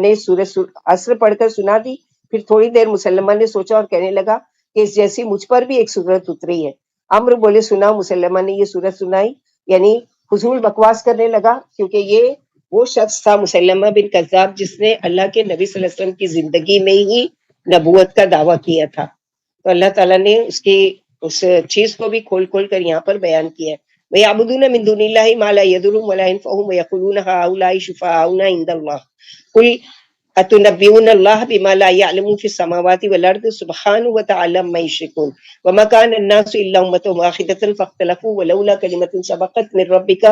نے سورت عصر پڑھ کر سنا دی؟ پھر تھوڑی دیر مسلمہ نے سوچا اور کہنے لگا کہ اس جیسی مجھ پر بھی ایک سورت اتری ہے۔ عمرو بولے سنا۔ مسلمہ نے یہ سورت سنائی، یعنی فضول بکواس کرنے لگا، کیونکہ یہ وہ شخص تھا مسلمہ بن کذاب جس نے اللہ کے نبی صلی اللہ علیہ وسلم کی زندگی میں ہی نبوت کا دعویٰ کیا تھا۔ تو اللہ تعالیٰ نے اس کی اس چیز کو بھی کھول کھول کر یہاں پر بیان کیا ہے۔ وَيَعْبُدُونَ مِن دُونِ اللَّهِ مَا لَا يَضُرُّهُمْ وَلَا يَنفَعُهُمْ وَيَقُولُونَ هَٰؤُلَاءِ شُفَعَاؤُنَا عِندَ اللَّهِ قُلْ أَتُنَبِّئُونَ اللَّهَ بِمَا لَا يَعْلَمُ فِي السَّمَاوَاتِ وَالْأَرْضِ سُبْحَانَهُ وَتَعَالَى عَمَّا يُشْرِكُونَ وَمَا كَانَ النَّاسُ إِلَّا أُمَّةً وَاحِدَةً فَاخْتَلَفُوا وَلَوْلَا كَلِمَةٌ سَبَقَتْ مِن رَّبِّكَ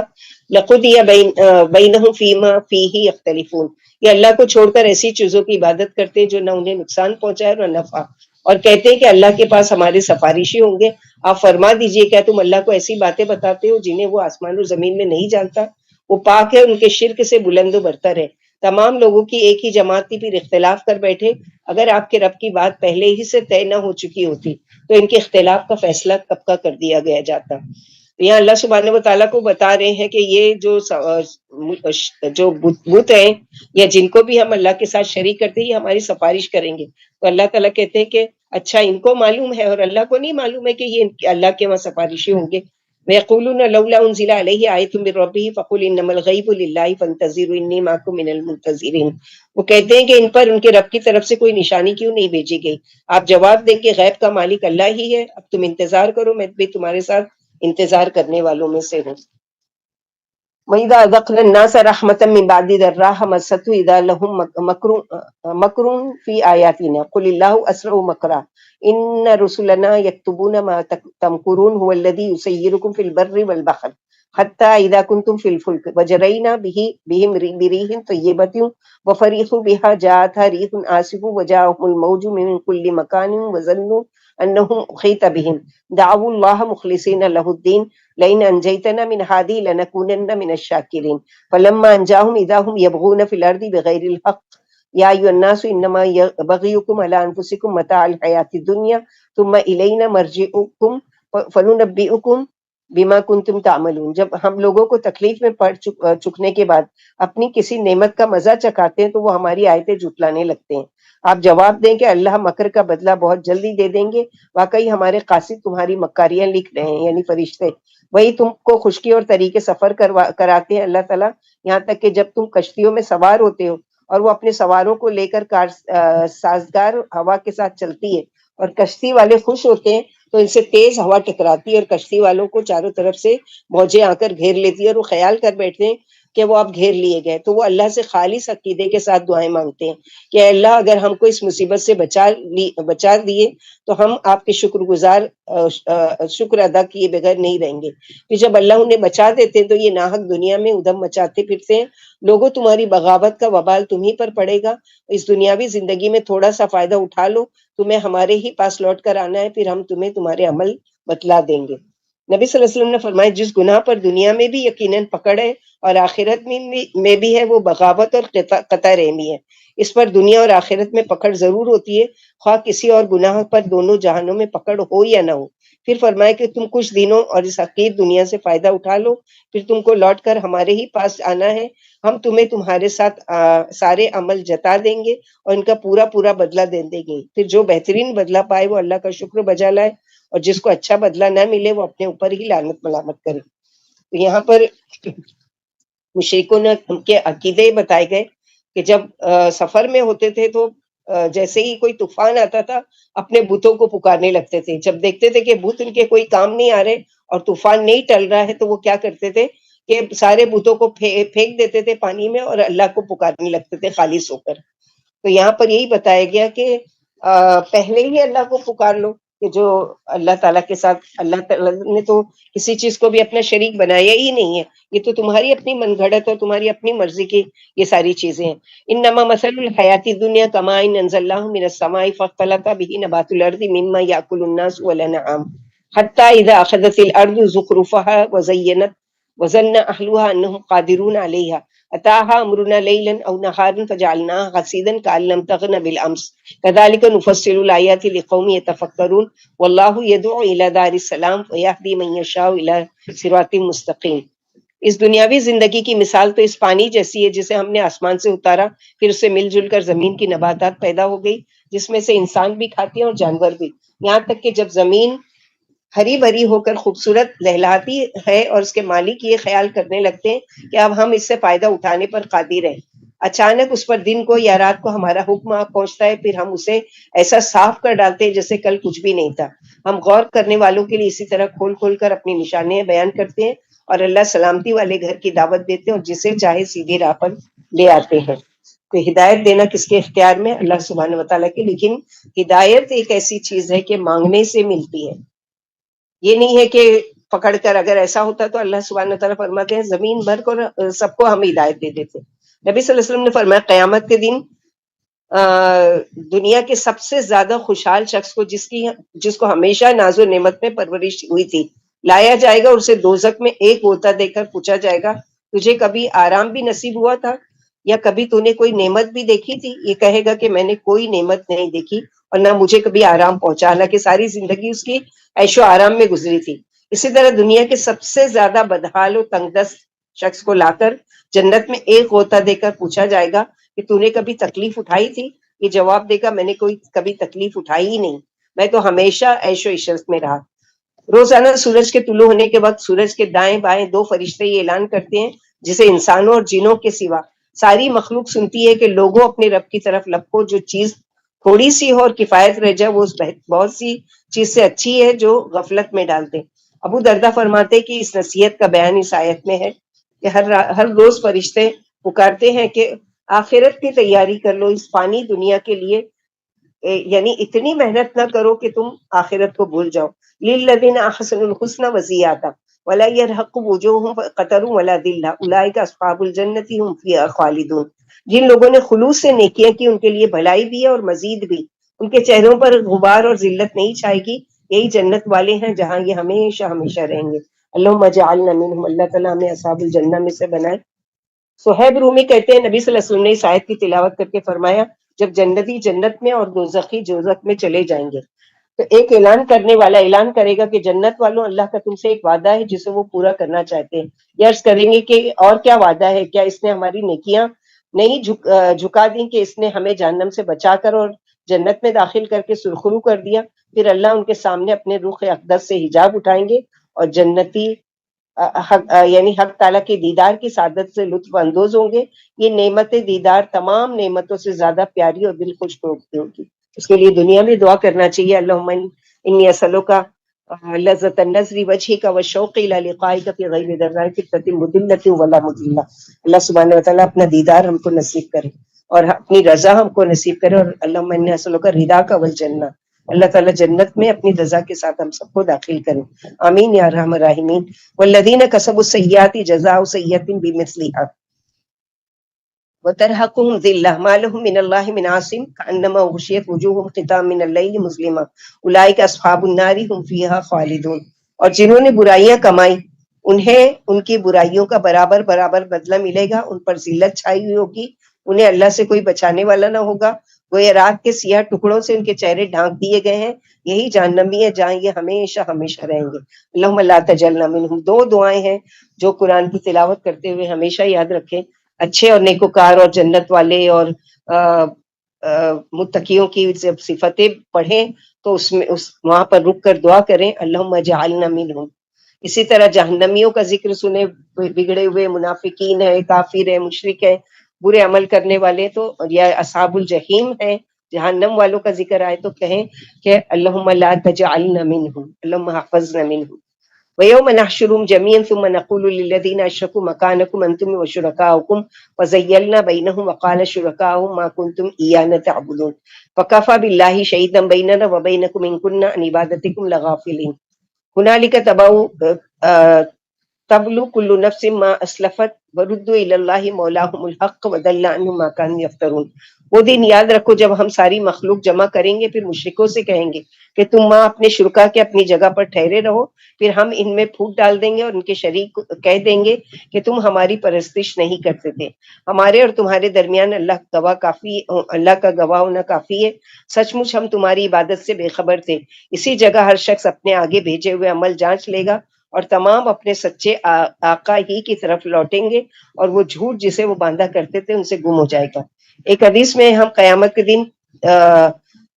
لَقُضِيَ بَيْنَهُمْ فِيمَا فِيهِ يَخْتَلِفُونَ۔ یہ اللہ کو چھوڑ کر ایسی چیزوں کی عبادت کرتے جو نہ انہیں نقصان پہنچائے اور نہ نفع، اور کہتے ہیں کہ اللہ کے پاس ہمارے سفارشی ہوں گے۔ آپ فرما دیجئے کیا تم اللہ کو ایسی باتیں بتاتے ہو جنہیں وہ آسمان و زمین میں نہیں جانتا؟ وہ پاک ہے ان کے شرک سے بلند و برتر ہے۔ تمام لوگوں کی ایک ہی جماعت تھی، پھر اختلاف کر بیٹھے۔ اگر آپ کے رب کی بات پہلے ہی سے طے نہ ہو چکی ہوتی تو ان کے اختلاف کا فیصلہ کب کا کر دیا گیا جاتا۔ یہاں اللہ سبحانہ و تعالیٰ کو بتا رہے ہیں کہ یہ جو بت ہیں یا جن کو بھی ہم اللہ کے ساتھ شریک کرتے ہیں یہ ہماری سفارش کریں گے۔ تو اللہ تعالیٰ کہتے ہیں کہ اچھا ان کو معلوم ہے اور اللہ کو نہیں معلوم ہے کہ یہ اللہ کے وہاں سفارشی ہوں گے۔ وَيَقُولُونَ لَوْلَا أُنزِلَ عَلَيْهِ آيَةٌ مِّن رَّبِّهِ فَقُلْ إِنَّمَا الْغَيْبُ لِلَّهِ فَانتَظِرُوا إِنِّي مَعَكُم مِّنَ الْمُنتَظِرِينَ۔ وہ کہتے ہیں کہ ان پر ان کے رب کی طرف سے کوئی نشانی کیوں نہیں بھیجی گئی؟ آپ جواب دیں کہ غیب کا مالک اللہ ہی ہے، اب تم انتظار کرو، میں بھی تمہارے ساتھ انتظار کرنے والوں میں سے ہوں۔ وَإِذَا أَذَقْنَا النَّاسَ رَحْمَةً مِّن بَعْدِ ضَرَّاءٍ مَسَّتْهُ إِذَا لَهُم مَّكْرٌ فِي آيَاتِنَا قُلِ اللَّهُ أَسْرَعُ مَكْرًا إِنَّ رُسُلَنَا يَكْتُبُونَ مَا تَمْكُرُونَ هُوَ الَّذِي يُسَيِّرُكُم فِي الْبَرِّ وَالْبَحْرِ حَتَّىٰ إِذَا كُنتُمْ فِي الْفُلْكِ وَجَرَيْنَا بِهِمْ بِرِيحٍ طَيِّبَةٍ وَفَرِحُوا بِهَا جَاءَتْهَا رِيحٌ عَاصِفٌ وَجَاءَهُمُ الْمَوْجُ مِن كُلِّ مَكَانٍ وَظَنُّوا أَنَّهُمْ أُحِيطَ بِهِمْ دَعَوُا اللَّهَ مُخْلِصِينَ لَهُ الدِّينَ لئن انجیتنا من هذه لنكونن من الشاکرین فلما انجاهم اذا هم يبغون في الارض بغیر الحق یا ایها الناس انما بغيكم على انفسكم متاع الحیات الدنیا ثم الینا مرجعکم فننبئکم بما کنتم تعملون۔ جب ہم لوگوں کو تکلیف میں پڑ چکنے کے بعد اپنی کسی نعمت کا مزہ چکھاتے ہیں تو وہ ہماری آیتیں جھٹلانے لگتے ہیں۔ آپ جواب دیں کہ اللہ مکر کا بدلہ بہت جلدی دے دیں گے، واقعی ہمارے قاصد تمہاری مکاریاں لکھ رہے ہیں، یعنی فرشتے۔ وہی تم کو خشکی اور طریقے سفر کراتے ہیں اللہ تعالیٰ، یہاں تک کہ جب تم کشتیوں میں سوار ہوتے ہو اور وہ اپنے سواروں کو لے کر سازگار ہوا کے ساتھ چلتی ہے اور کشتی والے خوش ہوتے ہیں تو ان سے تیز ہوا ٹکراتی ہے اور کشتی والوں کو چاروں طرف سے موجیں آ کر گھیر لیتی ہے اور وہ خیال کر بیٹھتے ہیں کہ وہ اب گھیر لیے گئے، تو وہ اللہ سے خالص عقیدے کے ساتھ دعائیں مانگتے ہیں کہ اللہ اگر ہم کو اس مصیبت سے بچا دیے تو ہم آپ کے شکر گزار شکر ادا کیے بغیر نہیں رہیں گے۔ پھر جب اللہ انہیں بچا دیتے ہیں تو یہ ناحق دنیا میں ادھم مچاتے پھرتے ہیں۔ لوگوں تمہاری بغاوت کا وبال تمہیں پر پڑے گا، اس دنیاوی زندگی میں تھوڑا سا فائدہ اٹھا لو، تمہیں ہمارے ہی پاس لوٹ کر آنا ہے، پھر ہم تمہیں تمہارے عمل بتلا دیں گے۔ نبی صلی اللہ علیہ وسلم نے فرمایا جس گناہ پر دنیا میں بھی یقیناً پکڑ ہے اور آخرت میں بھی ہے وہ بغاوت اور قطع رحمی ہے۔ اس پر دنیا اور آخرت میں پکڑ ضرور ہوتی ہے، خواہ کسی اور گناہ پر دونوں جہانوں میں پکڑ ہو یا نہ ہو۔ پھر فرمایا کہ تم کچھ دنوں اور اس حقیر دنیا سے فائدہ اٹھا لو، پھر تم کو لوٹ کر ہمارے ہی پاس آنا ہے، ہم تمہیں تمہارے ساتھ سارے عمل جتا دیں گے اور ان کا پورا پورا بدلہ دے دیں گے۔ پھر جو بہترین بدلہ پائے وہ اللہ کا شکر بجا لائے اور جس کو اچھا بدلہ نہ ملے وہ اپنے اوپر ہی لعنت ملامت کرے۔ تو یہاں پر مشرکوں نے ان کے عقیدے بتائے گئے کہ جب سفر میں ہوتے تھے تو جیسے ہی کوئی طوفان آتا تھا اپنے بتوں کو پکارنے لگتے تھے، جب دیکھتے تھے کہ بت ان کے کوئی کام نہیں آ رہے اور طوفان نہیں ٹل رہا ہے تو وہ کیا کرتے تھے کہ سارے بتوں کو پھینک دیتے تھے پانی میں اور اللہ کو پکارنے لگتے تھے خالص ہو کر۔ تو یہاں پر یہی بتایا گیا کہ پہلے ہی اللہ کو پکار لو، کہ جو اللہ تعالیٰ کے ساتھ، اللہ تعالیٰ نے تو کسی چیز کو بھی اپنا شریک بنایا ہی نہیں ہے، یہ تو تمہاری اپنی من گھڑت اور تمہاری اپنی مرضی کی یہ ساری چیزیں ہیں۔ انما مثل الحیات الدنیا کماء انزلناه من السماء فاختلط به نبات الارض مما یاکل الناس والانعام حتى اذا اخذت الارض زخرفها وزینت وظن اهلها انهم قادرون علیها اتاها امرنا ليلا او نهارا فجعلناها حصيدا كأن لم تغن بالامس كذلك نفصل الايات لقوم يتفكرون والله يدعو الى دار السلام ويهدي من يشاء الى صراط مستقيم. اس دنیاوی زندگی کی مثال تو اس پانی جیسی ہے جسے ہم نے آسمان سے اتارا، پھر اسے مل جل کر زمین کی نباتات پیدا ہو گئی جس میں سے انسان بھی کھاتے ہیں اور جانور بھی، یہاں تک کہ جب زمین ہری بھری ہو کر خوبصورت لہلاتی ہے اور اس کے مالک یہ خیال کرنے لگتے ہیں کہ اب ہم اس سے فائدہ اٹھانے پر قادر ہیں، اچانک اس پر دن کو یا رات کو ہمارا حکم آ پہنچتا ہے، پھر ہم اسے ایسا صاف کر ڈالتے ہیں جیسے کل کچھ بھی نہیں تھا۔ ہم غور کرنے والوں کے لیے اسی طرح کھول کھول کر اپنی نشانیاں بیان کرتے ہیں اور اللہ سلامتی والے گھر کی دعوت دیتے ہیں اور جسے چاہے سیدھی راہ پر لے آتے ہیں۔ تو ہدایت دینا کس کے اختیار میں؟ اللہ سبحانہ وتعالیٰ کے، لیکن ہدایت ایک ایسی چیز ہے کہ مانگنے سے ملتی ہے، یہ نہیں ہے کہ پکڑ کر، اگر ایسا ہوتا تو اللہ سبحانہ وتعالیٰ فرماتے ہیں زمین بھر کر سب کو ہم ہدایت دے دیتے۔ نبی صلی اللہ علیہ وسلم نے فرمایا قیامت کے دن دنیا کے سب سے زیادہ خوشحال شخص کو جس کو ہمیشہ ناز و نعمت میں پرورش ہوئی تھی لایا جائے گا اور اسے دوزخ میں ایک غوطہ دے کر پوچھا جائے گا تجھے کبھی آرام بھی نصیب ہوا تھا یا کبھی تو نے کوئی نعمت بھی دیکھی تھی؟ یہ کہے گا کہ میں نے کوئی نعمت نہیں دیکھی اور نہ مجھے کبھی آرام پہنچا، حالانکہ ساری زندگی اس کی عیش و آرام میں گزری تھی۔ اسی طرح دنیا کے سب سے زیادہ بدحال و تنگ دست شخص کو لا کر جنت میں ایک غوطہ دے کر پوچھا جائے گا کہ تو نے کبھی تکلیف اٹھائی تھی؟ یہ جواب دے گا میں نے کبھی تکلیف اٹھائی ہی نہیں، میں تو ہمیشہ عیش و عشرت میں رہا۔ روزانہ سورج کے طلوع ہونے کے وقت سورج کے دائیں بائیں دو فرشتے یہ اعلان کرتے ہیں جسے انسانوں اور جنوں کے سوا ساری مخلوق سنتی ہے کہ لوگوں اپنے رب کی طرف لپکو، جو چیز تھوڑی سی ہو اور کفایت رہ جائے وہ اس بہت سی چیز سے اچھی ہے جو غفلت میں ڈالتے۔ ابو دردہ فرماتے کہ اس نصیحت کا بیان اس آیت میں ہے کہ ہر روز فرشتے پکارتے ہیں کہ آخرت کی تیاری کر لو، اس فانی دنیا کے لیے یعنی اتنی محنت نہ کرو کہ تم آخرت کو بھول جاؤ۔ للذین احسنوا الحسنى وزیادہ ولا يرهق وجوههم قتر ولا ذلہ اولئک اصحاب الجنۃ هم فیہا خالدون۔ جن لوگوں نے خلوص سے نیکیاں کی ان کے لیے بھلائی بھی ہے اور مزید بھی، ان کے چہروں پر غبار اور ذلت نہیں چھائے گی، یہی جنت والے ہیں جہاں یہ ہمیشہ ہمیشہ رہیں گے۔ اللہم اجعلنا منہم، اللہ تعالیٰ ہمیں اصحاب الجنہ میں سے بنائے۔ صہیب رومی کہتے ہیں نبی صلی اللہ علیہ وسلم نے اس آیت کی تلاوت کر کے فرمایا جب جنتی جنت میں اور دوزخی دوزخ میں چلے جائیں گے تو ایک اعلان کرنے والا اعلان کرے گا کہ جنت والوں اللہ کا تم سے ایک وعدہ ہے جسے وہ پورا کرنا چاہتے ہیں۔ یہ عرض کریں گے کہ اور کیا وعدہ ہے؟ کیا اس نے ہماری نیکیاں نہیں جھکا دی کہ اس نے ہمیں جہنم سے بچا کر اور جنت میں داخل کر کے سرخرو کر دیا؟ پھر اللہ ان کے سامنے اپنے رخ اقدس سے حجاب اٹھائیں گے اور جنتی یعنی حق تعالیٰ کے دیدار کی سعادت سے لطف اندوز ہوں گے۔ یہ نعمت دیدار تمام نعمتوں سے زیادہ پیاری اور دل خوش ہوگی۔ اس کے لیے دنیا میں دعا کرنا چاہیے اللہم انی اسألک لذت النظر وجہک والشوق الی لقائک فی غیر ضراء فتنۃ مضلۃ ولا مضلہ۔ اللہ سبحانہ وتعالیٰ اپنا دیدار ہم کو نصیب کرے اور اپنی رضا ہم کو نصیب کرے، اور اللہم انی اسألک رضاک والجنہ، اللہ تعالیٰ جنت میں اپنی رضا کے ساتھ ہم سب کو داخل کرے، آمین یا ارحم الراحمین۔ والذین کسبوا السیئات جزاء سیئۃ بمثلھا وترهقهم ذلة ما لهم من الله من عاصم كأنما غشيت وجوههم قطعا من الليل مظلما أولئك أصحاب النار هم فيها خالدون۔ اور جنہوں نے برائیاں کمائی انہیں ان کی برائیوں کا برابر برابر بدلہ ملے گا، ان پر ذلت چھائی ہوئی ہوگی، انہیں اللہ سے کوئی بچانے والا نہ ہوگا، گویا رات کے سیاہ ٹکڑوں سے ان کے چہرے ڈھانک دیے گئے ہیں، یہی جہنمی ہے جہاں یہ ہمیشہ ہمیشہ رہیں گے۔ اللہم لا تجعلنا منہم۔ دو دعائیں ہیں جو قرآن کی تلاوت کرتے ہوئے ہمیشہ یاد رکھیں، اچھے اور نیکوکار اور جنت والے اور متقیوں کی جب صفتیں پڑھیں تو اس میں وہاں پر رک کر دعا کریں اللہم اجعلنا منہم۔ اسی طرح جہنمیوں کا ذکر سنیں، بگڑے ہوئے منافقین ہیں، کافر ہیں، مشرک ہیں، برے عمل کرنے والے، تو یا اصحاب الجحیم ہیں، جہنم والوں کا ذکر آئے تو کہیں کہ اللہم لا تجعلنا منہم، اللہم احفظنا منہم۔ وَيَوْمَ نَحْشُرُهُمْ جَمِيعًا ثُمَّ نَقُولُ لِلَّذِينَ أَشْرَكُوا مَكَانَكُمْ أَنْتُمْ وَشُرَكَاؤُكُمْ وَزَيَّلْنَا بَيْنَهُمْ وَقَالَ شُرَكَاؤُهُم مَا كُنتُمْ إِيَّانَا تَعْبُدُونَ فَكَفَىٰ بِاللَّهِ شَهِيدًا بَيْنَنَا وَبَيْنَكُمْ إِن كُنَّا عَنْ عِبَادَتِكُمْ لَغَافِلِينَ۔ هُنَالِكَ تَبْلُو كُلُّ نَفْسٍ مَا أَسْلَفَتْ وردوا الی اللہ مولاہم الحق وضل عنہم ما کانوا یفترون۔ وہ دن یاد رکھو جب ہم ساری مخلوق جمع کریں گے، پھر مشرکوں سے کہیں گے کہ تم ماں اپنے شرکا کے اپنی جگہ پر ٹھہرے رہو، پھر ہم ان میں پھوٹ ڈال دیں گے اور ان کے شریک کہہ دیں گے کہ تم ہماری پرستش نہیں کرتے تھے، ہمارے اور تمہارے درمیان اللہ کا گواہ ہونا کافی ہے، سچ مچ ہم تمہاری عبادت سے بے خبر تھے۔ اسی جگہ ہر شخص اپنے آگے بھیجے ہوئے عمل جانچ لے گا اور تمام اپنے سچے آقا ہی کی طرف لوٹیں گے، اور وہ جھوٹ جسے وہ باندھا کرتے تھے ان سے گم ہو جائے گا۔ ایک حدیث میں ہم قیامت کے دن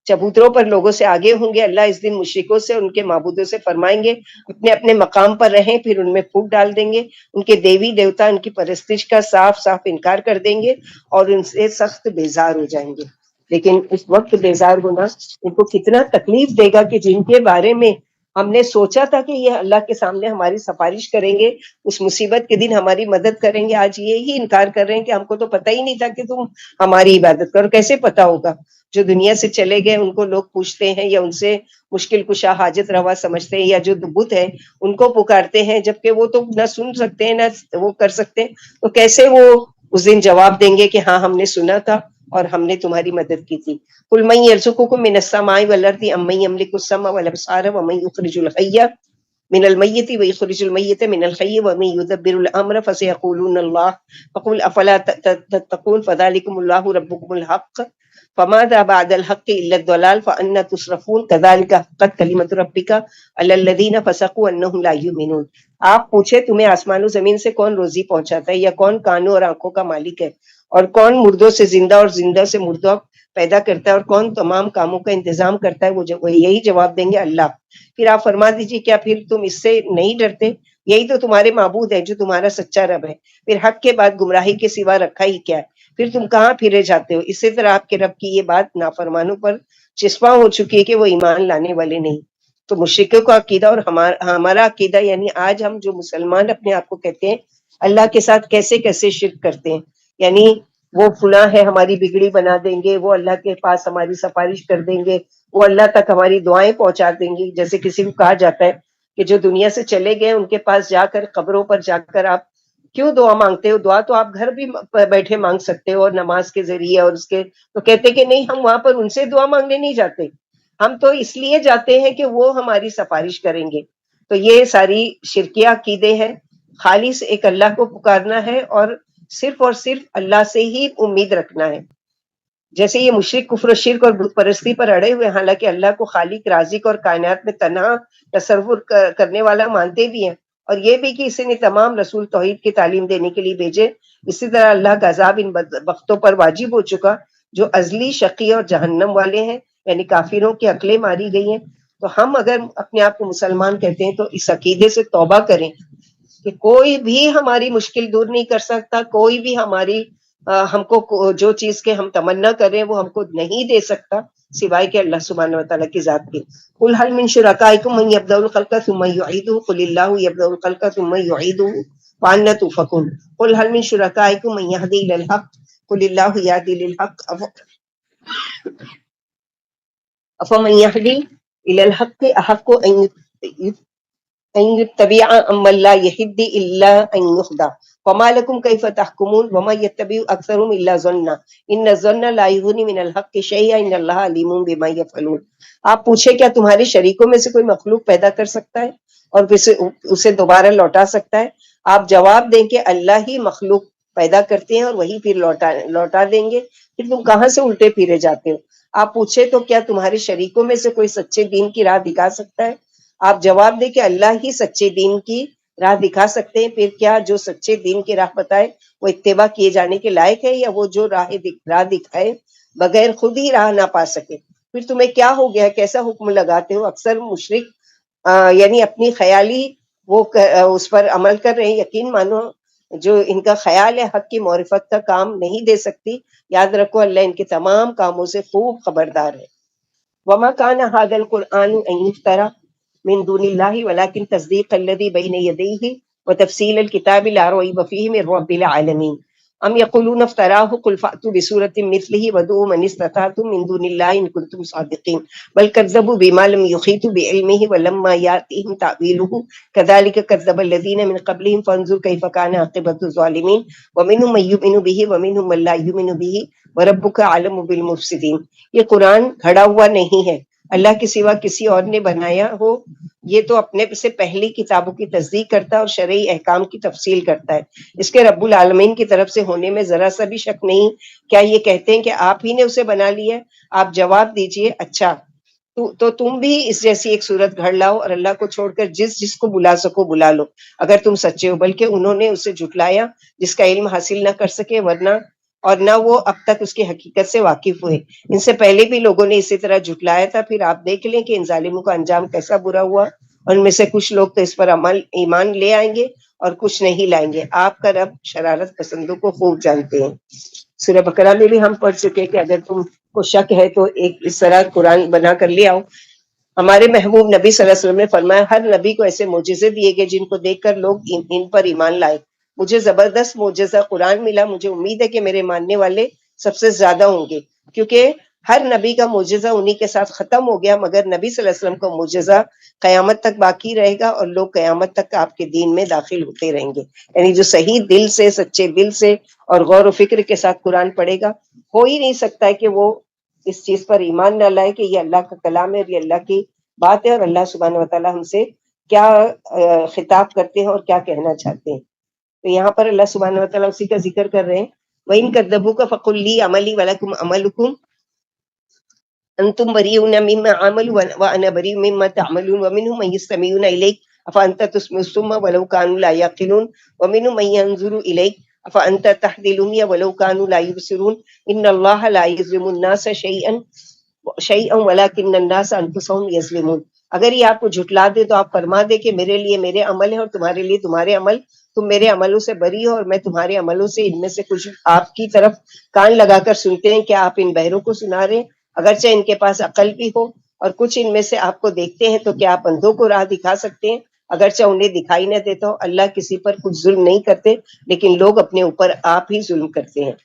چبوتروں پر لوگوں سے آگے ہوں گے، اللہ اس دن مشرکوں سے ان کے معبودوں سے فرمائیں گے اپنے اپنے مقام پر رہیں، پھر ان میں پھوٹ ڈال دیں گے، ان کے دیوی دیوتا ان کی پرستش کا صاف صاف انکار کر دیں گے اور ان سے سخت بیزار ہو جائیں گے۔ لیکن اس وقت بیزار ہونا ان کو کتنا تکلیف دے گا کہ جن کے بارے میں ہم نے سوچا تھا کہ یہ اللہ کے سامنے ہماری سفارش کریں گے، اس مصیبت کے دن ہماری مدد کریں گے، آج یہی انکار کر رہے ہیں کہ ہم کو تو پتہ ہی نہیں تھا کہ تم ہماری عبادت کرو۔ کیسے پتا ہوگا؟ جو دنیا سے چلے گئے ان کو لوگ پوچھتے ہیں یا ان سے مشکل کشا حاجت روا سمجھتے ہیں، یا جو بت ہے ان کو پکارتے ہیں، جبکہ وہ تو نہ سن سکتے ہیں نہ وہ کر سکتے ہیں، تو کیسے وہ اس دن جواب دیں گے کہ ہاں ہم نے سنا تھا اور ہم نے تمہاری مدد کی تھی۔ قل من یرزقکم من السماء والارض ام من یملک السمع والابصار ومن یخرج الحی من المیت ویخرج المیت من الحی ومن یدبر الامر فسیقولون اللہ فقل افلا تتقون فذلکم اللہ ربکم الحق فماذا بعد الحق الا الضلال فأنا تصرفون كذلك حقت کلمۃ ربک علی الذین فسقوا انہم لا یؤمنون۔ آپ پوچھے تمہیں آسمان و زمین سے کون روزی پہنچاتا ہے، یا کون کانوں اور آنکھوں کا مالک ہے، اور کون مردوں سے زندہ اور زندہ سے مردہ پیدا کرتا ہے، اور کون تمام کاموں کا انتظام کرتا ہے، وہ یہی جواب دیں گے اللہ۔ پھر آپ فرما دیجیے کیا پھر تم اس سے نہیں ڈرتے؟ یہی تو تمہارے معبود ہے جو تمہارا سچا رب ہے، پھر حق کے بعد گمراہی کے سوا رکھا ہی کیا ہے؟ پھر تم کہاں پھرے جاتے ہو؟ اسی طرح آپ کے رب کی یہ بات نافرمانوں پر چسپاں ہو چکی ہے کہ وہ ایمان لانے والے نہیں۔ تو مشرکوں کا عقیدہ اور ہمارا عقیدہ، یعنی آج ہم جو مسلمان اپنے آپ کو کہتے ہیں، اللہ کے ساتھ کیسے کیسے شرک کرتے ہیں، یعنی وہ فلاں ہے ہماری بگڑی بنا دیں گے، وہ اللہ کے پاس ہماری سفارش کر دیں گے، وہ اللہ تک ہماری دعائیں پہنچا دیں گی۔ جیسے کسی کو کہا جاتا ہے کہ جو دنیا سے چلے گئے ان کے پاس جا کر، قبروں پر جا کر آپ کیوں دعا مانگتے ہو؟ دعا تو آپ گھر بھی بیٹھے مانگ سکتے ہو اور نماز کے ذریعے اور اس کے، تو کہتے کہ نہیں ہم وہاں پر ان سے دعا مانگنے نہیں جاتے، ہم تو اس لیے جاتے ہیں کہ وہ ہماری سفارش کریں گے۔ تو یہ ساری شرکیہ عقیدے ہیں۔ خالص ایک اللہ کو پکارنا ہے اور صرف اللہ سے ہی امید رکھنا ہے۔ جیسے یہ مشرک کفر و شرک اور بت پرستی پر اڑے ہوئے، حالانکہ اللہ کو خالق، رازق اور کائنات میں تنہا تصور کرنے والا مانتے بھی ہیں، اور یہ بھی کہ اسے نے تمام رسول توحید کی تعلیم دینے کے لیے بھیجے۔ اسی طرح اللہ کا عذاب ان وقتوں پر واجب ہو چکا جو ازلی شقی اور جہنم والے ہیں، یعنی کافروں کی عقلیں ماری گئی ہیں۔ تو ہم اگر اپنے آپ کو مسلمان کہتے ہیں تو اس عقیدے سے توبہ کریں کہ کوئی بھی ہماری مشکل دور نہیں کر سکتا، کوئی بھی ہم کو جو چیز کے ہم تمنا کریں وہ ہم کو نہیں دے سکتا سوائے کہ اللہ سبحانہ وتعالیٰ کی ذات کے۔ قل هل من شرکائکم من یبدأ الخلق ثم یعیدہ قل اللہ یبدأ الخلق ثم یعیدہ وأنى تؤفکون۔ قل هل من شرکائکم من یہدی الی الحق قل اللہ یہدی للحق افمن یہدی الی الحق احق ان يتبع امن لا يهدي الا ان يهدى وما لكم كيف تحكمون وما يتبع اكثرهم الا ظنا ان الظن لا يغني من الحق شيئا ان الله عليم بما يفعلون۔ آپ پوچھے کیا تمہارے شریکوں میں سے کوئی مخلوق پیدا کر سکتا ہے اور اسے دوبارہ لوٹا سکتا ہے؟ آپ جواب دیں کہ اللہ ہی مخلوق پیدا کرتے ہیں اور وہی پھر لوٹا دیں گے، پھر تم کہاں سے الٹے پھرے جاتے ہو؟ آپ پوچھے تو کیا تمہارے شریکوں میں سے کوئی سچے دین کی راہ دکھا سکتا ہے؟ آپ جواب دیں کہ اللہ ہی سچے دین کی راہ دکھا سکتے ہیں۔ پھر کیا جو سچے دین کی راہ بتائے وہ اتباع کیے جانے کے لائق ہے، یا وہ جو راہ دکھائے بغیر خود ہی راہ نہ پا سکے؟ پھر تمہیں کیا ہو گیا، کیسا حکم لگاتے ہو؟ اکثر مشرک یعنی اپنی خیالی وہ اس پر عمل کر رہے ہیں۔ یقین مانو جو ان کا خیال ہے حق کی معرفت کا کام نہیں دے سکتی۔ یاد رکھو اللہ ان کے تمام کاموں سے خوب خبردار ہے۔ وما كان هذا القرآن ان يفترى من دون اللہ ولكن تصدیق الذی بین یدیہ وتفصیل الکتاب لا ریب فیہ من رب العالمین۔ ام یقولون افتراہ قل فأتوا بسورۃ مثلہ وادعوا من استطعتم من دون اللہ ان کنتم صادقین بل کذبوا بما لم یحیطوا بعلمہ ولما یاتہم تأویلہ کذالک کذب الذین من قبلہم فانظر کیف کان عاقبۃ الظالمین ومنہم من یؤمن بہ ومنہم من لا یؤمن بہ وربک اعلم بالمفسدین. یہ قرآن گھڑا ہوا نہیں ہے، اللہ کے سوا کسی اور نے بنایا ہو. یہ تو اپنے سے پہلی کتابوں کی تصدیق کرتا ہے اور شرعی احکام کی تفصیل کرتا ہے. اس کے رب العالمین کی طرف سے ہونے میں ذرا سا بھی شک نہیں. کیا یہ کہتے ہیں کہ آپ ہی نے اسے بنا لیا ہے؟ آپ جواب دیجئے اچھا تو تم بھی اس جیسی ایک صورت گھڑ لاؤ اور اللہ کو چھوڑ کر جس کو بلا سکو بلا لو اگر تم سچے ہو. بلکہ انہوں نے اسے جھٹلایا جس کا علم حاصل نہ کر سکے نہ وہ اب تک اس کی حقیقت سے واقف ہوئے. ان سے پہلے بھی لوگوں نے اسی طرح جھٹلایا تھا. پھر آپ دیکھ لیں کہ ان ظالموں کا انجام کیسا برا ہوا. اور ان میں سے کچھ لوگ تو اس پر ایمان لے آئیں گے اور کچھ نہیں لائیں گے. آپ کا رب شرارت پسندوں کو خوب جانتے ہیں. سورہ بقرہ میں بھی ہم پڑھ چکے کہ اگر تم کو شک ہے تو ایک اس طرح قرآن بنا کر لے آؤ. ہمارے محبوب نبی صلی اللہ علیہ وسلم نے فرمایا ہر نبی کو ایسے معجزے دیے گئے جن کو دیکھ کر لوگ ان پر ایمان لائے. مجھے زبردست معجزہ قرآن ملا. مجھے امید ہے کہ میرے ماننے والے سب سے زیادہ ہوں گے، کیونکہ ہر نبی کا معجزہ انہی کے ساتھ ختم ہو گیا، مگر نبی صلی اللہ علیہ وسلم کا معجزہ قیامت تک باقی رہے گا اور لوگ قیامت تک آپ کے دین میں داخل ہوتے رہیں گے. یعنی جو صحیح دل سے، سچے دل سے اور غور و فکر کے ساتھ قرآن پڑھے گا، ہو ہی نہیں سکتا ہے کہ وہ اس چیز پر ایمان نہ لائے کہ یہ اللہ کا کلام ہے اور یہ اللہ کی بات ہے اور اللہ سبحانہ وتعالیٰ ہم سے کیا خطاب کرتے ہیں اور کیا کہنا چاہتے ہیں. تو یہاں پر اللہ سبحانہ وتعالیٰ اسی کا ذکر کر رہے ہیں. وَإِن كَذَّبُوكَ فَقُل لِّي عَمَلِي وَلَكُمْ عَمَلُكُمْ أَنتُمْ بَرِيئُونَ مِمَّا أَعْمَلُ وَأَنَا بَرِيءٌ مِّمَّا تَعْمَلُونَ وَمِنْهُم مَّن يَسْتَمِعُونَ إِلَيْكَ أَفَأَنتَ تُسْمِعُ الصُّمَّ وَلَوْ كَانُوا لَا يَعْقِلُونَ وَمِنْهُم مَّن يَنظُرُ إِلَيْكَ أَفَأَنتَ تَهْدِي الْعُمْيَ وَلَوْ كَانُوا لَا يُبْصِرُونَ إِنَّ اللَّهَ لَا يَظْلِمُ النَّاسَ شَيْئًا وَلَكِنَّ النَّاسَ أَنفُسَهُمْ يَظْلِمُونَ. اگر یہ آپ کو جھٹلا دے تو آپ فرما دے کہ میرے لیے میرے عمل ہے اور تمہارے لیے تمہارے عمل. تم میرے عملوں سے بری ہو اور میں تمہارے عملوں سے. ان میں سے کچھ آپ کی طرف کان لگا کر سنتے ہیں کہ آپ ان بہروں کو سنا رہے ہیں اگرچہ ان کے پاس عقل بھی ہو، اور کچھ ان میں سے آپ کو دیکھتے ہیں تو کیا آپ اندھوں کو راہ دکھا سکتے ہیں اگرچہ انہیں دکھائی نہ دیتا ہو. اللہ کسی پر کچھ ظلم نہیں کرتے، لیکن لوگ اپنے اوپر آپ ہی ظلم کرتے ہیں.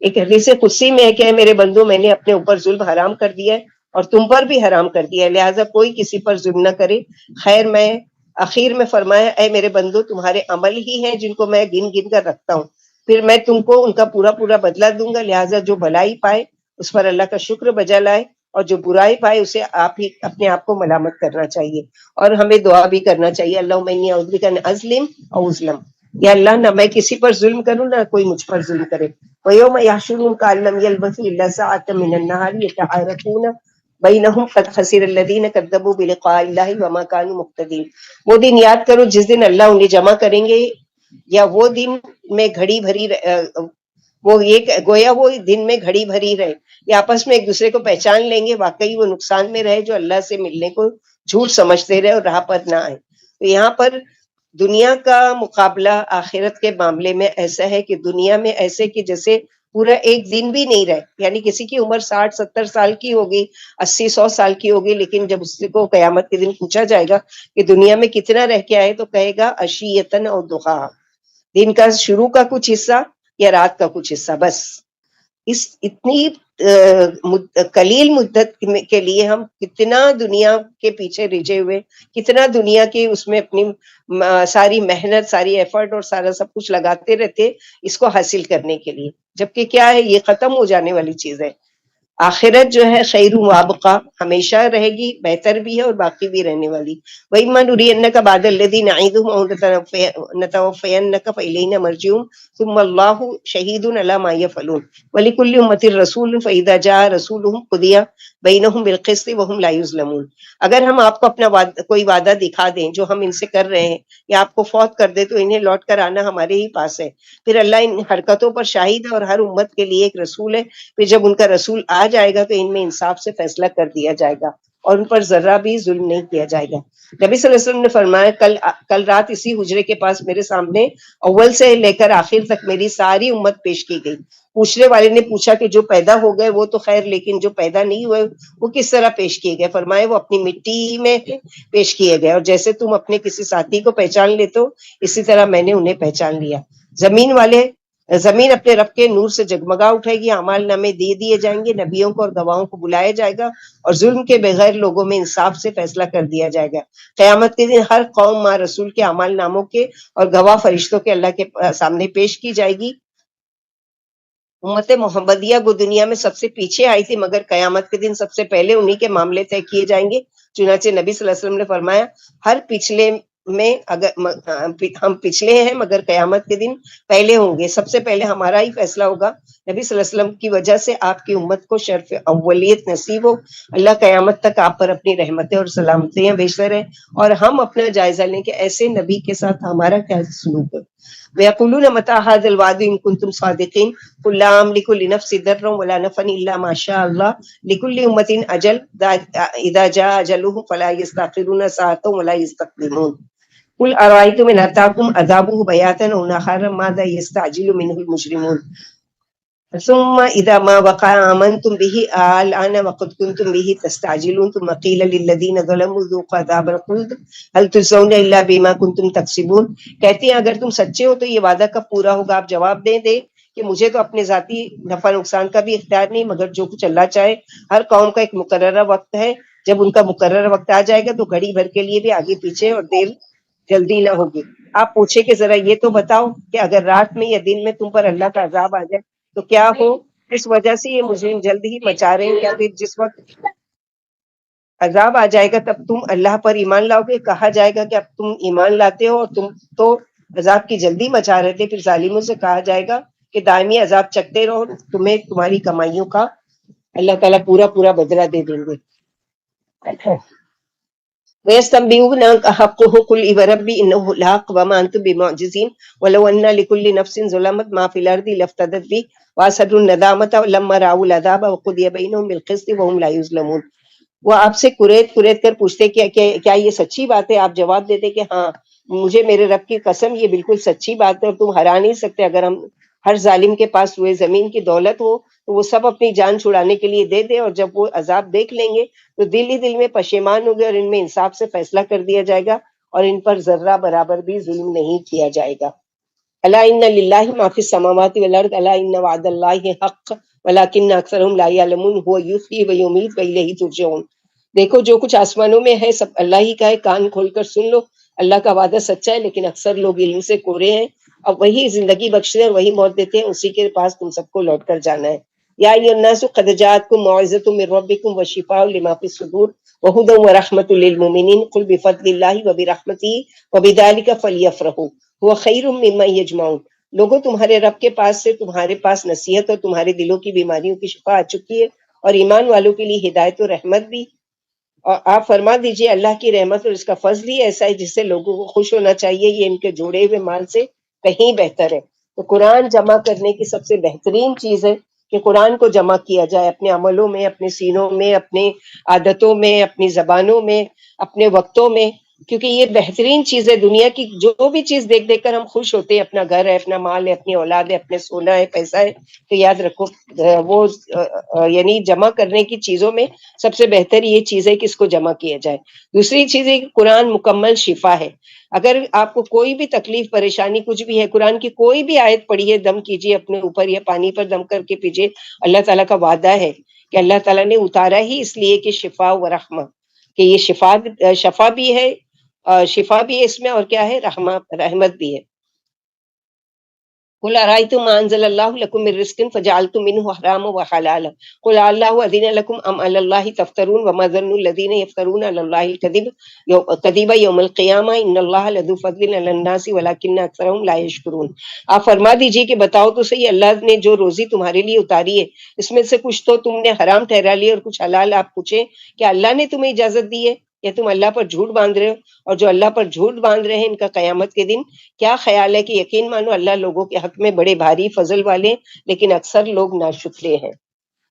ایک حدیث قدسی میں ہے کہ میرے بندو میں نے اپنے اوپر ظلم حرام کر دیا ہے اور تم پر بھی حرام کر دیا ہے، لہٰذا کوئی کسی پر ظلم نہ کرے. خیر میں اخیر میں فرمایا اے میرے بندو تمہارے عمل ہی ہیں جن کو میں گن گن کر رکھتا ہوں، پھر میں تم کو ان کا پورا پورا بدلہ دوں گا. لہٰذا جو بھلائی پائے اس پر اللہ کا شکر بجا لائے اور جو برائی پائے اسے آپ ہی اپنے آپ کو ملامت کرنا چاہیے. اور ہمیں دعا بھی کرنا چاہیے اللہم انی اعوذ بک ان اظلم او اظلم. یا اللہ نہ میں کسی پر ظلم کروں نہ کوئی مجھ پر ظلم کرے. وَيَوْمَ يَحْشُرُهُمْ كَأَن لَّمْ يَلْبَثُوا إِلَّا سَاعَةً مِّنَ النَّهَارِ يَتَعَارَفُونَ بَيْنَهُمْ قَدْ خَسِرَ الَّذِينَ كَذَّبُوا بِلِقَاءِ اللَّهِ وَمَا كَانُوا مُهْتَدِينَ. وہ دن یاد کرو جس دن اللہ انہیں جمع کریں گے، یا وہ دن میں گھڑی بھری وہ یہ گویا وہ دن میں گھڑی بھری رہے، یا آپس میں ایک دوسرے کو پہچان لیں گے واقعی وہ نقصان میں رہے جو اللہ سے ملنے کو جھوٹ سمجھتے رہے اور راہ پر نہ آئے. تو یہاں پر دنیا کا مقابلہ آخرت کے معاملے میں ایسا ہے کہ دنیا میں ایسے کہ جیسے پورا ایک دن بھی نہیں رہے. یعنی کسی کی عمر 60-70 سال کی ہوگی، 80-100 سال کی ہوگی، لیکن جب اس کو قیامت کے دن پوچھا جائے گا کہ دنیا میں کتنا رہ کے آئے تو کہے گا عشیتن اور ضحیٰ، دن کا شروع کا کچھ حصہ یا رات کا کچھ حصہ بس. اس اتنی قلیل مدت کے لیے ہم کتنا دنیا کے پیچھے رجے ہوئے، کتنا دنیا کے اس میں اپنی ساری محنت، ساری ایفرٹ اور سارا سب کچھ لگاتے رہتے اس کو حاصل کرنے کے لیے، جبکہ کیا ہے یہ ختم ہو جانے والی چیز ہے. آخرت جو ہے خیر وابقا، ہمیشہ رہے گی، بہتر بھی ہے اور باقی بھی رہنے والی. وَإِمَّا نُرِيَنَّكَ بَعْضَ الَّذِي نَعِدُهُمْ أَوْ نَتَوَفَّيَنَّكَ فَإِلَيْنَا مَرْجِعُهُمْ ثُمَّ اللَّهُ شَهِيدٌ عَلَىٰ مَا يَفْعَلُونَ وَلِكُلِّ أُمَّةٍ رَسُولٌ فَإِذَا جَاءَ رَسُولُهُمْ قُضِيَ بَيْنَهُمْ بِالْقِسْطِ وَهُمْ لَا يُظْلَمُونَ. اگر ہم آپ کو اپنا کوئی وعدہ دکھا دیں جو ہم ان سے کر رہے ہیں یا آپ کو فوت کر دے تو انہیں لوٹ کر آنا ہمارے ہی پاس ہے. پھر اللہ ان حرکتوں پر شاہد ہے اور ہر امت کے لیے ایک رسول ہے. پھر جب ان کا رسول آ جائے گا تو ان میں انصاف سے فیصلہ کر دیا جائے گا اور ان پر ذرہ بھی ظلم نہیں کیا جائے گا. نبی صلی اللہ علیہ وسلم نے فرمایا کل رات اسی حجرے کے پاس میرے سامنے اول سے لے کر آخر تک میری ساری امت پیش کی گئی. پوچھنے والے نے پوچھا کہ جو پیدا ہو گئے وہ تو خیر، لیکن جو پیدا نہیں ہوئے وہ کس طرح پیش کیے گئے؟ فرمائے وہ اپنی مٹی میں پیش کیے گئے، اور جیسے تم اپنے کسی ساتھی کو پہچان لیتے ہو اسی طرح میں نے انہیں پہچان لیا. زمین والے زمین اپنے رب کے نور سے جگمگا اٹھے گی، اعمال نامے دے دیے جائیں گے، نبیوں کو اور گواہوں کو بلایا جائے گا، اور ظلم کے بغیر لوگوں میں انصاف سے فیصلہ کر دیا جائے گا۔ قیامت کے دن ہر قوم ماں رسول کے اعمال ناموں کے اور گواہ فرشتوں کے اللہ کے سامنے پیش کی جائے گی۔ امت محمدیہ وہ دنیا میں سب سے پیچھے آئی تھی، مگر قیامت کے دن سب سے پہلے انہی کے معاملے طے کیے جائیں گے۔ چنانچہ نبی صلی اللہ علیہ وسلم نے فرمایا، ہر پچھلے میں ہم پچھلے ہیں مگر قیامت کے دن پہلے ہوں گے، سب سے پہلے ہمارا ہی فیصلہ ہوگا۔ نبی صلی اللہ علیہ وسلم کی وجہ سے آپ کی امت کو شرف اولیت نصیب ہو۔ اللہ قیامت تک آپ پر اپنی رحمتیں اور سلامتیاں بھیجتا رہے، اور ہم اپنا جائزہ لیں کہ ایسے نبی کے ساتھ ہمارا کیا سلوک ہے۔ وَيَقُولُونَ مَتَىٰ هَٰذَا الْوَعْدُ إِن كُنتُمْ صَادِقِينَ قُل لَّا أَمْلِكُ لِنَفْسِي ضَرًّا وَلَا نَفْعًا إِلَّا مَا شَاءَ اللَّهُ لِكُلِّ أُمَّةٍ أَجَلٌ إِذَا جَاءَ أَجَلُهُمْ فَلَا يَسْتَأْخِرُونَ سَاعَةً وَلَا يَسْتَقْدِمُونَ قُلْ أَرَأَيْتُمْ إِنْ أَتَاكُمْ عَذَابُهُ بَيَاتًا أَوْ نَهَارًا مَاذَا يَسْتَعْجِلُ مِنْهُ الْمُجْرِمُونَ ثم إذا ما وقع آمنتم به الآن وقد كنتم به تستعجلون ثم قيل للذين ظلموا ذوقوا عذاب الخلد هل تجزون إلا بما كنتم تكسبون۔ کہتے ہیں اگر تم سچے ہو تو یہ وعدہ کب پورا ہوگا؟ آپ جواب دیں کہ مجھے تو اپنے ذاتی نفع نقصان کا بھی اختیار نہیں، مگر جو کچھ اللہ چاہے۔ ہر قوم کا ایک مقررہ وقت ہے، جب ان کا مقررہ وقت آ جائے گا تو گھڑی بھر کے لیے بھی آگے پیچھے اور دیر جلدی نہ ہوگی۔ آپ پوچھے کہ ذرا یہ تو بتاؤ کہ اگر رات میں یا دن میں تم پر اللہ کا عذاب آ جائے تو کیا ہو؟ اس وجہ سے یہ مجرم جلد ہی مچا رہے ہیں، یا پھر جس وقت عذاب آ جائے گا تب تم اللہ پر ایمان لاؤ گے؟ کہا جائے گا کہ اب تم ایمان لاتے ہو اور تم تو عذاب کی جلدی مچا رہے تھے۔ پھر ظالموں سے کہا جائے گا کہ دائمی عذاب چکتے رہو، تمہیں تمہاری کمائیوں کا اللہ تعالیٰ پورا پورا بدلہ دے دیں گے۔ وَيَسْتَنبِئُونَكَ أَحَقٌّ قُلْ إِي وَرَبِّي إِنَّهُ لَحَقٌّ وَمَا أَنْتُم بِمُعْجِزِينَ وَلَوْ أَنَّ لِكُلِّ نَفْسٍ ظَلَمَتْ مَا فِي الْأَرْضِ لَافْتَدَتْ بِهِ وَأَسَرُّوا النَّدَامَةَ لَمَّا رَأَوُا الْعَذَابَ وَقُضِيَ بَيْنَهُم بِالْقِسْطِ وَهُمْ لَا يُظْلَمُونَ۔ وہ آپ سے کریت کر پوچھتے کہ کیا یہ سچی بات ہے؟ آپ جواب دیتے کہ ہاں، مجھے میرے رب کی قسم یہ بالکل سچی بات ہے، اور تم ہرا نہیں سکتے۔ اگر ہم ہر ظالم کے پاس ہوئے زمین کی دولت ہو تو وہ سب اپنی جان چھڑانے کے لیے دے دے، اور جب وہ عذاب دیکھ لیں گے تو دل ہی دل میں پشیمان ہو گئے، اور ان میں انصاف سے فیصلہ کر دیا جائے گا، اور ان پر ذرہ برابر بھی ظلم نہیں کیا جائے گا۔ الا ان للہ ما فی السماوات والارض الا ان وعد اللہ حق ولکن اکثرهم لا یعلمون هو یحیی و یمیت والیہ ترجعون۔ دیکھو جو کچھ آسمانوں میں ہے سب اللہ ہی کا ہے، کان کھول کر سن لو، اللہ کا وعدہ سچا ہے، لیکن اکثر لوگ علم سے کورے ہیں۔ اب وہی زندگی بخشتے ہیں اور وہی موت دیتے ہیں، اسی کے پاس تم سب کو لوٹ کر جانا ہے۔ یا ایھا الناس قد جاءتکم موعظۃ من ربکم وشفاء لما فی الصدور وہدی ورحمۃ للمؤمنین قل بفضل اللہ وبرحمتہ وبذلک فلیفرحوا هو خیر مما یجمعون۔ لوگوں تمہارے رب کے پاس سے تمہارے پاس نصیحت اور تمہارے دلوں کی بیماریوں کی شفا آ چکی ہے، اور ایمان والوں کے لیے ہدایت و رحمت بھی۔ اور آپ فرما دیجئے اللہ کی رحمت اور اس کا فضل ہی ایسا ہے جس سے لوگوں کو خوش ہونا چاہیے، یہ ان کے جوڑے ہوئے مال سے کہیں بہتر ہے۔ تو قرآن جمع کرنے کی سب سے بہترین چیز ہے کہ قرآن کو جمع کیا جائے اپنے عملوں میں، اپنے سینوں میں، اپنے عادتوں میں، اپنی زبانوں میں، اپنے وقتوں میں، کیونکہ یہ بہترین چیز ہے۔ دنیا کی جو بھی چیز دیکھ دیکھ کر ہم خوش ہوتے ہیں، اپنا گھر ہے، اپنا مال ہے، اپنی اولاد ہے، اپنے سونا ہے، پیسہ ہے، تو یاد رکھو وہ یعنی جمع کرنے کی چیزوں میں سب سے بہتر یہ چیز ہے کہ اس کو جمع کیا جائے۔ دوسری چیز ہے کہ قرآن مکمل شفا ہے۔ اگر آپ کو کوئی بھی تکلیف پریشانی کچھ بھی ہے، قرآن کی کوئی بھی آیت پڑھیے، دم کیجیے اپنے اوپر یا پانی پر دم کر کے پیجیے، اللہ تعالیٰ کا وعدہ ہے کہ اللہ تعالیٰ نے اتارا ہی اس لیے کہ شفا و رحمہ، کہ یہ شفا بھی ہے، شفا بھی ہے اس میں، اور کیا ہے، رحمت بھی ہے۔ قل ارأيتم ما انزل الله لكم من رزق فجعلتم منه حراما وحلالا قل الله اذن لكم ام على الله تفترون وما ظن الذين يفترون على الله الكذب يوم القيامة ان الله لذو فضل على الناس ولكن اكثرهم لا يشكرون۔ آپ فرما دیجئے کہ بتاؤ تو صحیح، اللہ نے جو روزی تمہارے لیے اتاری ہے اس میں سے کچھ تو تم نے حرام ٹھہرا لی اور کچھ حلال۔ آپ پوچھیں کہ اللہ نے تمہیں اجازت دی ہے یا تم اللہ پر جھوٹ باندھ رہے ہو؟ اور جو اللہ پر جھوٹ باندھ رہے ہیں ان کا قیامت کے دن کیا خیال ہے کہ یقین مانو اللہ لوگوں کے حق میں بڑے بھاری فضل والے، لیکن اکثر لوگ ناشکرے ہیں۔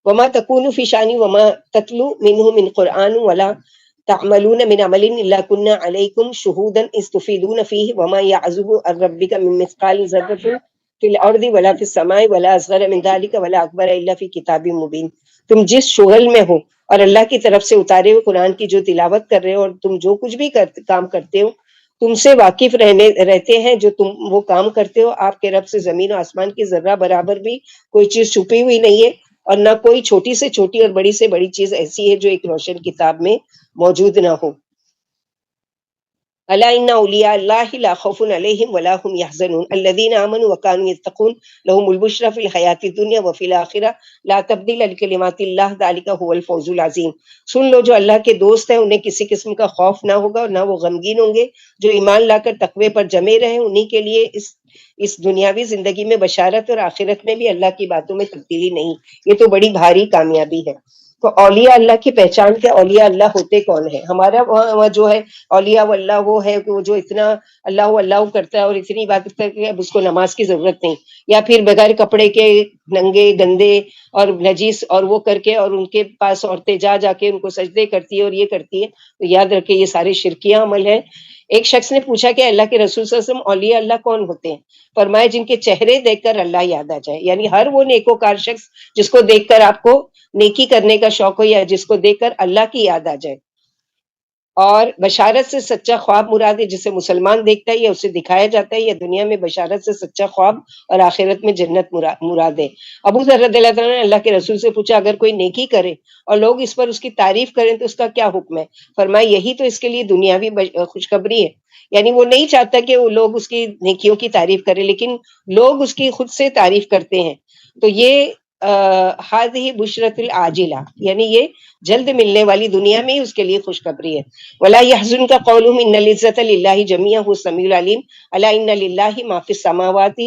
وما تکون فی شان وما تتلو منہ من قرآن ولا تعملون من عمل الا كنا علیکم شہودا اذ تفیضون فیہ وما یعزب عن ربک من مثقال ذرۃ فی الارض ولا فی السماء ولا اصغر من ذلک ولا اکبر الا فی کتاب مبین۔ تم جس شغل میں ہو اور اللہ کی طرف سے اتارے ہوئے قرآن کی جو تلاوت کر رہے ہو، اور تم جو کچھ بھی کام کرتے ہو، تم سے واقف رہتے ہیں جو تم وہ کام کرتے ہو. آپ کے رب سے زمین و آسمان کی ذرہ برابر بھی کوئی چیز چھپی ہوئی نہیں ہے، اور نہ کوئی چھوٹی سے چھوٹی اور بڑی سے بڑی چیز ایسی ہے جو ایک روشن کتاب میں موجود نہ ہو. الا ان اولیاء اللہ لا خوف علیہم ولا هم يحزنون الذين آمنوا وكانوا يتقون لهم البشرى في الحیاۃ الدنیا وفي الآخرہ لا تبدیل لکلمات اللہ ذلک هو الفوز العظیم. سن لو جو اللہ کے دوست ہیں انہیں کسی قسم کا خوف نہ ہوگا اور نہ وہ غمگین ہوں گے. جو ایمان لا کر تقوی پر جمے رہے انہی کے لیے اس دنیاوی زندگی میں بشارت، اور آخرت میں بھی اللہ کی باتوں میں تبدیلی نہیں. یہ تو بڑی بھاری کامیابی ہے. تو اولیاء اللہ کی پہچان کیا؟ اولیاء اللہ ہوتے کون ہے؟ ہمارا جو ہے اولیاء اللہ وہ ہے کہ وہ جو اتنا اللہ اللہ کرتا ہے اور اتنی عبادت کرتا ہے اب اس کو نماز کی ضرورت نہیں، یا پھر بغیر کپڑے کے ننگے گندے اور نجیس اور وہ کر کے اور ان کے پاس عورتیں جا کے ان کو سجدے کرتی ہے اور یہ کرتی ہے. تو یاد رکھے یہ سارے شرکیہ عمل ہے. ایک شخص نے پوچھا کہ اللہ کے رسول صلی اللہ علیہ وسلم اولیاء اللہ کون ہوتے ہیں؟ فرمایا جن کے چہرے دیکھ کر اللہ یاد آ جائے. یعنی ہر وہ نیکوکار شخص جس کو دیکھ کر آپ کو نیکی کرنے کا شوق ہو، یا جس کو دیکھ کر اللہ کی یاد آ جائے. اور بشارت سے سچا خواب مراد ہے جسے مسلمان دیکھتا ہے یا اسے دکھایا جاتا ہے، یا دنیا میں بشارت سے سچا خواب اور آخرت میں جنت مراد ہے. ابو ذر رضی اللہ تعالیٰ نے اللہ کے رسول سے پوچھا اگر کوئی نیکی کرے اور لوگ اس پر اس کی تعریف کریں تو اس کا کیا حکم ہے؟ فرمایا یہی تو اس کے لیے دنیاوی خوشخبری ہے. یعنی وہ نہیں چاہتا کہ وہ لوگ اس کی نیکیوں کی تعریف کریں، لیکن لوگ اس کی خود سے تعریف کرتے ہیں. تو یہ ہذہ بشرۃ العاجلہ، یعنی یہ جلد ملنے والی دنیا میں ہی اس کے لیے خوشخبری ہے. ولا يحزنك قولهم ان العزة لله جميعا هو السميع العليم الا ان لله ما في السماوات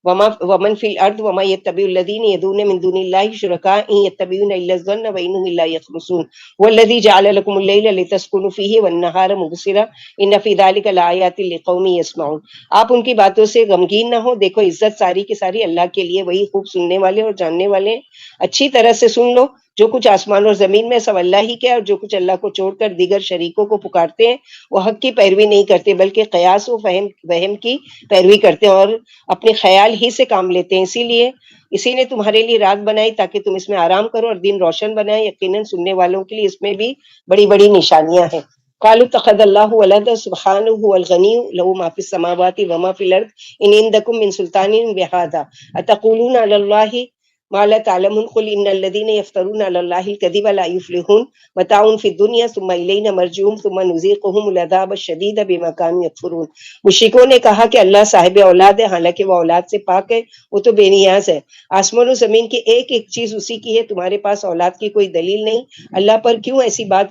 ومن في الارض وما يتبع الذين يدعون من دون الله شركاء ان يتبعون الا الظن وانهم الا يخرصون والذي جعل لكم الليل لتسكنوا فيه والنهار مبصرا ان في ذلك لآيات لقوم يسمعون. آپ ان کی باتوں سے غمگین نہ ہو. دیکھو عزت ساری کی ساری اللہ کے لیے، وہی خوب سننے والے اور جاننے والے ہیں. اچھی طرح سے سن لو جو کچھ آسمان اور زمین میں سب اللہ ہی کے، اور جو کچھ اللہ کو چھوڑ کر دیگر شریکوں کو پکارتے ہیں وہ حق کی پیروی نہیں کرتے بلکہ قیاس و وہم کی پیروی کرتے ہیں اور اپنے خیال ہی سے کام لیتے ہیں. اسی نے تمہارے لیے رات بنائی تاکہ تم اس میں آرام کرو اور دن روشن بنائے. یقیناً سننے والوں کے لیے اس میں بھی بڑی بڑی نشانیاں ہیں. قالوا اتخذ اللہ ولدا سبحانہ هو الغنی له ما في السماوات وما في الارض ان عندكم من سلطان بهذا اتقولون على الله ما لا تعلمون قل ان الذين يفترون على الله الكذب لا يفلحون متاع في الدنيا ثم الينا مرجعهم ثم نذيقهم العذاب الشديد بما كانوا يكفرون. مشرکوں نے کہا کہ اللہ صاحب اولاد ہے، حالانکہ وہ اولاد سے پاک ہے، وہ تو بے نیاز ہے. آسمان و زمین کی ایک ایک چیز اسی کی ہے، تمہارے پاس اولاد کی کوئی دلیل نہیں. اللہ پر کیوں ایسی بات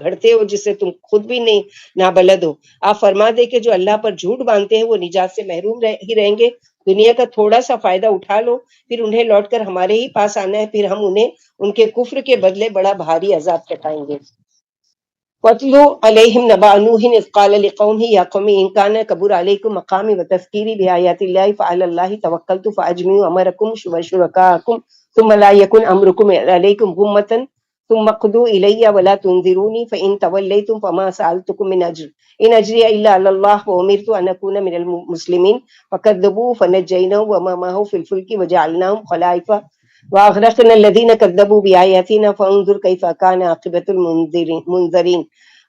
گھڑتے ہو جس سے تم خود بھی نہیں نابلد ہو. آپ فرما دے کہ جو اللہ پر جھوٹ باندھتے ہیں وہ نجات سے محروم ہی رہیں گے. دنیا کا تھوڑا سا فائدہ اٹھا لو، پھر انہیں لوٹ کر ہمارے ہی پاس آنا ہے، پھر ہم انہیں ان کے کفر کے بدلے بڑا بھاری عذاب چکھائیں گے. وَاتْلُ عَلَيْهِمْ نَبَأَ نُوحٍ إِذْ قَالَ لِقَوْمِهِ يَا قَوْمِ إِنْ كَانَ كَبُرَ عَلَيْكُمْ مَقَامِي وَتَذْكِيرِي بِآيَاتِ اللَّهِ فَعَلَى اللَّهِ تَوَكَّلْتُ فَأَجْمِعُوا أَمْرَكُمْ وَشُرَكَاءَكُمْ ثُمَّ لَا يَكُنْ أَمْرُكُمْ عَلَيْكُمْ غُمَّةً ثُمَّ اقْضُوا إِلَيَّ وَلَا تُنذِرُونِي فَإِنْ تَوَلَّيْتُمْ فَمَا سَأَلْتُكُمْ مِنْ أَجْرٍ إِنْ أَجْرِيَ إِلَّا عَلَى اللَّهِ وَأُمِرْتُ أَنْ أَكُونَ مِنَ الْمُسْلِمِينَ فَكَذَّبُوهُ فَنَجَّيْنَاهُ وَمَن مَّعَهُ فِي الْفُلْكِ وَجَعَلْنَاهُمْ خَلَائِفَ وَأَغْرَقْنَا الَّذِينَ كَذَّبُوا بِآيَاتِنَا فَانظُرْ كَيْفَ كَانَ عَاقِبَةُ الْمُنذَرِينَ.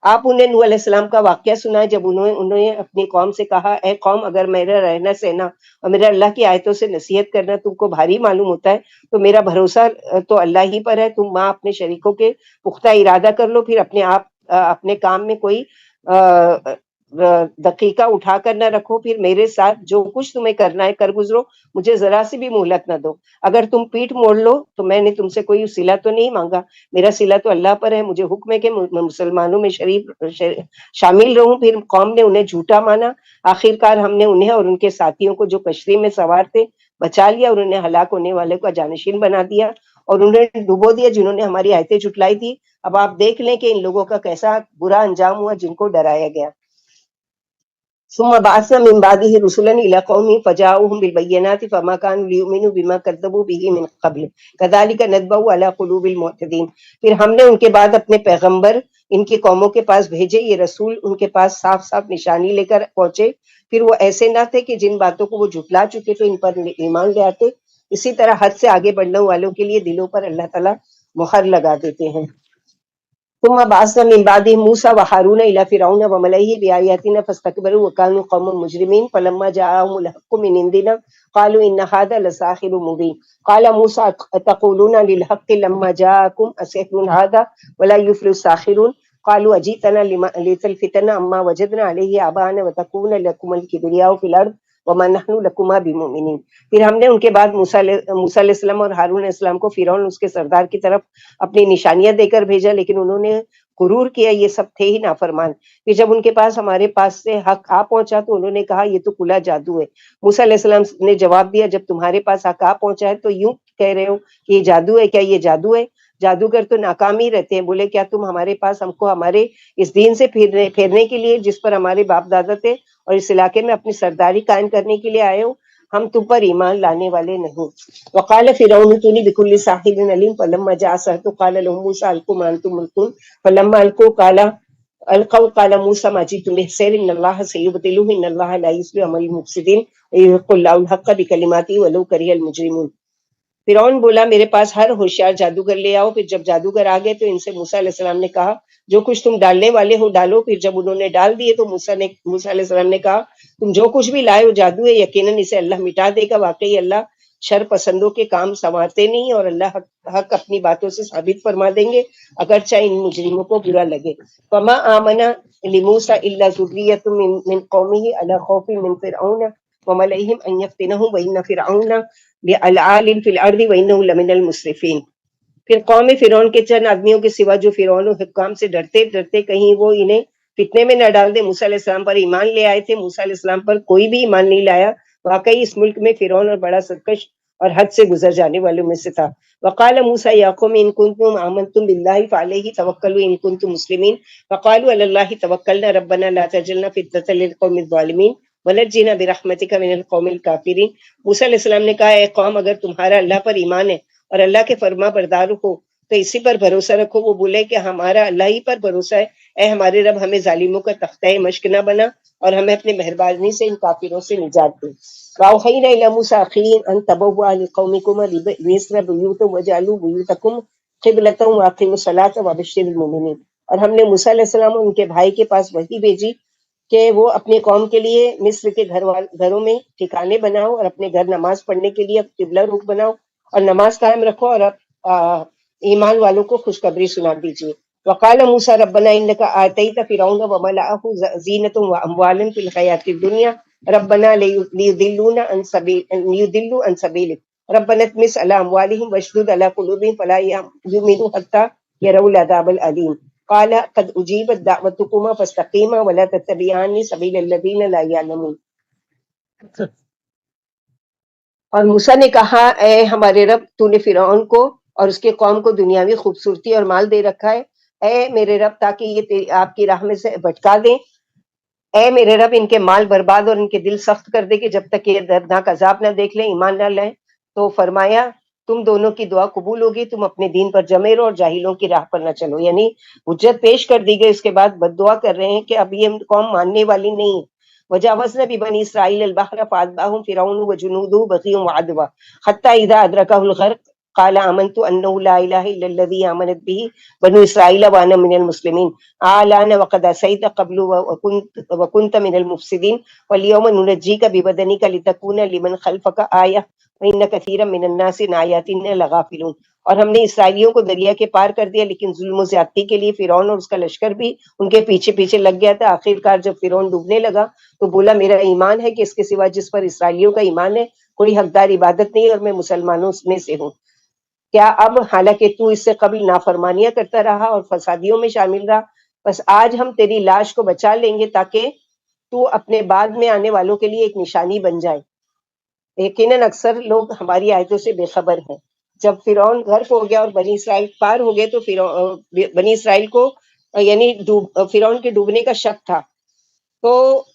آپ انہیں نوح علیہ السلام کا واقعہ سنائے جب انہوں نے اپنی قوم سے کہا اے قوم اگر میرا رہنا سہنا اور میرا اللہ کی آیتوں سے نصیحت کرنا تم کو بھاری معلوم ہوتا ہے تو میرا بھروسہ تو اللہ ہی پر ہے. تم ماں اپنے شریکوں کے پختہ ارادہ کر لو، پھر اپنے کام میں کوئی دقیقہ اٹھا کر نہ رکھو، پھر میرے ساتھ جو کچھ تمہیں کرنا ہے کر گزرو، مجھے ذرا سی بھی مہلت نہ دو. اگر تم پیٹھ موڑ لو تو میں نے تم سے کوئی صلہ تو نہیں مانگا، میرا صلہ تو اللہ پر ہے. مجھے حکم ہے کہ میں مسلمانوں میں شامل رہوں. پھر قوم نے انہیں جھوٹا مانا. آخر کار ہم نے انہیں اور ان کے ساتھیوں کو جو کشتی میں سوار تھے بچا لیا اور انہیں ہلاک ہونے والے کو جانشین بنا دیا اور انہیں ڈبو دیا جنہوں نے ہماری آیتیں جھٹلائی تھی. اب آپ دیکھ لیں کہ ان لوگوں کا کیسا برا انجام ہوا جن کو ڈرایا گیا. ثم بعثنا من بعده رسلا الى قومهم فجاءوهم بالبينات فما كانوا ليؤمنوا بما كذبوا به من قبل كذلك نطبع على قلوب المعتدين. پھر ہم نے ان کے بعد اپنے پیغمبر ان کی قوموں کے پاس بھیجے، یہ رسول ان کے پاس صاف صاف نشانی لے کر پہنچے، پھر وہ ایسے نہ تھے کہ جن باتوں کو وہ جھٹلا چکے تو ان پر ایمان لے آتے. اسی طرح حد سے آگے بڑھنے والوں کے لیے دلوں پر اللہ تعالیٰ مہر لگا دیتے ہیں. ثم بعثنا من بعدهم موسى وهارون إلى فرعون وملئه بآياتنا فاستكبروا وكانوا قوما مجرمين فلما جاءهم الحق من عندنا قالوا إن هذا لساحر مبين قال موسى أتقولون للحق لما جاءكم أسحر هذا ولا يفلح الساحرون قالوا أجئتنا لتلفتنا عما وجدنا عليه آباءنا وتكون لكم الكبرياء في الأرض وما نحن لكما بمؤمنين۔ پھر ہم نے ان کے بعد موسیٰ علیہ السلام اور ہارون علیہ السلام کو فرعون اس کے سردار کی طرف اپنی نشانیاں دے کر بھیجا، لیکن انہوں نے غرور کیا، یہ سب تھے ہی نافرمان۔ پھر جب ان کے پاس ہمارے پاس سے حق آ پہنچا تو انہوں نے کہا یہ تو کھلا جادو ہے۔ موسیٰ علیہ السلام نے جواب دیا جب تمہارے پاس حق آ پہنچا ہے تو یوں کہہ رہے ہو کہ یہ جادو ہے، کیا یہ جادو ہے؟ جادوگر تو ناکام ہی رہتے ہیں۔ بولے کیا تم ہمارے پاس ہم کو ہمارے اس دین سے پھیرنے کے لیے جس پر ہمارے باپ دادا تھے اور اس علاقے میں اپنی سرداری قائم کرنے کے لیے آئے ہو؟ ہم تم پر ایمان لانے والے نہیں۔ وقال فرعون ائتوني بكل ساحر عليم فلما جاء السحرة قال لهم موسى القوا ما انتم ملقون فلما القوا قال موسى ما جئتم به سحر ان الله سيبطله ان الله لا يصلح عمل المفسدين ويحق الله الحق بكلماته ولو كره المجرمون۔ فرعون بولا میرے پاس ہر ہوشیار جادوگر لے آؤ۔ پھر جب جادوگر آ گئے تو ان سے موسیٰ علیہ السلام نے کہا جو کچھ تم ڈالنے والے ہو ڈالو۔ پھر جب انہوں نے ڈال دیے تو موسیٰ علیہ السلام نے کہا تم جو کچھ بھی لائے ہو جادو ہے، یقیناً اسے اللہ مٹا دے گا۔ واقعی اللہ شر پسندوں کے کام سنوارتے نہیں، اور اللہ حق اپنی باتوں سے ثابت فرما دیں گے اگرچہ ان مجرموں کو برا لگے۔ فما آمن لموسیٰ الا ذریۃ من قومہ علی خوف من فرعون وملئہم ان یفتنہم وان فرعون لعال فی الارض وانہ لمن المسرفین۔ پھر قوم فرعون کے چند آدمیوں کے سوا جو فرعون و حکام سے ڈرتے کہیں وہ انہیں فتنے میں نہ ڈال دے، موسیٰ علیہ السلام پر ایمان لے آئے تھے۔ موسیٰ علیہ السلام پر کوئی بھی ایمان نہیں لایا۔ واقعی اس ملک میں فرعون اور بڑا سرکش اور حد سے گزر جانے والوں میں سے تھا۔ وقال موسیٰ یا قوم ان کنتم آمنتم باللہ فعلیہ توکلوا ان کنتم مسلمین فقالوا علی اللہ توکلنا ربنا لا تجعلنا فتنة للقوم الظالمین ونجنا برحمتک من القوم الکافرین۔ موسیٰ علیہ السلام نے کہا اے قوم اگر تمہارا اللہ پر ایمان ہے اور اللہ کے فرما بردار ہو تو اسی پر بھروسہ رکھو۔ وہ بولے کہ ہمارا اللہ ہی پر بھروسہ ہے، اے ہمارے رب ہمیں ظالموں کا تختہ مشق نہ بنا اور ہمیں اپنے مہربانی سے ان کافروں سے نجات دے۔ وَأَوْحَيْنَا إِلَىٰ مُوسَىٰ أَخِيهِ أَن تَبَوَّأَ لِقَوْمِكُمْ بِمِصْرَ بُيُوتًا وَاجْعَلُوا بُيُوتَكُمْ قِبْلَةً وَأَقِيمُوا الصَّلَاةَ وَبَشِّرِ الْمُؤْمِنِينَ۔ اور ہم نے موسیٰ علیہ السلام اور ان کے بھائی کے پاس وحی بھیجی کہ وہ اپنی قوم کے لیے مصر کے گھروں میں ٹھکانے بناؤ اور اپنے گھر نماز پڑھنے کے لیے قبلہ رخ بناؤ اور نماز قائم رکھو اور ایمان والوں کو خوشخبری سنا دیجیے۔ وقال موسیٰ ربنا انک آتیت فرعون وملأہ زینۃ واموالا فی الحیاۃ الدنیا ربنا لیضلوا عن سبیلک ربنا اطمس علی اموالہم واشدد علی قلوبہم فلا یؤمنوا حتی یروا العذاب العلیم۔ قال قد اجیبت دعوتکما فاستقیما ولا تتبعان سبیل الذین لا یعلمون۔ اور موسیٰ نے کہا اے ہمارے رب تو نے فرعون کو اور اس کے قوم کو دنیاوی خوبصورتی اور مال دے رکھا ہے، اے میرے رب تاکہ یہ آپ کی راہ میں سے بھٹکا دیں، اے میرے رب ان کے مال برباد اور ان کے دل سخت کر دے کہ جب تک یہ دردناک عذاب نہ دیکھ لیں ایمان نہ لائیں۔ تو فرمایا تم دونوں کی دعا قبول ہوگی، تم اپنے دین پر جمے رہو اور جاہلوں کی راہ پر نہ چلو۔ یعنی حجت پیش کر دی گئی، اس کے بعد بد دعا کر رہے ہیں کہ اب یہ قوم ماننے والی نہیں۔ وجاوزنا ببنی اسرائیل البحر فاتبعهم فرعون وجنوده بغيا وعدوا حتى اذا ادركه الغرق قال آمنت انه لا اله الا الذي آمنت به بنو اسرائیل وانا من المسلمین الآن وقد عصيت قبل وكنت من المفسدين واليوم ننجيك ببدنك لتكون لمن خلفك آية وان كثيرا من الناس عن آياتنا لغافلون۔ اور ہم نے اسرائیلیوں کو دریا کے پار کر دیا، لیکن ظلم و زیادتی کے لیے فرعون اور اس کا لشکر بھی ان کے پیچھے پیچھے لگ گیا تھا۔ آخر کار جب فرعون ڈوبنے لگا تو بولا میرا ایمان ہے کہ اس کے سوا جس پر اسرائیلیوں کا ایمان ہے کوئی حقدار عبادت نہیں اور میں مسلمانوں میں سے ہوں۔ کیا اب حالانکہ تو اس سے قبل نافرمانیاں کرتا رہا اور فسادیوں میں شامل رہا، بس آج ہم تیری لاش کو بچا لیں گے تاکہ تو اپنے بعد میں آنے والوں کے لیے ایک نشانی بن جائے۔ یقیناً اکثر لوگ ہماری آیتوں سے بے خبر ہیں۔ جب فرعون غرق ہو گیا اور بنی اسرائیل پار ہو گئے تو بنی اسرائیل کو یعنی فرعون کے ڈوبنے کا شک تھا، تو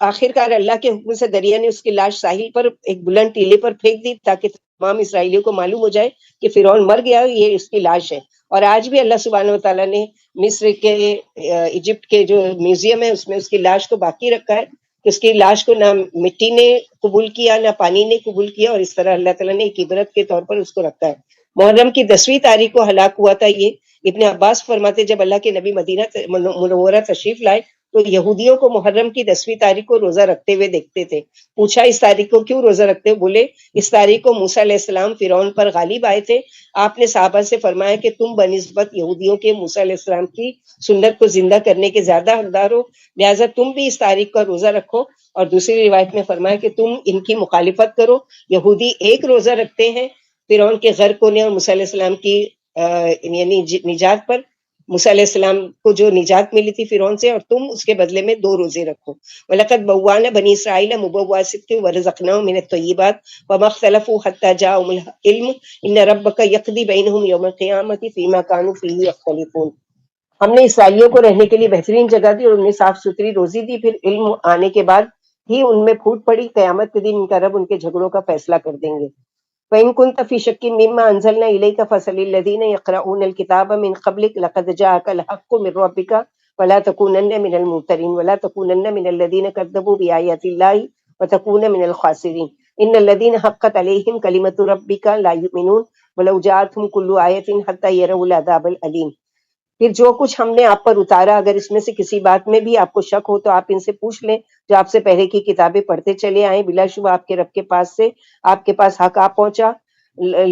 آخر کار اللہ کے حکم سے دریا نے اس کی لاش ساحل پر ایک بلند ٹیلے پر پھینک دی تاکہ تمام اسرائیلیوں کو معلوم ہو جائے کہ فرعون مر گیا، یہ اس کی لاش ہے۔ اور آج بھی اللہ سبحانہ و تعالیٰ نے مصر کے ایجپٹ کے جو میوزیم ہے اس میں اس کی لاش کو باقی رکھا ہے کہ اس کی لاش کو نہ مٹی نے قبول کیا نہ پانی نے قبول کیا، اور اس طرح اللہ تعالیٰ نے ایک عبرت کے طور پر اس کو رکھا ہے۔ محرم کی 10ویں تاریخ کو ہلاک ہوا تھا یہ. ابن عباس فرماتے جب اللہ کے نبی مدینہ منورہ تشریف لائے تو یہودیوں کو محرم کی 10ویں تاریخ کو روزہ رکھتے ہوئے دیکھتے تھے. پوچھا اس تاریخ کو کیوں روزہ رکھتے ہو؟ بولے اس تاریخ کو موسیٰ علیہ السلام فرعون پر غالب آئے تھے. آپ نے صحابہ سے فرمایا کہ تم بنسبت یہودیوں کے موسیٰ علیہ السلام کی سنت کو زندہ کرنے کے زیادہ حقدار ہو، لہٰذا تم بھی اس تاریخ کا روزہ رکھو. اور دوسری روایت میں فرمایا کہ تم ان کی مخالفت کرو. یہودی ایک روزہ رکھتے ہیں فرعون کے غرق ہونے اور موسیٰ علیہ السلام کی یعنی نجات پر، موسیٰ علیہ السلام کو جو نجات ملی تھی فرعون سے، اور تم اس کے بدلے میں 2 روزے رکھو. وَلَقَدْ بَوَّأْنَا بَنِي إِسْرَائِيلَ مُبَوَّأَ صِدْقٍ وَرَزَقْنَاهُم مِّنَ الطَّيِّبَاتِ وَمَا اخْتَلَفُوا حَتَّىٰ جَاءَهُمُ الْعِلْمُ إِنَّ رَبَّكَ يَقْضِي بَيْنَهُمْ يَوْمَ الْقِيَامَةِ فِيمَا كَانُوا فِيهِ يَخْتَلِفُونَ. ہم نے اسرائیلیوں کو رہنے کے لیے بہترین جگہ دی اور انہیں صاف ستھری روزی دی، پھر علم آنے کے بعد ہی ان میں پھوٹ پڑی. قیامت کے دن ان کا رب ان کے جھگڑوں کا فیصلہ کر دیں گے. فَإِن كُنتَ فِي شَكٍّ مِّمَّا أَنزَلْنَا إِلَيْكَ فَاسْأَلِ الَّذِينَ يَقْرَؤُونَ الْكِتَابَ مِن قَبْلِكَ لَقَدْ جَاءَكَ الْحَقُّ مِن رَّبِّكَ وَلَا تَكُونَنَّ مِنَ الْمُمْتَرِينَ وَلَا تَكُونَنَّ مِنَ الَّذِينَ كَذَّبُوا بِآيَاتِ اللَّهِ وَتَكُونَ مِنَ الْخَاسِرِينَ. إِنَّ الَّذِينَ حَقَّتْ عَلَيْهِمْ كَلِمَةُ رَبِّكَ لَا يُؤْمِنُونَ وَلَوْ جَاءَتْهُمْ كُلُّ آيَةٍ حَتَّىٰ يَرَوُا الْعَذَابَ الْأَلِيمَ. پھر جو کچھ ہم نے آپ پر اتارا، اگر اس میں سے کسی بات میں بھی آپ کو شک ہو تو آپ ان سے پوچھ لیں جو آپ سے پہلے کی کتابیں پڑھتے چلے آئیں. بلا شبہ آپ کے رب کے پاس سے آپ کے پاس حق آ پہنچا،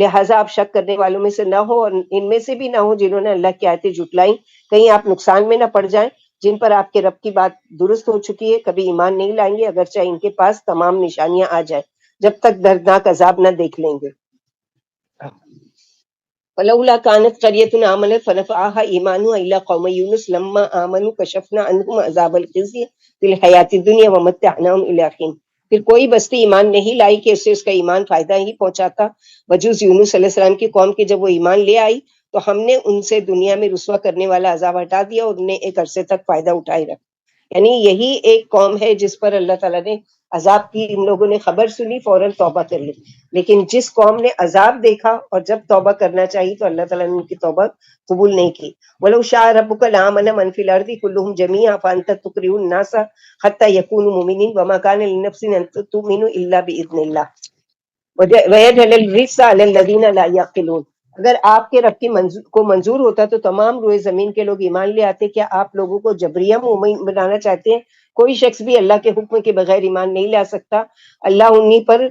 لہٰذا آپ شک کرنے والوں میں سے نہ ہو، اور ان میں سے بھی نہ ہو جنہوں نے اللہ کی آیتیں جھٹلائیں. کہیں آپ نقصان میں نہ پڑ جائیں. جن پر آپ کے رب کی بات درست ہو چکی ہے کبھی ایمان نہیں لائیں گے اگرچہ ان کے پاس تمام نشانیاں آ جائیں، جب تک دردناک عذاب نہ دیکھ لیں گے. فلولا كانت قرية آمنت فنفعها إيمانها إلا قوم يونس لما آمنوا كشفنا عنهم عذاب الخزي في الحياة الدنيا ومتعناهم إلى حين. پھر کوئی بستی ایمان نہیں لائی کہ اس سے اس کا ایمان فائدہ ہی پہنچاتا بجوز یونس علیہ السلام کی قوم کی. جب وہ ایمان لے آئی تو ہم نے ان سے دنیا میں رسوا کرنے والا عذاب ہٹا دیا اور انہیں ایک عرصے تک فائدہ اٹھائے رکھا. یعنی یہی ایک قوم ہے جس پر اللہ تعالیٰ نے عذاب کی، ان لوگوں نے خبر سنی فوراً توبہ کر لی. لیکن جس قوم نے عذاب دیکھا اور جب توبہ کرنا چاہیے تو اللہ تعالیٰ نے ان کی توبہ قبول نہیں کی. وَلَوْ شَاءَ رَبُّكَ لَآمَنَ مَن فِي الْأَرْضِ كُلُّهُمْ جَمِيعًا أَفَأَنتَ تُكْرِهُ النَّاسَ حَتَّىٰ يَكُونُوا مُؤْمِنِينَ وَمَا كَانَ لِنَفْسٍ أَن تُؤْمِنَ إِلَّا بِإِذْنِ اللَّهِ وَيَجْعَلَ الرِّجْسَ عَلَى الَّذِينَ لَا يَعْقِلُونَ. اگر آپ کے رب کو منظور ہوتا تو تمام روئے زمین کے لوگ ایمان لے آتے. کیا آپ لوگوں کو جبریہ مومن بنانا چاہتے ہیں؟ کوئی شخص بھی اللہ کے حکم کے بغیر ایمان نہیں لا سکتا. اللہ انہی پر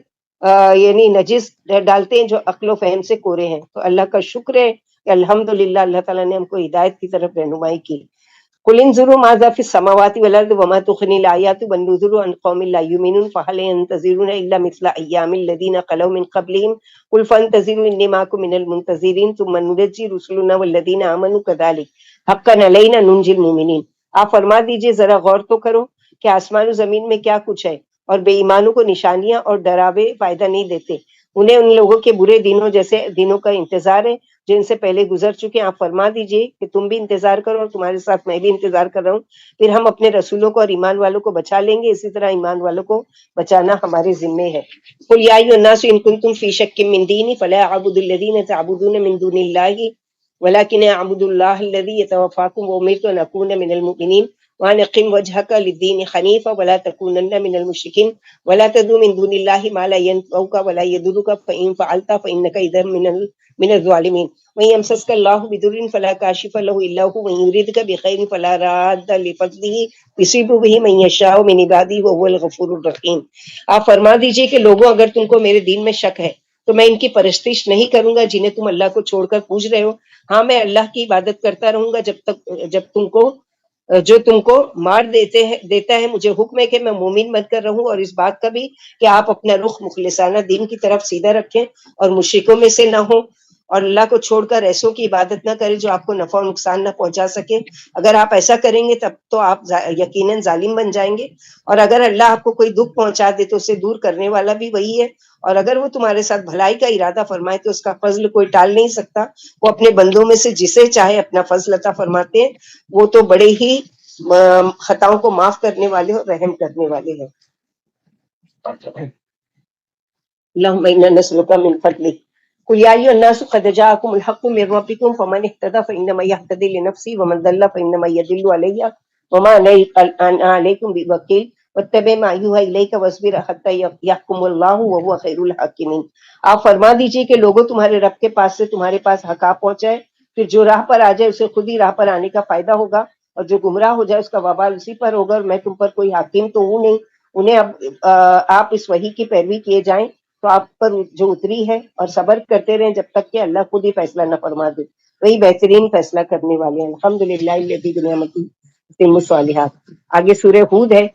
یعنی نجس ڈالتے ہیں جو عقل و فہم سے کورے ہیں. تو اللہ کا شکر ہے کہ الحمدللہ اللہ تعالیٰ نے ہم کو ہدایت کی طرف رہنمائی کی. قل انظروا ماذا في السماوات والارض وما تغني الايات والنذر عن قوم لا يؤمنون فهل ينتظرون الا مثل ايام الذين خلوا من قبلهم قل فانتظروا اني معكم من المنتظرين ثم ننجي رسلنا والذين امنوا كذلك حقا علينا ننجي المؤمنين. آپ فرما دیجئے ذرا غور تو کرو کہ آسمان و زمین میں کیا کچھ ہے، اور بے ایمانوں کو نشانیاں اور ڈراوے فائدہ نہیں دیتے. انہیں ان لوگوں کے برے دنوں جیسے دنوں کا انتظار ہے جن سے پہلے گزر چکے. آپ فرما دیجئے کہ تم بھی انتظار کرو اور تمہارے ساتھ میں بھی انتظار کر رہا ہوں. پھر ہم اپنے رسولوں کو اور ایمان والوں کو بچا لیں گے، اسی طرح ایمان والوں کو بچانا ہمارے ذمے ہے. قل یا ایھا الناس ان کنتم فی شک من دینی فلا اعبد الذین تعبدون من دون اللہ ولکن اعبد اللہ الذی یتوفاکم وامرت ان اکون من المؤمنین وان اقم وجهك للدین حنیفا ولا تکونن من المشرکین ولا تدع من دون اللہ ما لا ينفعك ولا يضرك فإن فعلت فإنك إذا من الظالمین. وإن يمسسك الله بضر فلا كاشف له إلا هو وإن يردك بخير فلا راد لفضله يصيب به من يشاء من عباده وهو الغفور الرحیم. آپ فرما دیجئے کہ لوگوں اگر تم کو میرے دین میں شک ہے تو میں ان کی پرستش نہیں کروں گا جنہیں تم اللہ کو چھوڑ کر پوج رہے ہو. ہاں میں اللہ کی عبادت کرتا رہوں گا جب تم کو جو تم کو مار دیتا ہے. مجھے حکم ہے کہ میں مومن بن کر رہوں، اور اس بات کا بھی کہ آپ اپنا رخ مخلصانہ دین کی طرف سیدھا رکھیں اور مشرکوں میں سے نہ ہوں، اور اللہ کو چھوڑ کر ایسوں کی عبادت نہ کریں جو آپ کو نفع و نقصان نہ پہنچا سکے. اگر آپ ایسا کریں گے تب تو آپ یقیناً ظالم بن جائیں گے. اور اگر اللہ آپ کو کوئی دکھ پہنچا دے تو اسے دور کرنے والا بھی وہی ہے، اور اگر وہ تمہارے ساتھ بھلائی کا ارادہ فرمائے تو اس کا فضل کوئی ٹال نہیں سکتا. وہ اپنے بندوں میں سے جسے چاہے اپنا فضل عطا فرماتے ہیں. وہ تو بڑے ہی خطاؤں کو معاف کرنے والے اور رحم کرنے والے ہیں. اللهم انا نسألك من فضلك. قل يا أيها الناس قد جاءكم الحق من ربكم فمن اهتدى فإنما يهتدي لنفسه ومن ضل فإنما يضل عليها وما أنا عليكم بوكيل. واتبع ما یوحی الیک واصبر حتی یحکم اللہ وہو خیر الحاکمین. آپ فرما دیجئے کہ لوگوں تمہارے رب کے پاس سے تمہارے پاس حق آ پہنچائے، پھر جو راہ پر آ جائے اسے خود ہی راہ پر آنے کا فائدہ ہوگا، اور جو گمراہ ہو جائے اس کا وبال اسی پر ہوگا، اور میں تم پر کوئی حاکم تو ہوں نہیں. انہیں اب آپ اس وحی کی پیروی کیے جائیں تو آپ پر جو اتری ہے، اور صبر کرتے رہیں جب تک کہ اللہ خود ہی فیصلہ نہ فرما دے. وہی بہترین فیصلہ کرنے والے ہیں. الحمدللہ الذی بنعمتہ تتم الصالحات. آگے سورہ ہود ہے.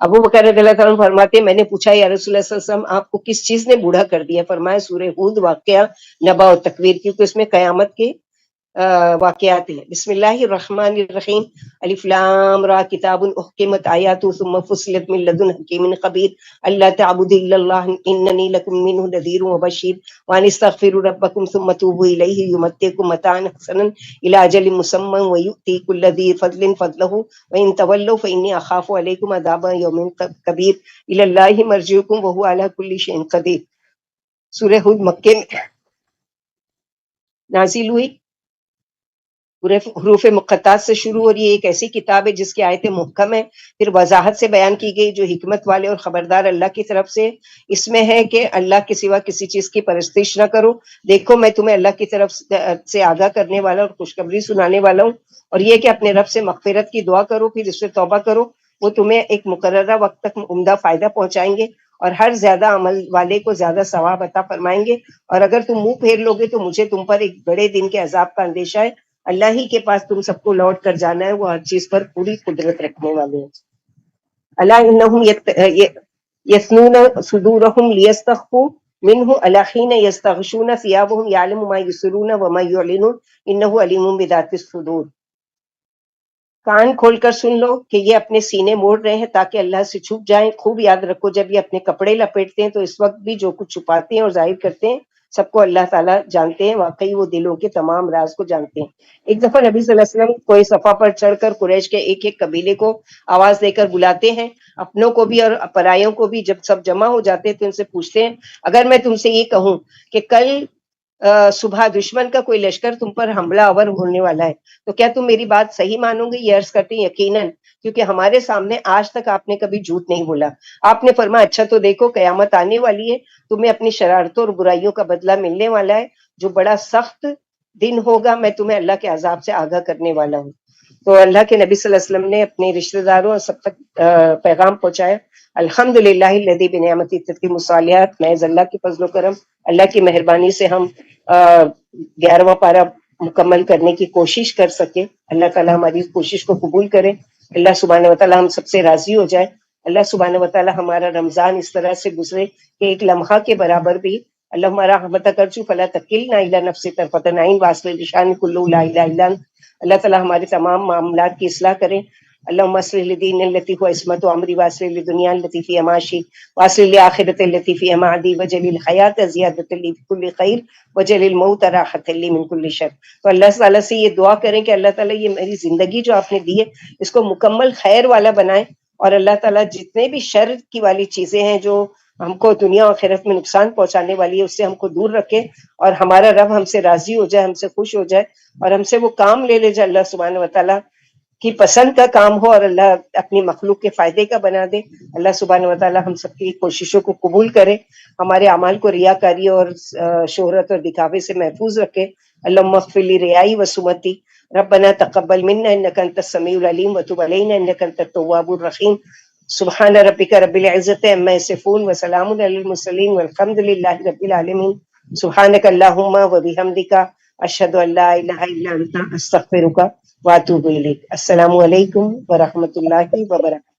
ابو بکر رضی اللہ تعالیٰ عنہ فرماتے ہیں میں نے پوچھا یا رسول اللہ صلی اللہ علیہ وسلم آپ کو کس چیز نے بوڑھا کر دیا؟ فرمایا سورہ ہود، واقعہ نبا و تکویر، کیونکہ اس میں قیامت کے واقعات ہیں. بسم اللہ الرحمن الرحیم. الف لام را کتاب احکمت آیات ثم فصلت من لدن حکیم خبیر اللہ تعبدوا الا اللہ اننی لکم منہ نذیر وبشیر وان استغفروا ربکم ثم توبوا الیہ یمتعکم متاعا حسنا الی اجل مسمى ویؤتی کل ذی فضل فضلہ وان تولوا فانی اخاف علیکم عذاب یوم کبیر الی اللہ مرجعکم وہو علی کل شیء قدیر. سورہ ہود مکے میں نازل ہوئی، پورے حروف مقطعات سے شروع ہو رہی ہے. ایک ایسی کتاب ہے جس کی آیتیں محکم ہیں، پھر وضاحت سے بیان کی گئی جو حکمت والے اور خبردار اللہ کی طرف سے. اس میں ہے کہ اللہ کے سوا کسی چیز کی پرستش نہ کرو. دیکھو میں تمہیں اللہ کی طرف سے آگاہ کرنے والا اور خوشخبری سنانے والا ہوں، اور یہ کہ اپنے رب سے مغفرت کی دعا کرو، پھر اس سے توبہ کرو. وہ تمہیں ایک مقررہ وقت تک عمدہ فائدہ پہنچائیں گے، اور ہر زیادہ عمل والے کو زیادہ ثواب عطا فرمائیں گے. اور اگر تم منہ پھیر لوگے تو مجھے تم پر ایک بڑے دن کے عذاب کا اندیشہ ہے. اللہ ہی کے پاس تم سب کو لوٹ کر جانا ہے، وہ ہر چیز پر پوری قدرت رکھنے والے ہیں. الا انہم یثنون صدورہم لیستخفوا منہ الا حین یستغشون ثیابہم یعلم ما یسرون وما یعلنون انہ علیم بذات الصدور. کان کھول کر سن لو کہ یہ اپنے سینے موڑ رہے ہیں تاکہ اللہ سے چھپ جائیں. خوب یاد رکھو جب یہ اپنے کپڑے لپیٹتے ہیں تو اس وقت بھی جو کچھ چھپاتے ہیں اور ظاہر کرتے ہیں سب کو اللہ تعالیٰ جانتے ہیں. واقعی وہ دلوں کے تمام راز کو جانتے ہیں. ایک دفعہ نبی صلی اللہ علیہ وسلم کوئی صفا پر چڑھ کر قریش کے ایک ایک قبیلے کو آواز دے کر بلاتے ہیں، اپنوں کو بھی اور پرایوں کو بھی. جب سب جمع ہو جاتے ہیں تو ان سے پوچھتے ہیں اگر میں تم سے یہ کہوں کہ کل صبح دشمن کا کوئی لشکر تم پر حملہ آور ہونے والا ہے تو کیا تم میری بات صحیح مانو گے؟ یہ عرض کرتے ہیں یقیناً، کیونکہ ہمارے سامنے آج تک آپ نے کبھی جھوٹ نہیں بولا. آپ نے فرمایا اچھا تو دیکھو قیامت آنے والی ہے، تمہیں اپنی شرارتوں اور برائیوں کا بدلہ ملنے والا ہے جو بڑا سخت دن ہوگا. میں تمہیں اللہ کے عذاب سے آگاہ کرنے والا ہوں. تو اللہ کے نبی صلی اللہ علیہ وسلم نے اپنے رشتہ داروں اور سب تک پیغام پہنچایا. الحمدللہ الذی بنعمتہ تتم الصالحات. محض اللہ کی فضل و کرم، اللہ کی مہربانی سے ہم 11واں پارہ مکمل کرنے کی کوشش کر سکے. اللہ تعالیٰ ہماری اس کوشش کو قبول کرے. اللہ سبحانہ وتعالیٰ ہم سب سے راضی ہو جائے. اللہ سبحانہ وتعالیٰ ہمارا رمضان اس طرح سے گزرے کہ ایک لمحہ کے برابر بھی اللہم رحمتک ارجو فلا تکلنا الی نفسی طرفۃ عین واصل لشان کلہ لا الہ الا انت. اللہ تعالیٰ ہمارے تمام معاملات کی اصلاح کریں. اللہم اصلح لدین التی هو عصمت امری واصلح لدنیا التی فیہا معاشی واصلح لآخرۃ التی فیہا معادی وجعل الحیاۃ زیادۃ لی فی کل خیر وجعل الموت راحۃ لی من کل شر. تو اللہ تعالیٰ سے یہ دعا کریں کہ اللہ تعالیٰ یہ میری زندگی جو آپ نے دی ہے اس کو مکمل خیر والا بنائے، اور اللہ تعالیٰ جتنے بھی شر کی والی چیزیں ہیں جو ہم کو دنیا اور آخرت میں نقصان پہنچانے والی ہے اس سے ہم کو دور رکھے، اور ہمارا رب ہم سے راضی ہو جائے، ہم سے خوش ہو جائے، اور ہم سے وہ کام لے لے جائے اللہ سبحانہ وتعالیٰ کی پسند کا کام ہو اور اللہ اپنی مخلوق کے فائدے کا بنا دے. اللہ سبحانہ وتعالیٰ ہم سب کی کوششوں کو قبول کرے، ہمارے اعمال کو ریاکاری اور شہرت اور دکھاوے سے محفوظ رکھے. اللہم اغفر لی ریائی و سمتی ربنا تقبل منا انک انت السمیع العلیم وتب علینا انک انت التواب الرحیم. سبحان ربک رب العزۃ عما یصفون وسلام علی المرسلین والحمد للہ رب العالمین. سبحانک اللہم وبحمدک اشہد ان لا الہ الا انت استغفرک واتوب الیک. السلام علیکم ورحمۃ اللہ وبرکاتہ.